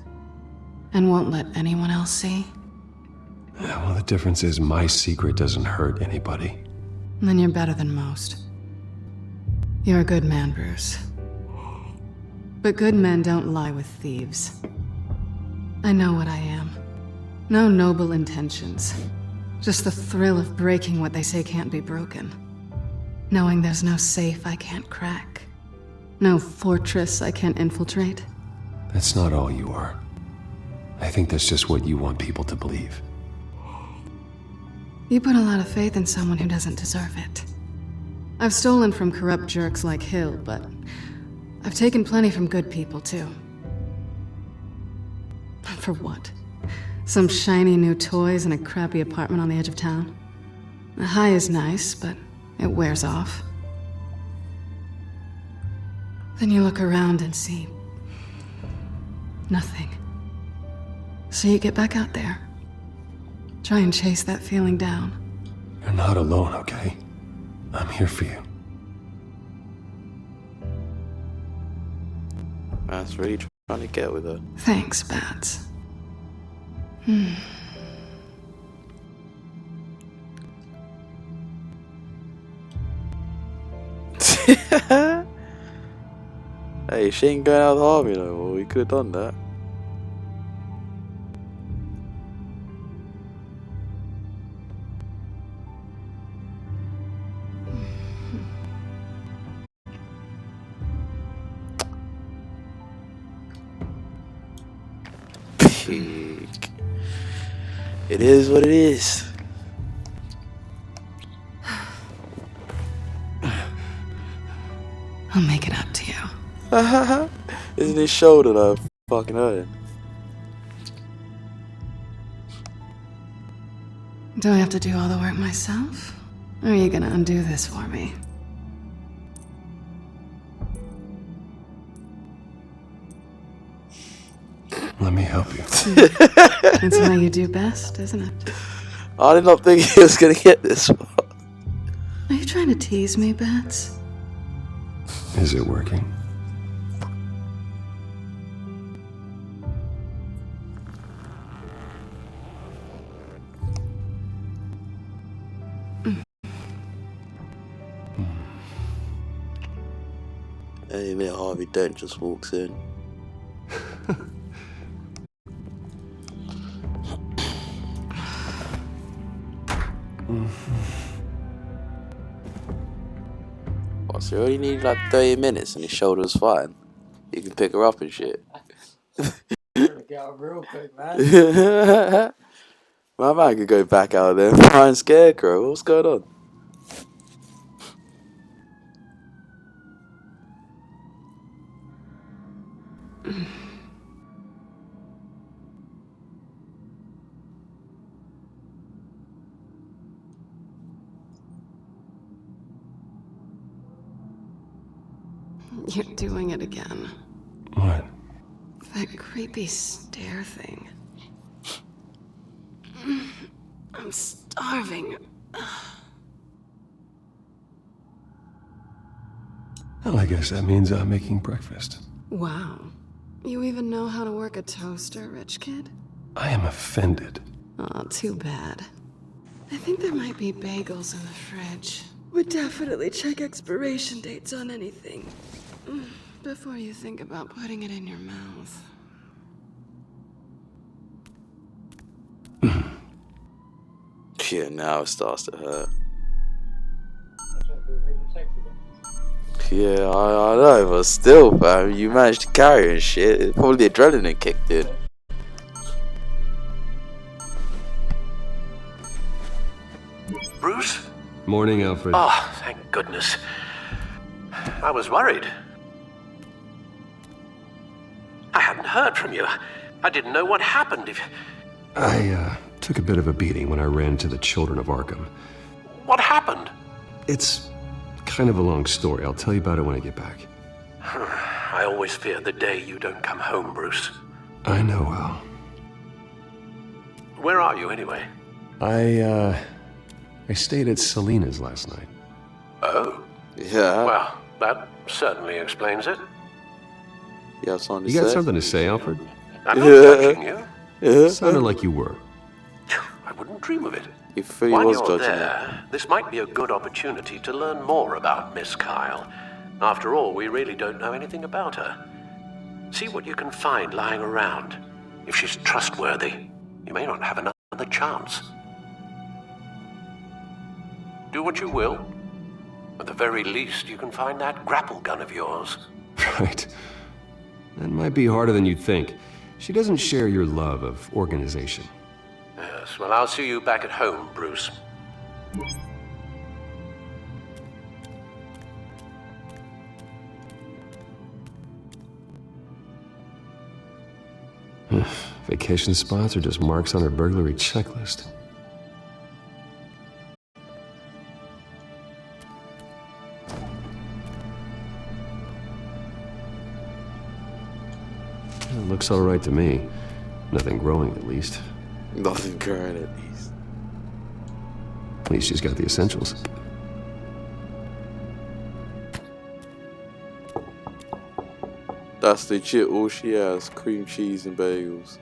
and won't let anyone else see. Yeah, well, the difference is my secret doesn't hurt anybody. Then you're better than most. You're a good man, Bruce. But good men don't lie with thieves. I know what I am. No noble intentions. Just the thrill of breaking what they say can't be broken. Knowing there's no safe I can't crack. No fortress I can't infiltrate. That's not all you are. I think that's just what you want people to believe. You put a lot of faith in someone who doesn't deserve it. I've stolen from corrupt jerks like Hill, but I've taken plenty from good people, too. For what? Some shiny new toys and a crappy apartment on the edge of town? The high is nice, but it wears off. Then you look around and see nothing. So you get back out there. Try and chase that feeling down. You're not alone, okay? I'm here for you. That's really trying to get with her. Thanks, Bats. Hey, she ain't going out of the army no more. We could have done that. It is what it is. I'll make it up to you. Isn't his shoulder though fucking hurting? Do I have to do all the work myself? Or are you gonna undo this for me? Let me help you. That's what you do best, isn't it? I did not think he was gonna get this far. Are you trying to tease me, Bats? Is it working? Any minute Harvey Dent just walks in. Oh, so you only need like 30 minutes and his shoulder was fine. You can pick her up and shit. Get out real quick, man. My man could go back out there and find Scarecrow. What's going on? You're doing it again. What? That creepy stare thing. I'm starving. Well, I guess that means I'm making breakfast. Wow. You even know how to work a toaster, rich kid? I am offended. Aw, too bad. I think there might be bagels in the fridge. Would definitely check expiration dates on anything before you think about putting it in your mouth. Yeah, now it starts to hurt. Yeah, I know, but still, fam, you managed to carry it and shit. Probably the adrenaline kicked in. Bruce? Morning, Alfred. Oh, thank goodness. I was worried. I hadn't heard from you. I didn't know what happened. I took a bit of a beating when I ran to the Children of Arkham. What happened? It's kind of a long story. I'll tell you about it when I get back. I always fear the day you don't come home, Bruce. I know, Al. Where are you, anyway? I stayed at Selena's last night. Oh? Yeah. Well, that certainly explains it. You have something to You say? got something to say, Alfred? I'm not judging you. Sounded like you were. I wouldn't dream of it. If he While was you're judging there, this might be a good opportunity to learn more about Miss Kyle. After all, we really don't know anything about her. See what you can find lying around. If she's trustworthy, you may not have another chance. Do what you will. At the very least, you can find that grapple gun of yours. Right. That might be harder than you'd think. She doesn't share your love of organization. Yes, well, I'll see you back at home, Bruce. Vacation spots are just marks on her burglary checklist. It looks all right to me. Nothing growing, at least. Nothing growing, at least. At least she's got the essentials. That's legit all she has. Cream cheese and bagels.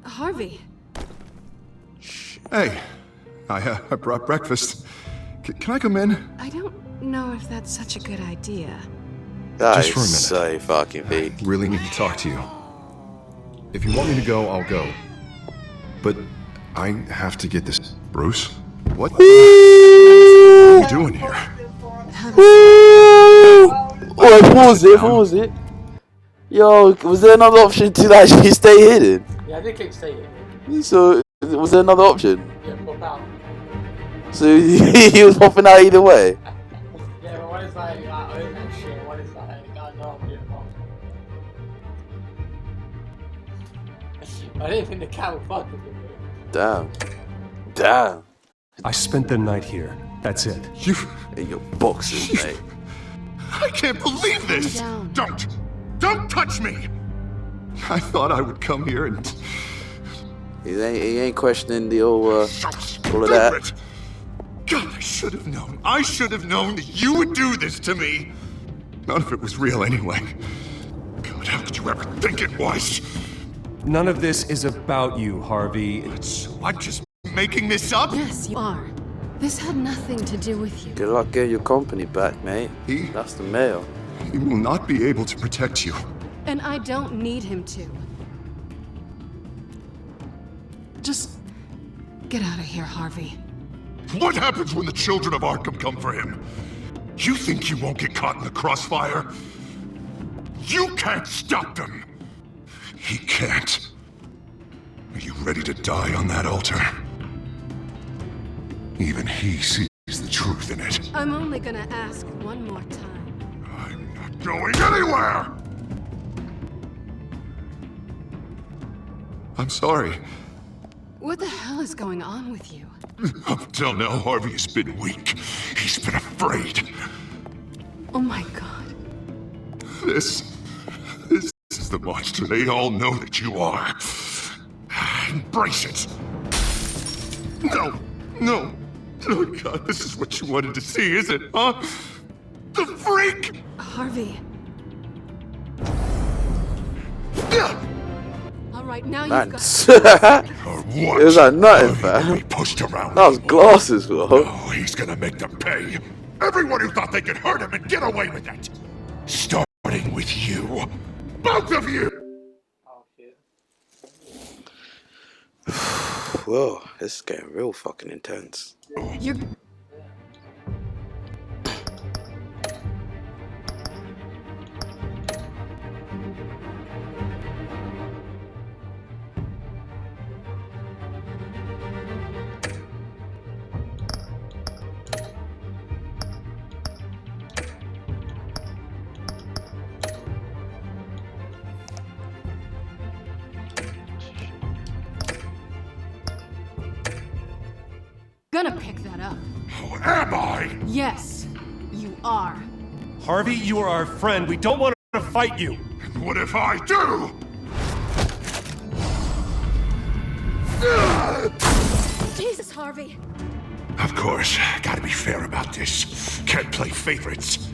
Harvey. Hey, I brought breakfast. Can I come in? I don't know if that's such a good idea. That Just is for a minute. so fucking big. I really need to talk to you. If you want me to go, I'll go. But I have to get this. Bruce? What are you doing here? Wait, pause it. Yo, was there another option to actually stay hidden? Yeah, I did keep staying. So, was there another option? Yeah, pop out. So, he was popping out either way? Yeah, but what is like own that shit? What is like, I know I'm doing wrong. I didn't think the cat would fuck with me. Damn. I spent the night here. That's it. You and your boxes, mate. I can't believe this! Don't touch me! I thought I would come here and... He ain't questioning the old, all of that. God, I should have known. I should have known that you would do this to me. None of it was real anyway. God, how could you ever think it was? None of this is about you, Harvey. I'm just making this up? Yes, you are. This had nothing to do with you. Good luck getting your company back, mate. That's the mail. He will not be able to protect you. And I don't need him to. Just get out of here, Harvey. What happens when the children of Arkham come for him? You think you won't get caught in the crossfire? You can't stop them! He can't. Are you ready to die on that altar? Even he sees the truth in it. I'm only gonna ask one more time. I'm not going anywhere! I'm sorry. What the hell is going on with you? Up until now, Harvey has been weak. He's been afraid. Oh my god. This is the monster they all know that you are. Embrace it. No. Oh God, this is what you wanted to see, is it, huh? The freak! Harvey. Alright, now Man. you've got... It was like nothing, fam. Pushed around. That was glasses, bro. No, he's gonna make them pay. Everyone who thought they could hurt him and get away with it. Starting with you. Both of you! Whoa, this is getting real fucking intense. You're... gonna pick that up. Who am I? Yes, you are. Harvey, you are our friend. We don't want to fight you. And what if I do? Jesus, Harvey. Of course, gotta be fair about this. Can't play favorites.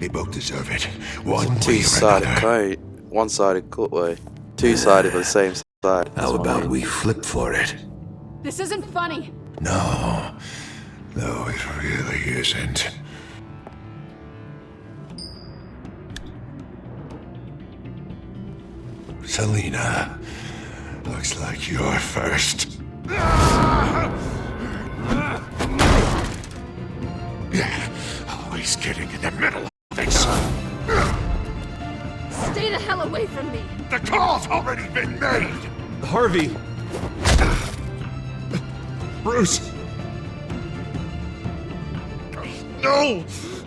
They both deserve it. One way or Two-sided another. coat. One-sided court way. Two-sided but the same side. How about we flip for it? This isn't funny. No, it really isn't. Selina, looks like you're first. Always getting in the middle of things. Stay the hell away from me. The call's already been made. Harvey. Bruce! No!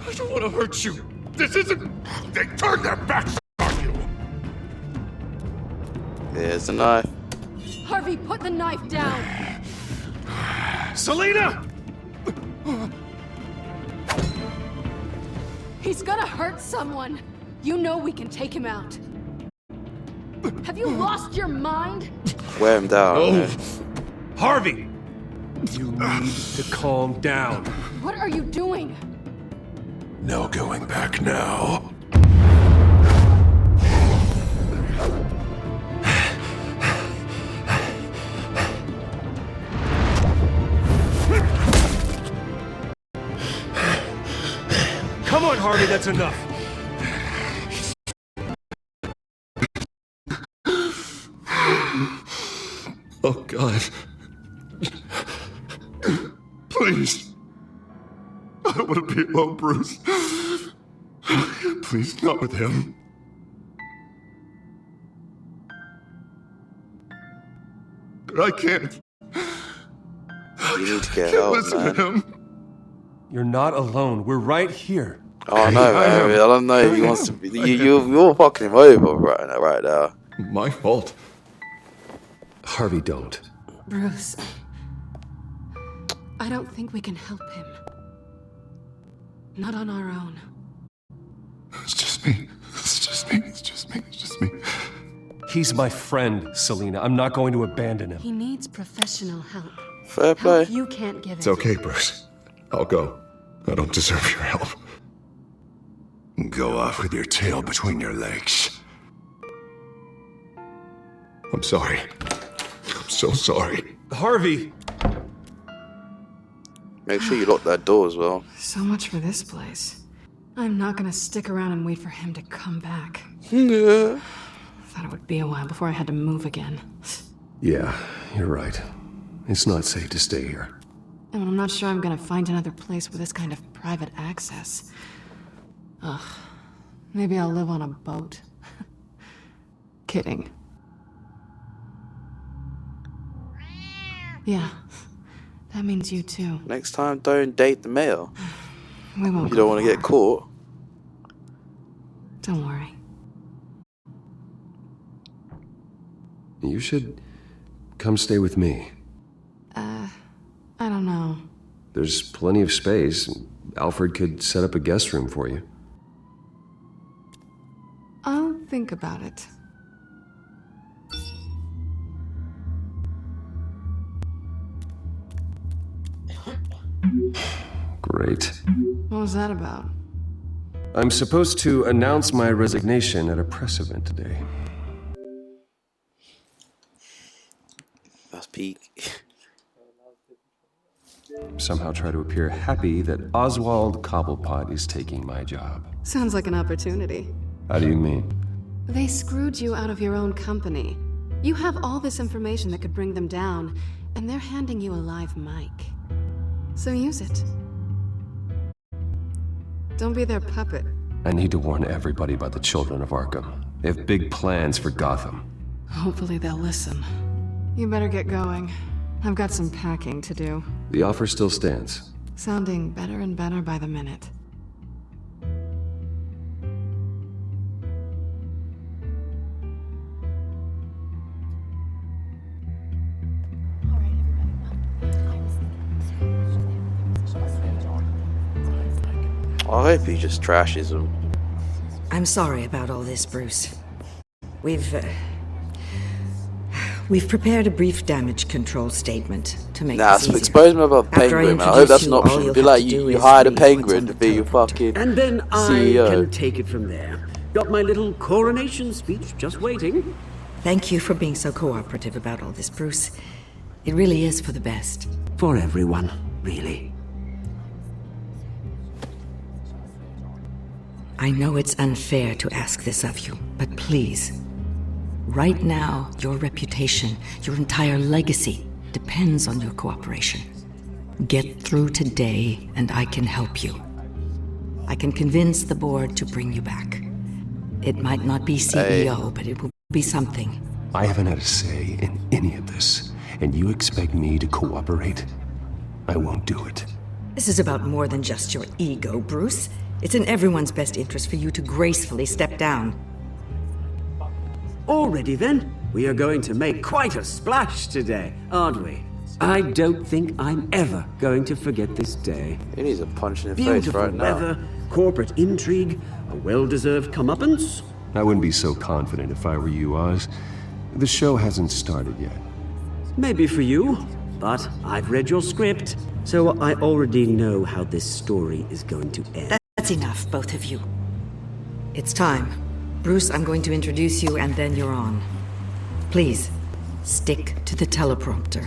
I don't want to hurt you! This isn't... They turned their backs on you! There's the knife. Harvey, put the knife down. Selina! He's gonna hurt someone. You know we can take him out. Have you lost your mind? Wear him down. Oh. Harvey! You need to calm down. What are you doing? No going back now. Come on, Harvey, that's enough. Oh, God. be alone, Bruce. Please, not with him. But I can't. You need to get help, Listen man. to him. You're not alone. We're right here. Oh no, man. I don't know if he wants to be. You're fucking him over right now. My fault. Harvey, don't. Bruce, I don't think we can help him. Not on our own. It's just me. It's just me. It's just me. It's just me. He's my friend, Selena. I'm not going to abandon him. He needs professional help. Fair play. Help you can't give It's it. okay, Bruce. I'll go. I don't deserve your help. Go off with your tail between your legs. I'm sorry. I'm so sorry. Harvey! Make sure you lock that door as well. So much for this place. I'm not gonna stick around and wait for him to come back. Yeah. Thought it would be a while before I had to move again. Yeah, you're right. It's not safe to stay here. And I'm not sure I'm gonna find another place with this kind of private access. Ugh. Maybe I'll live on a boat. Kidding. Yeah. That means you too. Next time, don't date the mail. We won't. You don't want to get caught. Don't worry. You should come stay with me. I don't know. There's plenty of space. Alfred could set up a guest room for you. I'll think about it. Great. What was that about? I'm supposed to announce my resignation at a press event today. That's peak. Somehow try to appear happy that Oswald Cobblepot is taking my job. Sounds like an opportunity. How do you mean? They screwed you out of your own company. You have all this information that could bring them down, and they're handing you a live mic. So use it. Don't be their puppet. I need to warn everybody about the children of Arkham. They have big plans for Gotham. Hopefully they'll listen. You better get going. I've got some packing to do. The offer still stands. Sounding better and better by the minute. I hope he just trashes them. I'm sorry about all this, Bruce. We've prepared a brief damage control statement to make Nah, this easier. expose me about Penguin, man. I hope that's an option. Be like, you hired a Penguin to be your fucking And then I CEO. can take it from there. Got my little coronation speech just waiting. Thank you for being so cooperative about all this, Bruce. It really is for the best. For everyone, really. I know it's unfair to ask this of you, but please. Right now, your reputation, your entire legacy, depends on your cooperation. Get through today, and I can help you. I can convince the board to bring you back. It might not be CEO, but it will be something. I haven't had a say in any of this, and you expect me to cooperate? I won't do it. This is about more than just your ego, Bruce. It's in everyone's best interest for you to gracefully step down. Already then, we are going to make quite a splash today, aren't we? I don't think I'm ever going to forget this day. He needs a punch in the Beautiful face right now. weather, corporate intrigue, a well-deserved comeuppance. I wouldn't be so confident if I were you, Oz. The show hasn't started yet. Maybe for you, but I've read your script, so I already know how this story is going to end. That's enough, both of you. It's time. Bruce, I'm going to introduce you, and then you're on. Please, stick to the teleprompter.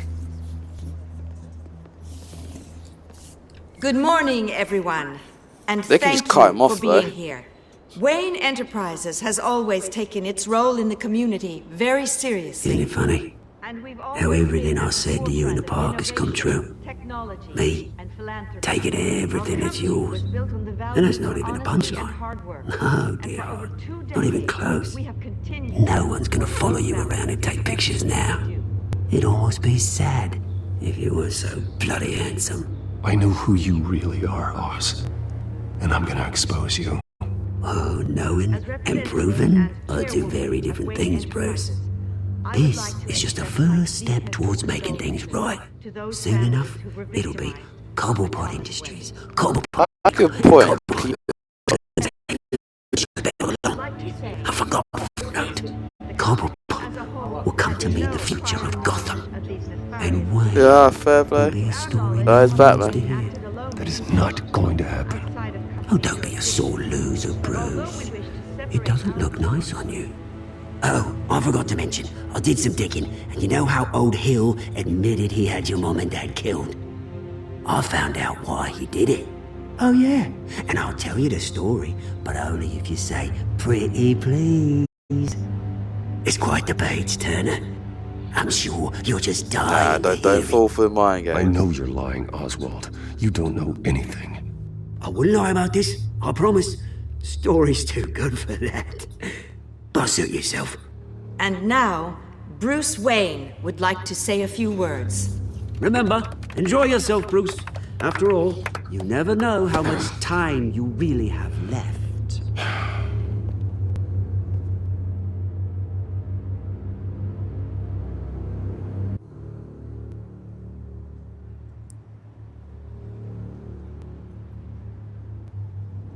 Good morning, everyone. And They can thank just cut you him off, for being though. here. Wayne Enterprises has always taken its role in the community very seriously. Isn't it funny? How everything I said to you in the park has come true. Me, taking everything that's yours. And that's not even a punchline. No, dear heart. Not even close. No one's gonna follow you around and take pictures now. It'd almost be sad if you were so bloody handsome. I know who you really are, Oz. And I'm gonna expose you. Oh, knowing and proving are two very different things, Bruce. This is just a first step towards making things right. Soon enough, it'll be Cobblepot Industries. Cobblepot. Good point. I forgot the footnote. Cobblepot will come to meet the future of Gotham. And Wayne fair play. will be a story It's no Batman. one wants to hear. That is not going to happen. Oh, don't be a sore loser, Bruce. It doesn't look nice on you. Oh, I forgot to mention, I did some digging, and you know how old Hill admitted he had your mom and dad killed? I found out why he did it. Oh yeah, and I'll tell you the story, but only if you say, pretty please. It's quite the page, Turner. I'm sure you're just dying to hear don't it. fall for the mind game. I know you're lying, Oswald. You don't know anything. I wouldn't lie about this, I promise. Story's too good for that. But suit yourself. And now, Bruce Wayne would like to say a few words. Remember, enjoy yourself, Bruce. After all, you never know how much time you really have left.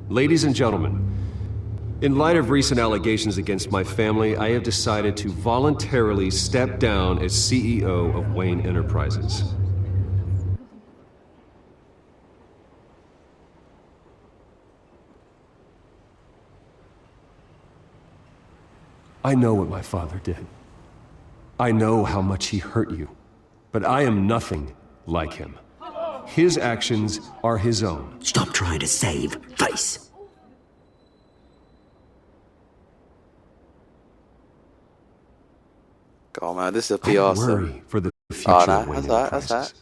Ladies and gentlemen, in light of recent allegations against my family, I have decided to voluntarily step down as CEO of Wayne Enterprises. I know what my father did. I know how much he hurt you, but I am nothing like him. His actions are his own. Stop trying to save face. Come on, man, this is a PR I stuff. worry for the future Oh, of no, Wayne that's Enterprises. that.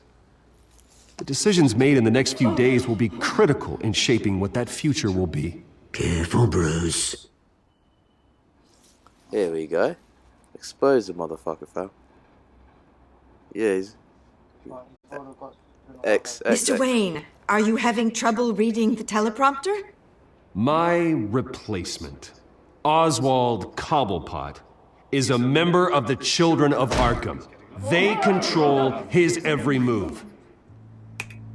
The decisions made in the next few days will be critical in shaping what that future will be. Careful, Bruce. Here we go. Expose the motherfucker, fam. Yeah, he's... Mr. Wayne, are you having trouble reading the teleprompter? My replacement, Oswald Cobblepot, is a member of the Children of Arkham. They control his every move.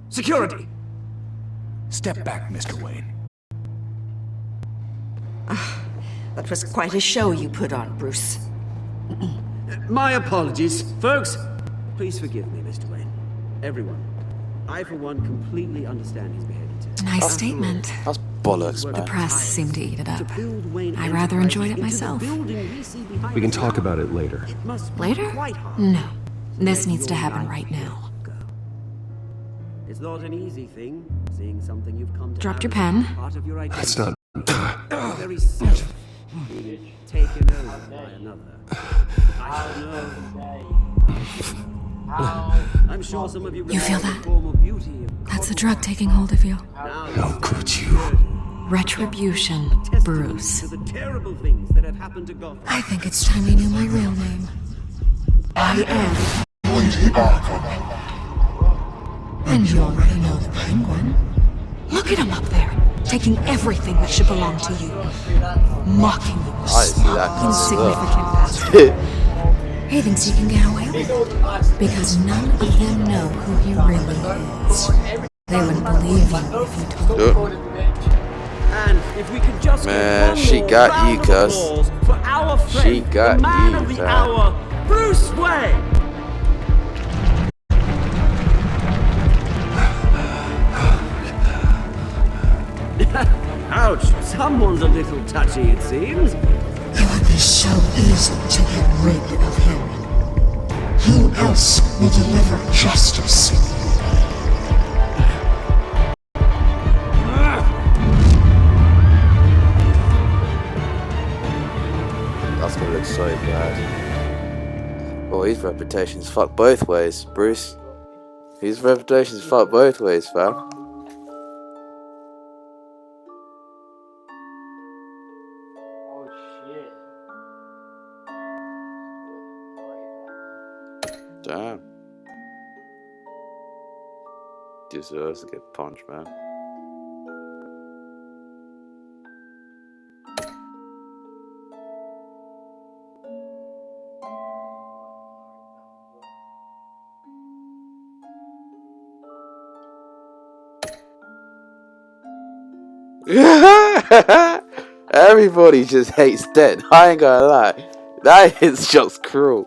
Security! Step back, Mr. Wayne. That was quite a show you put on, Bruce. My apologies, folks. Please forgive me, Mr. Wayne. Everyone. I, for one, completely understand his behavior today. Nice statement. That's bollocks, man. The press seemed to eat it up. I rather enjoyed it myself. We can talk about it later. Later? No. This needs to happen right now. It's not an easy thing, seeing something you've come to Dropped your have as pen. part of your identity. That's not... Very self being taken over by another. I don't know. I'm sure some of you feel realize that? the form of beauty of That's the drug taking hold of you. How could you? Retribution, Bruce. to the terrible things that have happened to Gotham. I think it's time you knew my real name. I am. And you already know the Penguin. Look at him up there, taking everything that should belong to you. Mocking you, I see that insignificant bastard. He thinks he can get away with it. Because none of them know who he really is. They wouldn't believe you if you told them. And if we could just Man, get she one got more you, round of cuz. applause for our friend, She got the man you, of the fam. hour, Bruce Wayne. Ouch! Someone's a little touchy, it seems. It would be so easy to get rid of him. Who else will deliver justice? That's gonna look so bad. Oh, his reputation's fucked both ways, Bruce. His reputation's fucked both ways, fam. Oh shit. Damn. Deserves to get punched, man. Everybody just hates dead. I ain't gonna lie. That is just cruel.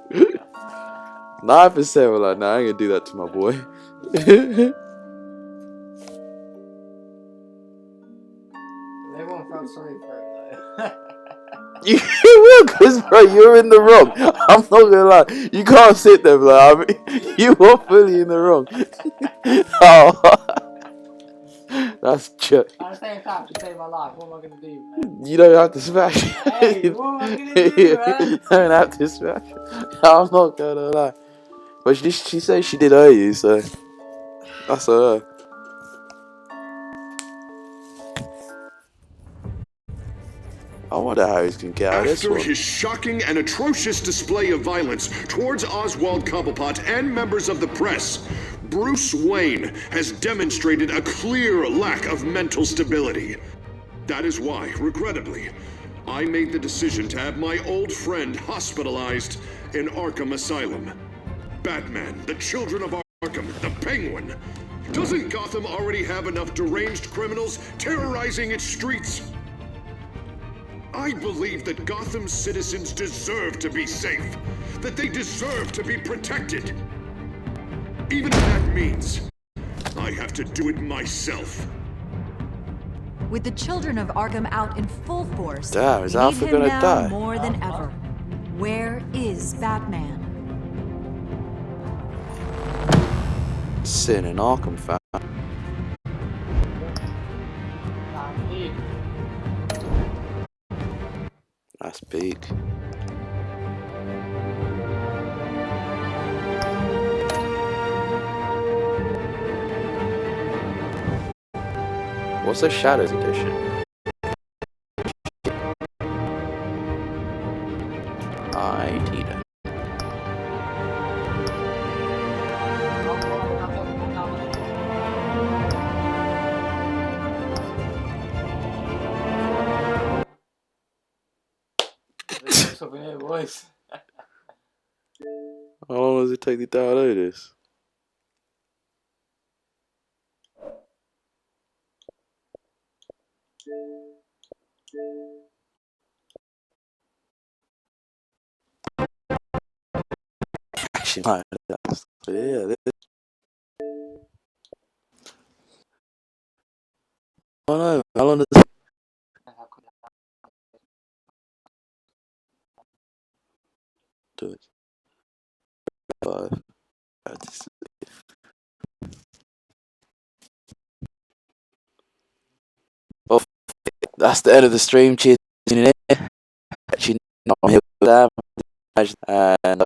9% were like, nah, I ain't gonna do that to my boy. Everyone felt sorry for him though. You will, because bro, you're in the wrong. I'm not gonna lie. You can't sit there, bro. I mean, you are fully in the wrong. Oh, that's joke. At the same time, to save my life, what am I gonna do, man? You don't have to smash. Hey, what am I gonna do, man? You don't have to smash. I'm not gonna lie. But she said she did owe you, so that's her. I wonder how he's gonna get out of this After one. his shocking and atrocious display of violence towards Oswald Cobblepot and members of the press, Bruce Wayne has demonstrated a clear lack of mental stability. That is why, regrettably, I made the decision to have my old friend hospitalized in Arkham Asylum. Batman, the Children of Arkham, the Penguin. Doesn't Gotham already have enough deranged criminals terrorizing its streets? I believe that Gotham's citizens deserve to be safe, that they deserve to be protected. Even if that means I have to do it myself. With the Children of Arkham out in full force, Damn, is we need Alfred him gonna now die? more than ever. Where is Batman? Sitting in Arkham, fam. That's big. What's the Shadows edition? I need it. Something here, boys. How long does it take to download this? Actually, no, yeah, oh no, how long does it do it? 5. Well, that's the end of the stream. Cheers. Actually, not here with them. And